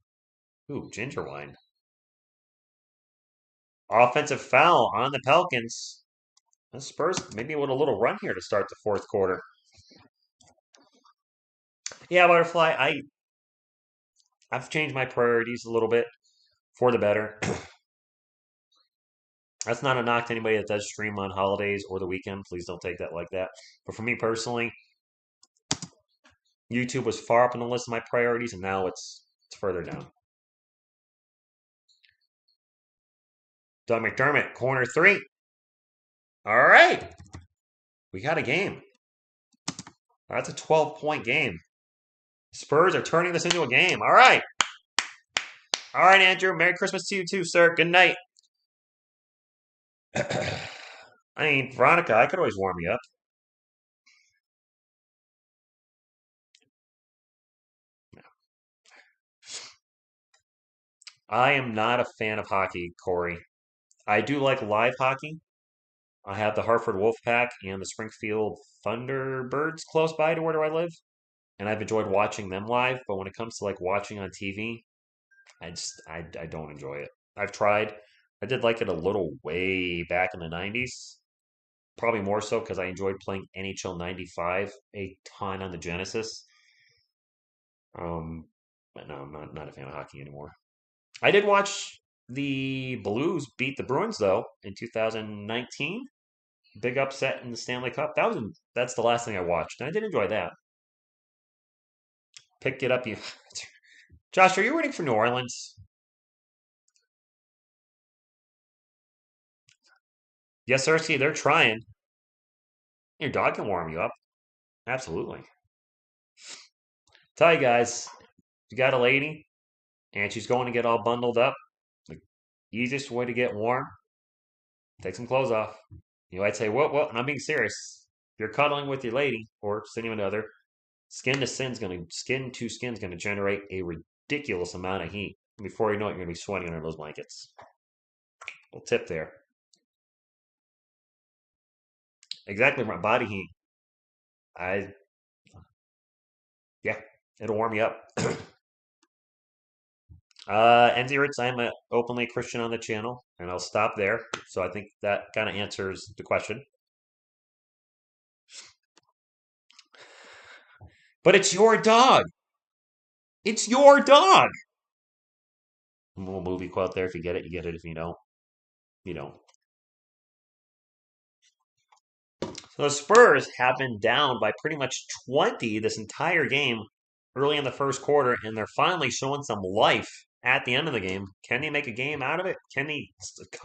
S1: Ooh, ginger wine. Offensive foul on the Pelicans. The Spurs maybe with a little run here to start the fourth quarter. Yeah, Butterfly, I've changed my priorities a little bit for the better. That's not a knock to anybody that does stream on holidays or the weekend. Please don't take that like that. But for me personally, YouTube was far up on the list of my priorities, and now it's further down. Doug McDermott, corner three. All right. We got a game. That's a 12-point game. Spurs are turning this into a game. All right. All right, Andrew. Merry Christmas to you too, sir. Good night. I mean, Veronica, I could always warm you up. I am not a fan of hockey, Corey. I do like live hockey. I have the Hartford Wolfpack and the Springfield Thunderbirds close by to where I live, and I've enjoyed watching them live. But when it comes to like watching on TV, I don't enjoy it. I've tried. I did like it a little way back in the 90s. Probably more so because I enjoyed playing NHL 95 a ton on the Genesis. Um, but no, I'm not a fan of hockey anymore. I did watch the Blues beat the Bruins though in 2019. Big upset in the Stanley Cup. That's the last thing I watched, and I did enjoy that. Pick it up, you. Josh, are you rooting for New Orleans? Yes, sir. See, they're trying. Your dog can warm you up. Absolutely. Tell you guys, you got a lady and she's going to get all bundled up. The easiest way to get warm, take some clothes off. You might say, what? And I'm being serious. If you're cuddling with your lady or significant other, Skin to skin's gonna generate a ridiculous amount of heat. Before you know it, you're gonna be sweating under those blankets. Little tip there. Exactly my body heat. I Yeah, it'll warm you up. NZ Ritz, I'm a openly Christian on the channel, and I'll stop there. So I think that kind of answers the question. But it's your dog. It's your dog. A little movie quote there. If you get it, you get it. If you don't, you don't. So the Spurs have been down by pretty much 20 this entire game early in the first quarter, and they're finally showing some life at the end of the game. Can they make a game out of it? Can they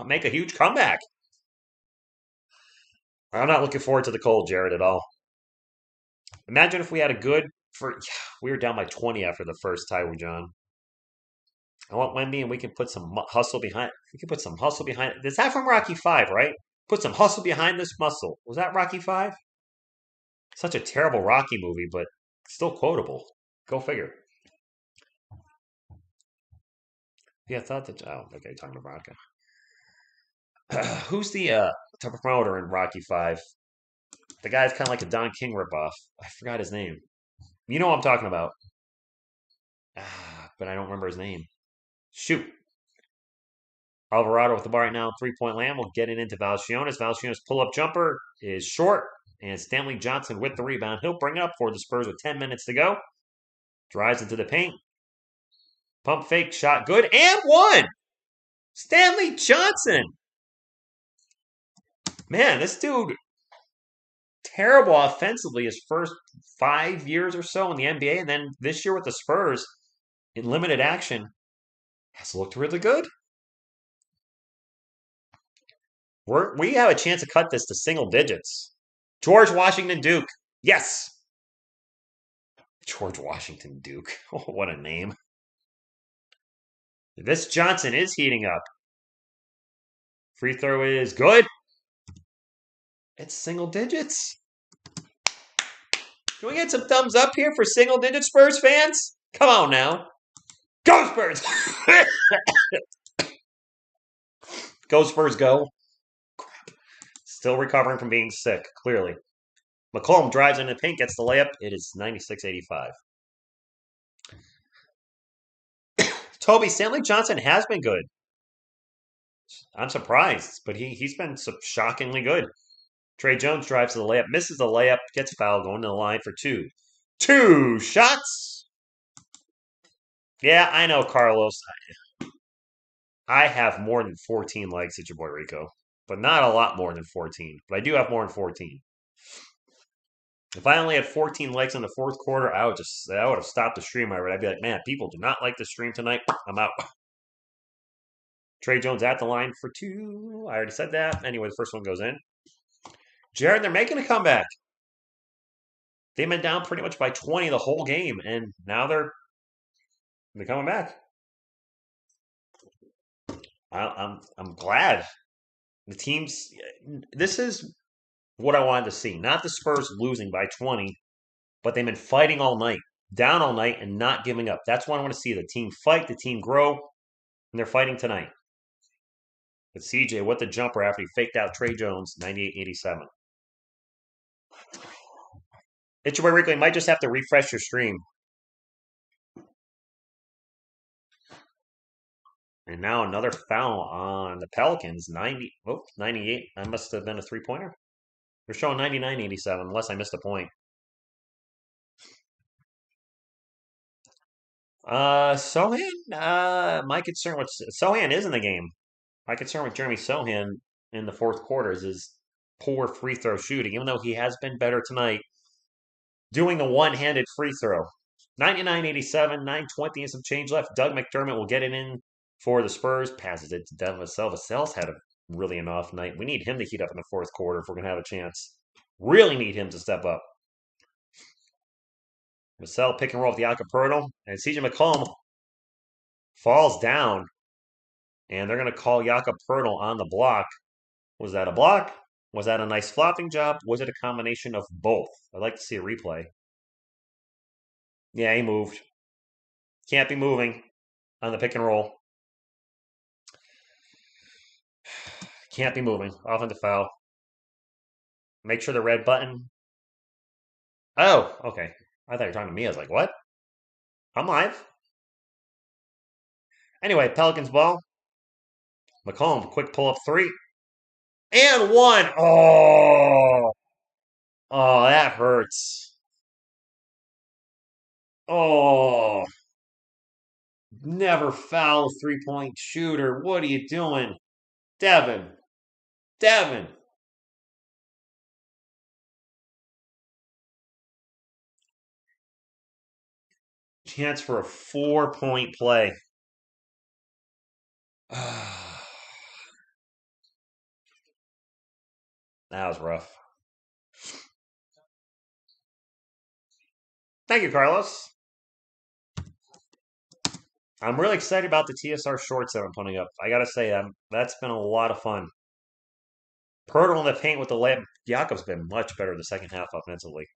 S1: make a huge comeback? I'm not looking forward to the cold, Jared, at all. Imagine if we had a good we were down by 20 after the first tie with John. I want Wemby, and we can put some hustle behind. We can put some hustle behind. Is that from Rocky Five, right? Put some hustle behind this muscle. Was that Rocky Five? Such a terrible Rocky movie, but still quotable. Go figure. Yeah, I thought that. Oh, okay, talking about vodka. Who's the promoter in Rocky Five? The guy's kind of like a Don King ripoff. I forgot his name. You know what I'm talking about. But I don't remember his name. Shoot. Alvarado with the bar right now, 3-point land. We'll get it into Valanciunas. Valanciunas' pull-up jumper is short, and Stanley Johnson with the rebound. He'll bring it up for the Spurs with 10 minutes to go. Drives into the paint. Pump fake, shot good, and one! Stanley Johnson! Man, this dude, terrible offensively his first 5 years or so in the NBA, and then this year with the Spurs in limited action has looked really good. We have a chance to cut this to single digits. George Washington Duke. Yes. George Washington Duke. Oh, what a name. This Johnson is heating up. Free throw is good. It's single digits. Can we get some thumbs up here for single digit Spurs fans? Come on now. Go Spurs! Go Spurs, go. Crap. Still recovering from being sick, clearly. McCollum drives into the paint, gets the layup. It is 96-85. Toby, Stanley Johnson has been good. I'm surprised, but he's been shockingly good. Trey Jones drives to the layup, misses the layup, gets fouled, going to the line for two. 2 shots! Yeah, I know, Carlos. I have more than 14 likes at your boy Rico, but not a lot more than 14. But I do have more than 14. If I only had 14 likes in the fourth quarter, I would have stopped the stream already. I'd be like, man, people do not like the stream tonight. I'm out. Trey Jones at the line for 2. I already said that. Anyway, the first one goes in. Jared, they're making a comeback. They've been down pretty much by 20 the whole game, and now they're coming back. I'm glad. The teams. This is what I wanted to see. Not the Spurs losing by 20, but they've been fighting all night, down all night, and not giving up. That's what I want to see. The team fight, the team grow, and they're fighting tonight. But CJ, what the jumper after he faked out Trey Jones, 98-87. It's your boy Rico. You might just have to refresh your stream. And now another foul on the Pelicans, 98. That must have been a three-pointer. They're showing 99-87, unless I missed a point. Sohan, my concern with Sohan is in the game. My concern with Jeremy Sohan in the fourth quarter is his poor free throw shooting, even though he has been better tonight doing the one-handed free throw. 99-87, 9:20 and some change left. Doug McDermott will get it in for the Spurs. Passes it to Devin Vassell. Vassell's had a really an off night. We need him to heat up in the fourth quarter if we're going to have a chance. Really need him to step up. Vassell pick and roll with Jakob Poeltl, and CJ McCollum falls down, and they're going to call Jakob Poeltl on the block. Was that a block? Was that a nice flopping job? Was it a combination of both? I'd like to see a replay. Yeah, he moved. Can't be moving on the pick and roll. Can't be moving. Offensive foul. Make sure the red button. Oh, okay. I thought you were talking to me. I was like, what? I'm live. Anyway, Pelicans ball. McCollum, quick pull up three. And one. Oh, that hurts. Oh, never foul 3-point shooter. What are you doing? Devin. Devin. Chance for a 4-point play. That was rough. Thank you, Carlos. I'm really excited about the TSR shorts that I'm putting up. I gotta say, that's been a lot of fun. Pirtle in the paint with the layup. Jakob's been much better the second half offensively.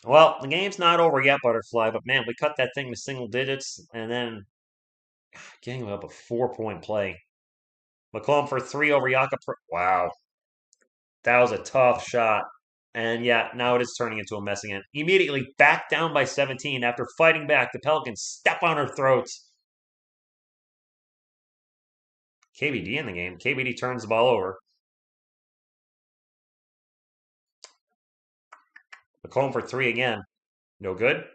S1: Well, the game's not over yet, Butterfly, but man, we cut that thing to single digits and then getting up a 4-point play. McCollum for three over Jakob. Wow. That was a tough shot. And yeah, now it is turning into a mess again. Immediately back down by 17 after fighting back. The Pelicans step on our throats. KBD in the game. KBD turns the ball over. McCollum for three again. No good.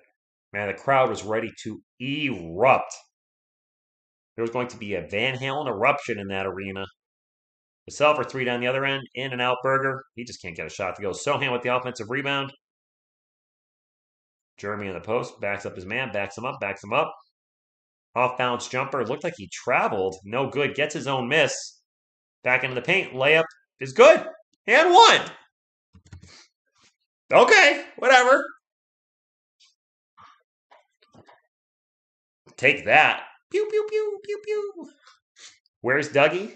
S1: Man, the crowd was ready to erupt. There was going to be a Van Halen eruption in that arena. Vassell for three down the other end. In and out Burger. He just can't get a shot to go. Sohan with the offensive rebound. Jeremy in the post. Backs up his man. Backs him up. Backs him up. Off bounce jumper. Looked like he traveled. No good. Gets his own miss. Back into the paint. Layup is good. And one. Okay. Whatever. Take that. Pew, pew, pew, pew, pew. Where's Dougie?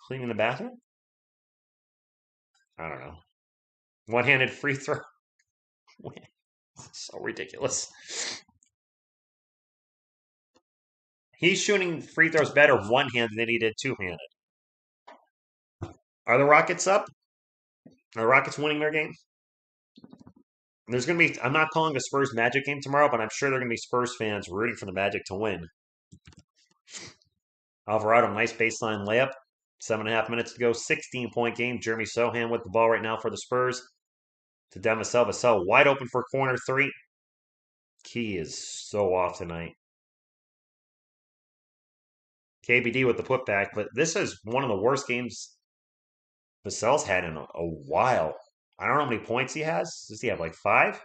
S1: Cleaning the bathroom? I don't know. One-handed free throw. So ridiculous. He's shooting free throws better one-handed than he did two-handed. Are the Rockets up? Are the Rockets winning their game? There's going to be, I'm not calling the Spurs Magic game tomorrow, but I'm sure there are going to be Spurs fans rooting for the Magic to win. Alvarado, nice baseline layup. 7.5 minutes to go. 16-point game. Jeremy Sohan with the ball right now for the Spurs. To Devin Vassell. Vassell wide open for corner three. Key is so off tonight. KBD with the putback, but this is one of the worst games Vassell's had in a while. I don't know how many points he has. Does he have like 5?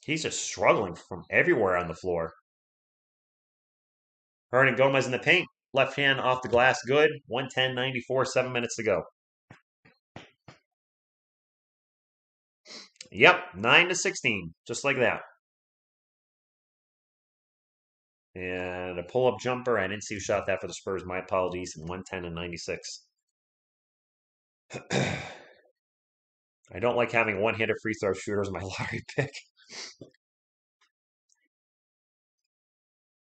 S1: He's just struggling from everywhere on the floor. Hernan Gomez in the paint. Left hand off the glass, good. 110-94, 7 minutes to go. Yep, 9-16, just like that. And a pull-up jumper. I didn't see who shot that for the Spurs. My apologies. 110-96. I don't like having one-handed free throw shooters in my lottery pick.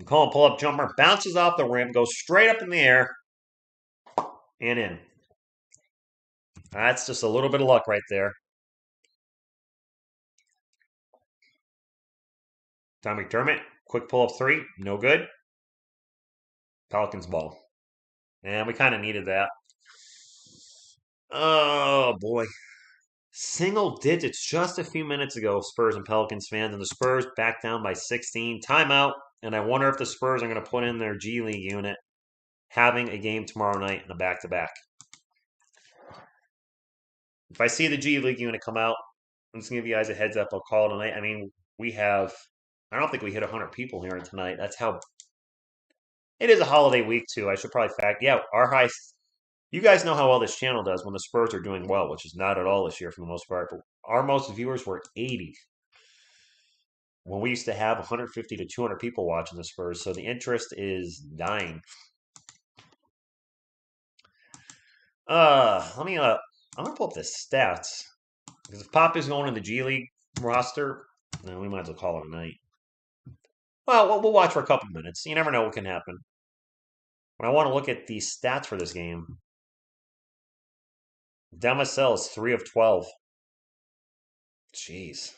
S1: McCollum pull-up jumper. Bounces off the rim. Goes straight up in the air. And in. That's just a little bit of luck right there. Tom McDermott. Quick pull-up three. No good. Pelicans ball. And we kind of needed that. Oh, boy. Single digits just a few minutes ago, Spurs and Pelicans fans. And the Spurs back down by 16. Timeout. And I wonder if the Spurs are going to put in their G League unit having a game tomorrow night in a back-to-back. If I see the G League unit come out, I'm just going to give you guys a heads up. I'll call tonight. I mean, I don't think we hit 100 people here tonight. That's how, it is a holiday week too. I should probably our highest, you guys know how well this channel does when the Spurs are doing well, which is not at all this year for the most part. But our most viewers were 80. When we used to have 150 to 200 people watching the Spurs, so the interest is dying. I'm gonna pull up the stats. Because if Pop is going to the G League roster, then we might as well call it a night. Well, we'll watch for a couple minutes. You never know what can happen. When I want to look at the stats for this game, Demasel is 3 of 12. Jeez.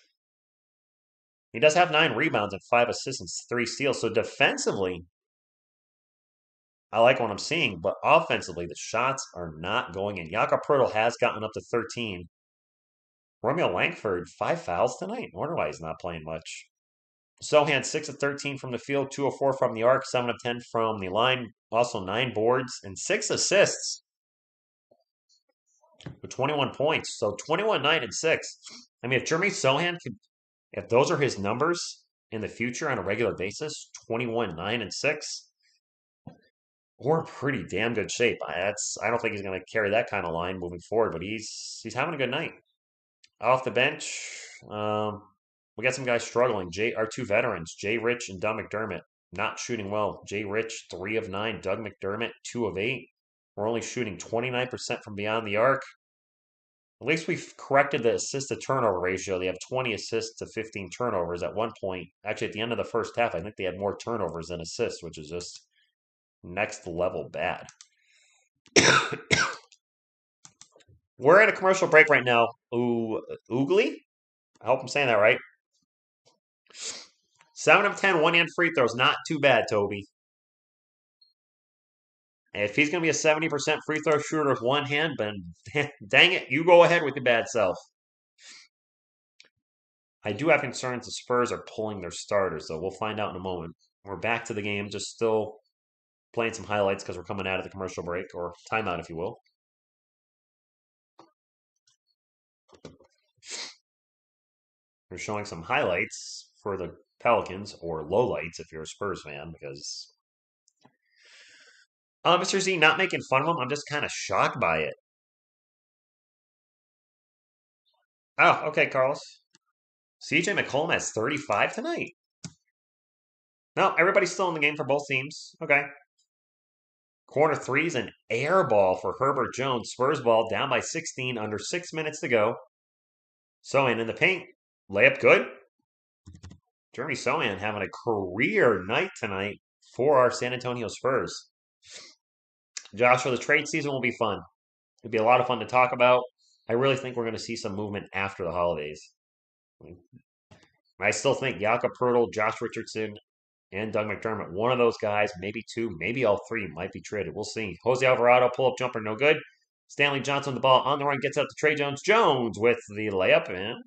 S1: He does have 9 rebounds and 5 assists and 3 steals. So defensively, I like what I'm seeing, but offensively, the shots are not going in. Jakob Poeltl has gotten up to 13. Romeo Langford, 5 fouls tonight. I wonder why he's not playing much. Sohan, 6 of 13 from the field, 2 of 4 from the arc, 7 of 10 from the line. Also 9 boards and 6 assists with 21 points. So 21, 9, and 6. I mean, if Jeremy Sohan could, if those are his numbers in the future on a regular basis, 21, 9, and 6, we're in pretty damn good shape. I don't think he's going to carry that kind of line moving forward, but he's having a good night. Off the bench, we got some guys struggling. Our 2 veterans, Jay Rich and Doug McDermott, not shooting well. Jay Rich, 3 of 9. Doug McDermott, 2 of 8. We're only shooting 29% from beyond the arc. At least we've corrected the assist to turnover ratio. They have 20 assists to 15 turnovers at one point. Actually, at the end of the first half, I think they had more turnovers than assists, which is just next level bad. We're at a commercial break right now. Oogly? I hope I'm saying that right. 7 of 10 one-hand free throws. Not too bad, Toby. If he's going to be a 70% free throw shooter with one hand, then dang it, you go ahead with your bad self. I do have concerns the Spurs are pulling their starters, though. We'll find out in a moment. We're back to the game, just still playing some highlights because we're coming out of the commercial break, or timeout, if you will. We're showing some highlights for the Pelicans, or lowlights if you're a Spurs fan, because Mr. Z, not making fun of him, I'm just kind of shocked by it. Oh, okay, Carlos. CJ McCollum has 35 tonight. No, everybody's still in the game for both teams. Okay. Corner 3's an air ball for Herbert Jones. Spurs ball down by 16, under 6 minutes to go. Sohan in the paint. Layup good. Jeremy Sohan having a career night tonight for our San Antonio Spurs. Joshua, the trade season will be fun. It'll be a lot of fun to talk about. I really think we're going to see some movement after the holidays. I still think Jakob Poeltl, Josh Richardson, and Doug McDermott, one of those guys, maybe 2, maybe all 3, might be traded. We'll see. Jose Alvarado, pull-up jumper, no good. Stanley Johnson, the ball on the run, gets out to Trey Jones. Jones with the layup, and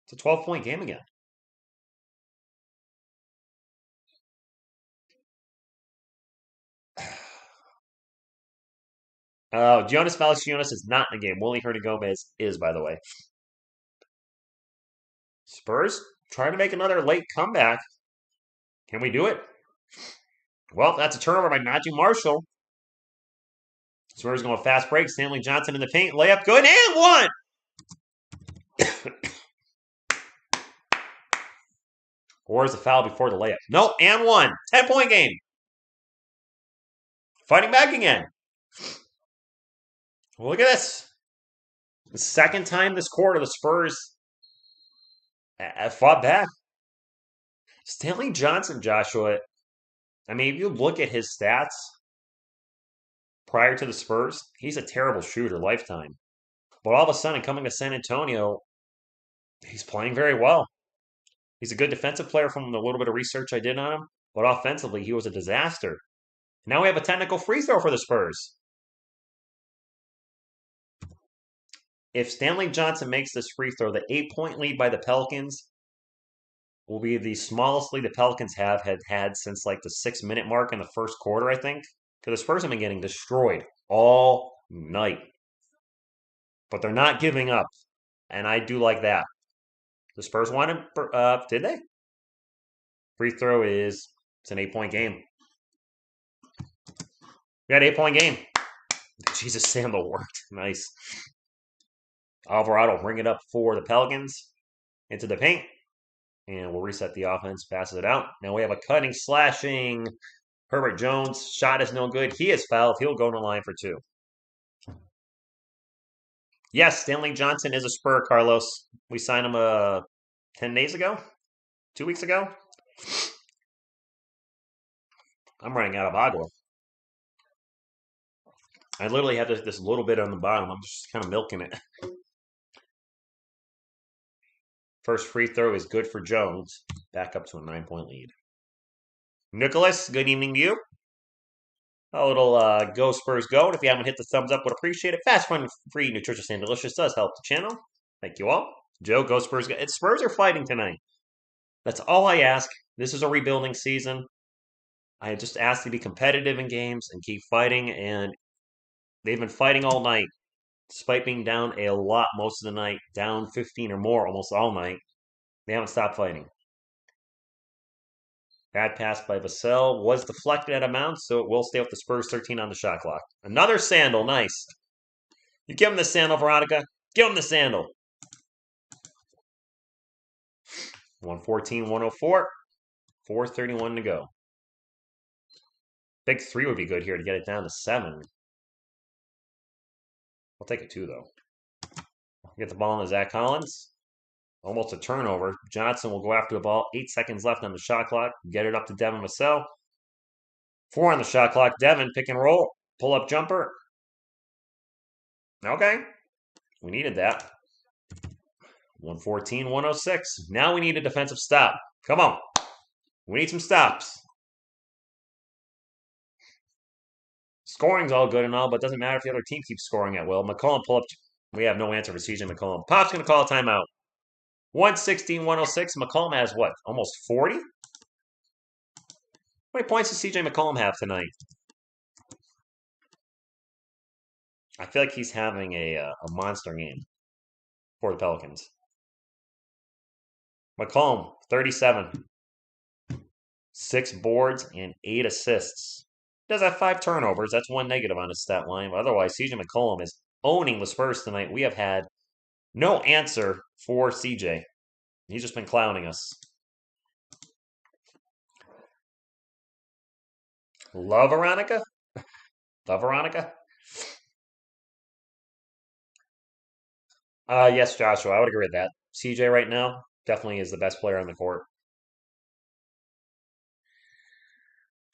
S1: it's a 12-point game again. Jonas Valanciunas is not in the game. Willie Hernangomez is, by the way. Spurs trying to make another late comeback. Can we do it? Well, that's a turnover by Najee Marshall. Spurs going fast break. Stanley Johnson in the paint. Layup good, and one! Or is the foul before the layup? No, and one. 10-point game. Fighting back again. Well, look at this. The second time this quarter, the Spurs fought back. Stanley Johnson, Joshua, I mean, if you look at his stats prior to the Spurs, he's a terrible shooter lifetime. But all of a sudden, coming to San Antonio, he's playing very well. He's a good defensive player from the little bit of research I did on him, but offensively, he was a disaster. Now we have a technical free throw for the Spurs. If Stanley Johnson makes this free throw, the 8-point lead by the Pelicans will be the smallest lead the Pelicans have had since like the 6-minute mark in the first quarter, I think. Because the Spurs have been getting destroyed all night. But they're not giving up. And I do like that. The Spurs wanted, did they? Free throw it's an 8-point game. We got an 8-point game. Jesus, Sambo worked. Nice. Alvarado bring it up for the Pelicans. Into the paint. And we'll reset the offense. Passes it out. Now we have a cutting, slashing Herbert Jones. Shot is no good. He is fouled. He'll go on the line for 2. Yes, Stanley Johnson is a Spur, Carlos. We signed him 10 days ago? 2 weeks ago? I'm running out of agua. I literally have this little bit on the bottom. I'm just kind of milking it. First free throw is good for Jones. Back up to a 9-point lead. Nicholas, good evening to you. A little Go Spurs Go. And if you haven't hit the thumbs up, would appreciate it. Fast, fun, free, nutritious, and delicious does help the channel. Thank you all. Joe, Go Spurs Go. Spurs are fighting tonight. That's all I ask. This is a rebuilding season. I just ask to be competitive in games and keep fighting, and they've been fighting all night, despite being down a lot most of the night, down 15 or more almost all night. They haven't stopped fighting. Bad pass by Vassell was deflected out of bounds, so it will stay with the Spurs 13 on the shot clock. Another sandal, nice. You give him the sandal, Veronica. Give him the sandal. 114, 104. 4:31 to go. Big three would be good here to get it down to 7. I'll take a 2, though. Get the ball into Zach Collins. Almost a turnover. Johnson will go after the ball. 8 seconds left on the shot clock. Get it up to Devin Vassell. 4 on the shot clock. Devin, pick and roll. Pull up jumper. Okay. We needed that. 114, 106. Now we need a defensive stop. Come on. We need some stops. Scoring's all good and all, but doesn't matter if the other team keeps scoring at will. McCollum pull up. We have no answer for CJ McCollum. Pop's going to call a timeout. 116, 106. McCollum has what? Almost 40? How many points does CJ McCollum have tonight? I feel like he's having a monster game for the Pelicans. McCollum, 37. 6 boards and 8 assists. Does have 5 turnovers. That's one negative on his stat line. But otherwise, CJ McCollum is owning the Spurs tonight. We have had no answer for CJ. He's just been clowning us. Love Veronica? Love Veronica? Yes, Joshua, I would agree with that. CJ right now definitely is the best player on the court.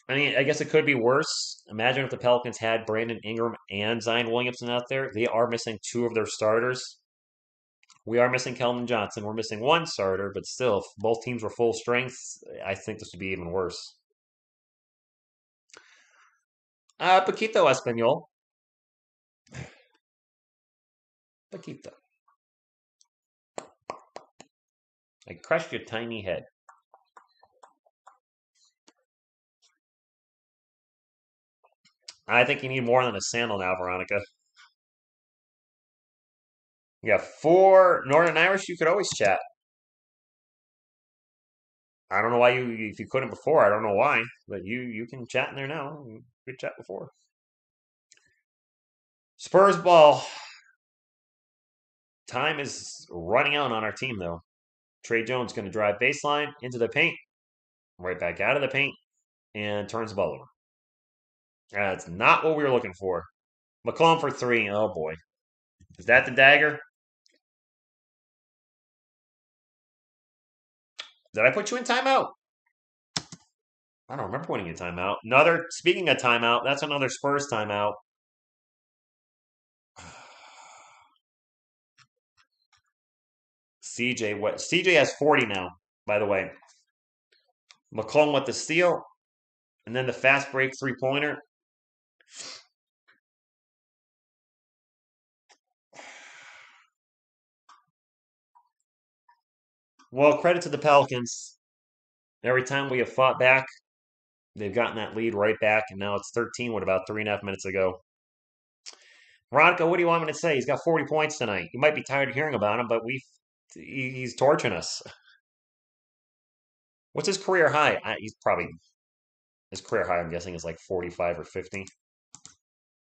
S1: I mean, I guess it could be worse. Imagine if the Pelicans had Brandon Ingram and Zion Williamson out there. They are missing 2 of their starters. We are missing Keldon Johnson. We're missing 1 starter, but still, if both teams were full strength, I think this would be even worse. Paquito Espanol. Paquito. I crushed your tiny head. I think you need more than a sandal now, Veronica. You got 4 Northern Irish. You could always chat. I don't know why if you couldn't before. I don't know why, but you can chat in there now. You could chat before. Spurs ball. Time is running out on our team, though. Trey Jones going to drive baseline into the paint, right back out of the paint, and turns the ball over. That's not what we were looking for. McCollum for 3. Oh, boy. Is that the dagger? Did I put you in timeout? I don't remember putting you in timeout. Speaking of timeout, that's another Spurs timeout. CJ has 40 now, by the way. McCollum with the steal, and then the fast break 3-pointer. Well, credit to the Pelicans. Every time we have fought back, they've gotten that lead right back, and now it's 13 with about 3.5 minutes to go. Veronica, what do you want me to say? He's got 40 points tonight. You might be tired of hearing about him, but he's torching us. What's his career high? His career high, I'm guessing, is like 45 or 50.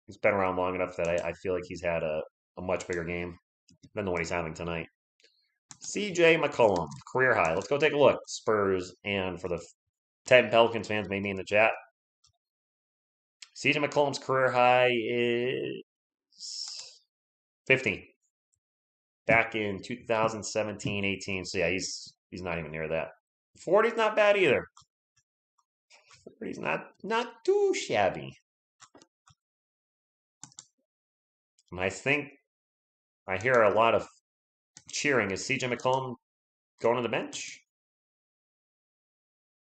S1: He's been around long enough that I feel like he's had a much bigger game than the one he's having tonight. CJ McCollum, career high. Let's go take a look. Spurs, and for the 10 Pelicans fans, maybe in the chat. CJ McCollum's career high is 50. back in 2017-18. So yeah, he's not even near that. 40's not bad either. 40's not too shabby. And I think I hear a lot of cheering. Is CJ McCollum going to the bench?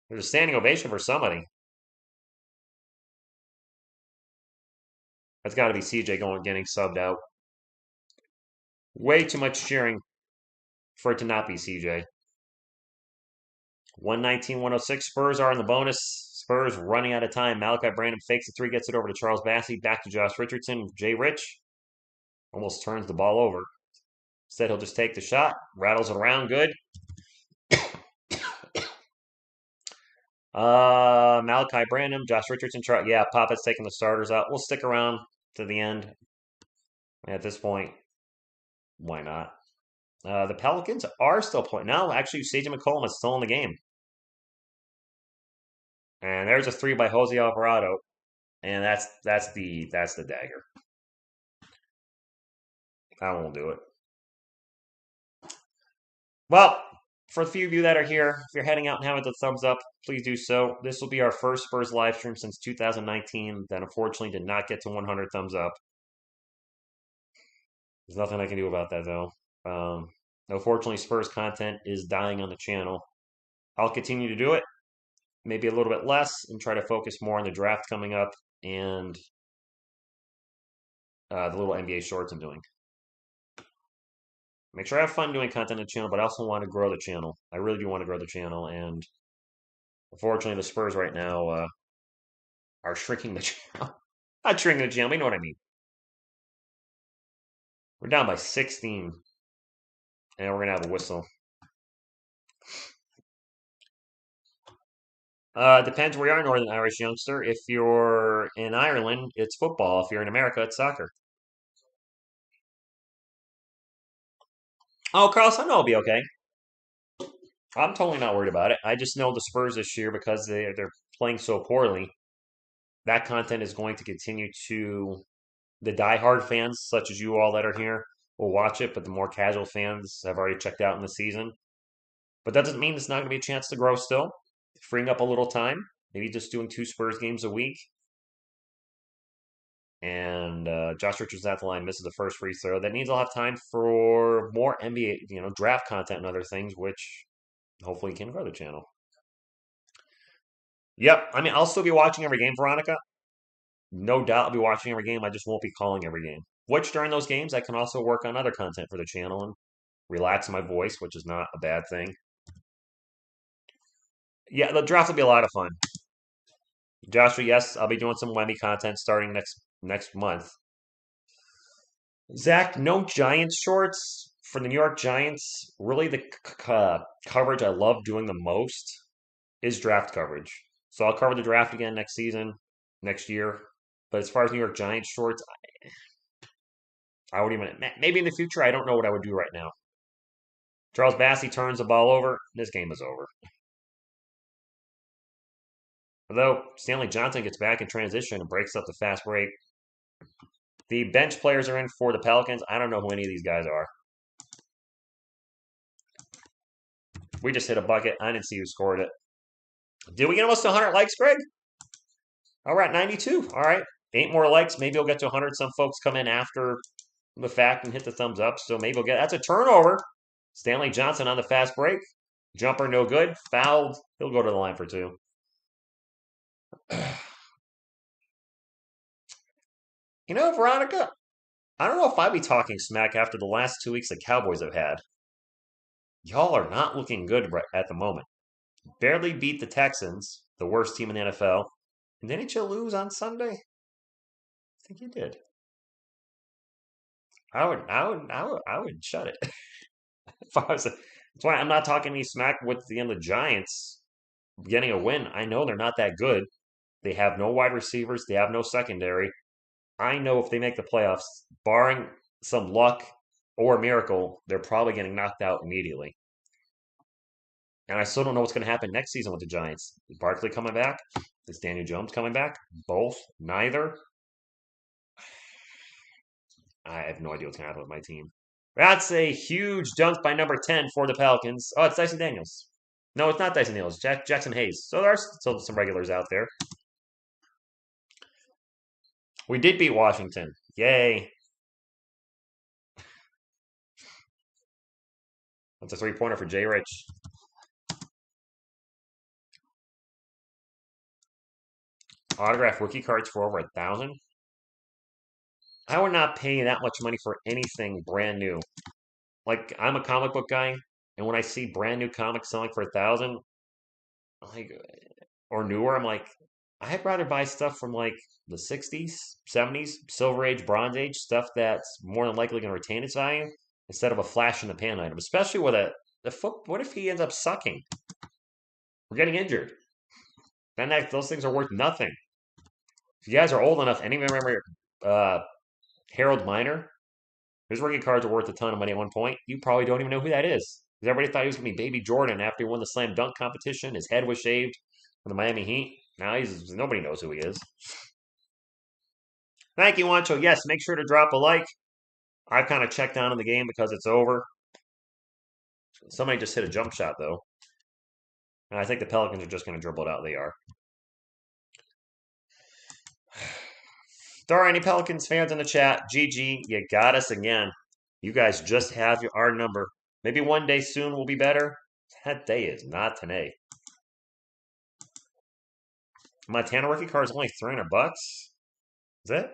S1: There's a standing ovation for somebody. That's got to be CJ getting subbed out. Way too much cheering for it to not be CJ. 119-106. Spurs are in the bonus. Spurs running out of time. Malachi Branham fakes the three, gets it over to Charles Bassey. Back to Josh Richardson. Jay Rich almost turns the ball over. Instead, he'll just take the shot. Rattles it around good. Malachi Branham, Josh Richardson. Yeah, Papa's taking the starters out. We'll stick around to the end. At this point, why not? The Pelicans are still playing. No, actually, CJ McCollum is still in the game. And there's a three by Jose Alvarado. And that's the dagger. I won't do it. Well, for the few of you that are here, if you're heading out and haven't done thumbs up, please do so. This will be our first Spurs live stream since 2019 that unfortunately did not get to 100 thumbs up. There's nothing I can do about that, though. Unfortunately, Spurs content is dying on the channel. I'll continue to do it, maybe a little bit less, and try to focus more on the draft coming up and the little NBA shorts I'm doing. Make sure I have fun doing content on the channel, but I also want to grow the channel. I really do want to grow the channel, and unfortunately, the Spurs right now are shrinking the channel. Not shrinking the channel, but you know what I mean. We're down by 16, and we're going to have a whistle. Depends where you are, Northern Irish youngster. If you're in Ireland, it's football. If you're in America, it's soccer. Oh, Carlos, I know I'll be okay. I'm totally not worried about it. I just know the Spurs this year, because they're playing so poorly, that content is going to continue to the diehard fans, such as you all that are here, will watch it, but the more casual fans have already checked out in the season. But that doesn't mean it's not going to be a chance to grow still. Freeing up a little time, maybe just doing 2 Spurs games a week. And Josh Richardson at the line misses the first free throw. That means I'll have time for more NBA, draft content and other things, which hopefully can grow the channel. Yep, I mean, I'll still be watching every game, Veronica. No doubt I'll be watching every game. I just won't be calling every game. Which during those games, I can also work on other content for the channel and relax my voice, which is not a bad thing. Yeah, the draft will be a lot of fun. Joshua, yes, I'll be doing some Wemby content starting next month. Zach, no Giants shorts for the New York Giants. Really, the coverage I love doing the most is draft coverage. So I'll cover the draft again next season, next year. But as far as New York Giants shorts, I would even, maybe in the future, I don't know what I would do right now. Charles Bassey turns the ball over. This game is over. Although Stanley Johnson gets back in transition and breaks up the fast break. The bench players are in for the Pelicans. I don't know who any of these guys are. We just hit a bucket. I didn't see who scored it. Did we get almost 100 likes, Greg? Oh, we're at 92. All right. 8 more likes. Maybe we'll get to 100. Some folks come in after the fact and hit the thumbs up. So maybe we'll get... That's a turnover. Stanley Johnson on the fast break. Jumper no good. Fouled. He'll go to the line for 2. Veronica, I don't know if I'd be talking smack after the last 2 weeks the Cowboys have had. Y'all are not looking good at the moment. Barely beat the Texans, the worst team in the NFL. And didn't you lose on Sunday? I think you did. I would shut it. That's why I'm not talking any smack with the Giants getting a win. I know they're not that good. They have no wide receivers. They have no secondary. I know if they make the playoffs, barring some luck or miracle, they're probably getting knocked out immediately. And I still don't know what's going to happen next season with the Giants. Is Barkley coming back? Is Daniel Jones coming back? Both? Neither? I have no idea what's going to happen with my team. That's a huge dunk by number 10 for the Pelicans. Oh, it's Dyson Daniels. No, it's not Dyson Daniels. Jackson Hayes. So there are still some regulars out there. We did beat Washington. Yay. That's a three-pointer for Jay Rich. Autograph rookie cards for over 1,000. I would not pay that much money for anything brand new. Like, I'm a comic book guy, and when I see brand new comics selling for 1,000, like, or newer, I'm like, I'd rather buy stuff from like the 60s, 70s, Silver Age, Bronze Age, stuff that's more than likely going to retain its value instead of a flash in the pan item, especially with the foot. What if he ends up sucking? We're getting injured. Then those things are worth nothing. If you guys are old enough, anyone remember Harold Miner? His rookie cards are worth a ton of money at one point. You probably don't even know who that is. Because everybody thought he was going to be Baby Jordan after he won the slam dunk competition. His head was shaved for the Miami Heat. Now nobody knows who he is. Thank you, Wancho. Yes, make sure to drop a like. I've kind of checked out on the game because it's over. Somebody just hit a jump shot, though. And I think the Pelicans are just going to dribble it out. They are. If there are any Pelicans fans in the chat, GG, you got us again. You guys just have our number. Maybe one day soon will be better. That day is not today. Montana rookie card is only $300. Is it?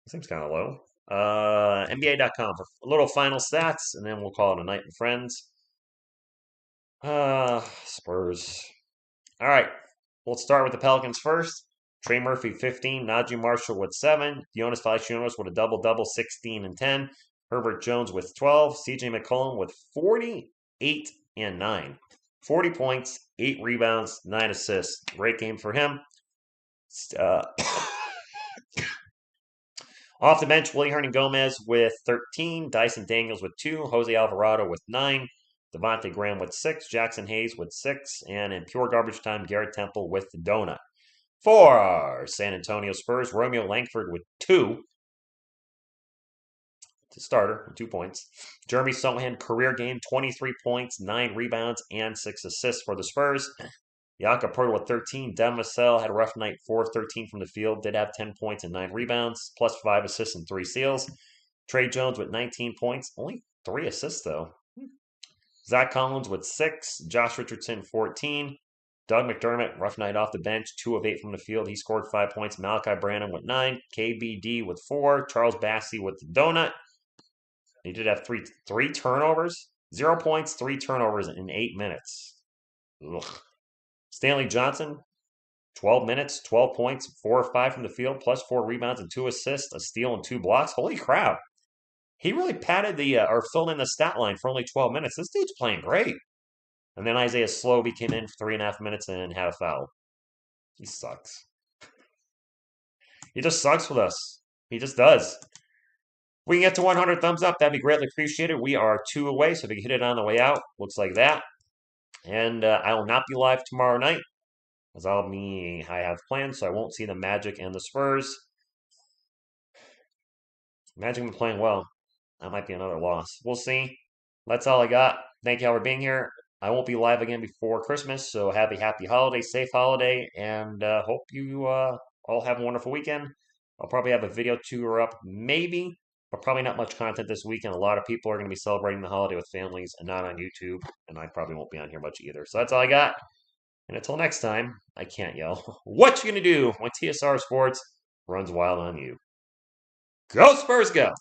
S1: Seems kind of low. NBA.com for a little final stats, and then we'll call it a night, my friends. Spurs. All right, we'll start with the Pelicans first. Trey Murphy, 15. Najee Marshall with 7. Jonas Valanciunas with a double-double, 16 and 10. Herbert Jones with 12. CJ McCollum with 48 and 9. 40 points, 8 rebounds, 9 assists. Great game for him. Off the bench, Willie Hernan-Gomez with 13. Dyson Daniels with 2. Jose Alvarado with 9. Devontae Graham with 6. Jackson Hayes with 6. And in pure garbage time, Garrett Temple with the donut. For our San Antonio Spurs, Romeo Langford with 2. The starter, 2 points. Jeremy Sohan, career game, 23 points, 9 rebounds, and 6 assists for the Spurs. Jakob Poeltl with 13. Devin Vassell had a rough night, 4-13 from the field. Did have 10 points and 9 rebounds, plus 5 assists and 3 steals. Trey Jones with 19 points, only 3 assists though. Zach Collins with 6. Josh Richardson, 14. Doug McDermott, rough night off the bench, 2 of 8 from the field. He scored 5 points. Malachi Branham with 9. KBD with 4. Charles Bassey with the donut. He did have three turnovers. 0 points, 3 turnovers in 8 minutes. Ugh. Stanley Johnson, 12 minutes, 12 points, 4 or 5 from the field, plus 4 rebounds and 2 assists, a steal and 2 blocks. Holy crap. He really padded or filled in the stat line for only 12 minutes. This dude's playing great. And then Isaiah Sloby came in for 3.5 minutes and had a foul. He sucks. He just sucks with us. He just does. We can get to 100 thumbs up. That'd be greatly appreciated. We are 2 away, so if you can hit it on the way out, looks like that. And I will not be live tomorrow night, as I have plans, so I won't see the Magic and the Spurs. Magic been playing well. That might be another loss. We'll see. That's all I got. Thank you all for being here. I won't be live again before Christmas, so have a happy holiday, safe holiday, and hope you all have a wonderful weekend. I'll probably have a video tour up, maybe, but probably not much content this weekend. A lot of people are going to be celebrating the holiday with families and not on YouTube, and I probably won't be on here much either. So that's all I got. And until next time, I can't yell. What you going to do when TSR Sports runs wild on you? Go Spurs, go!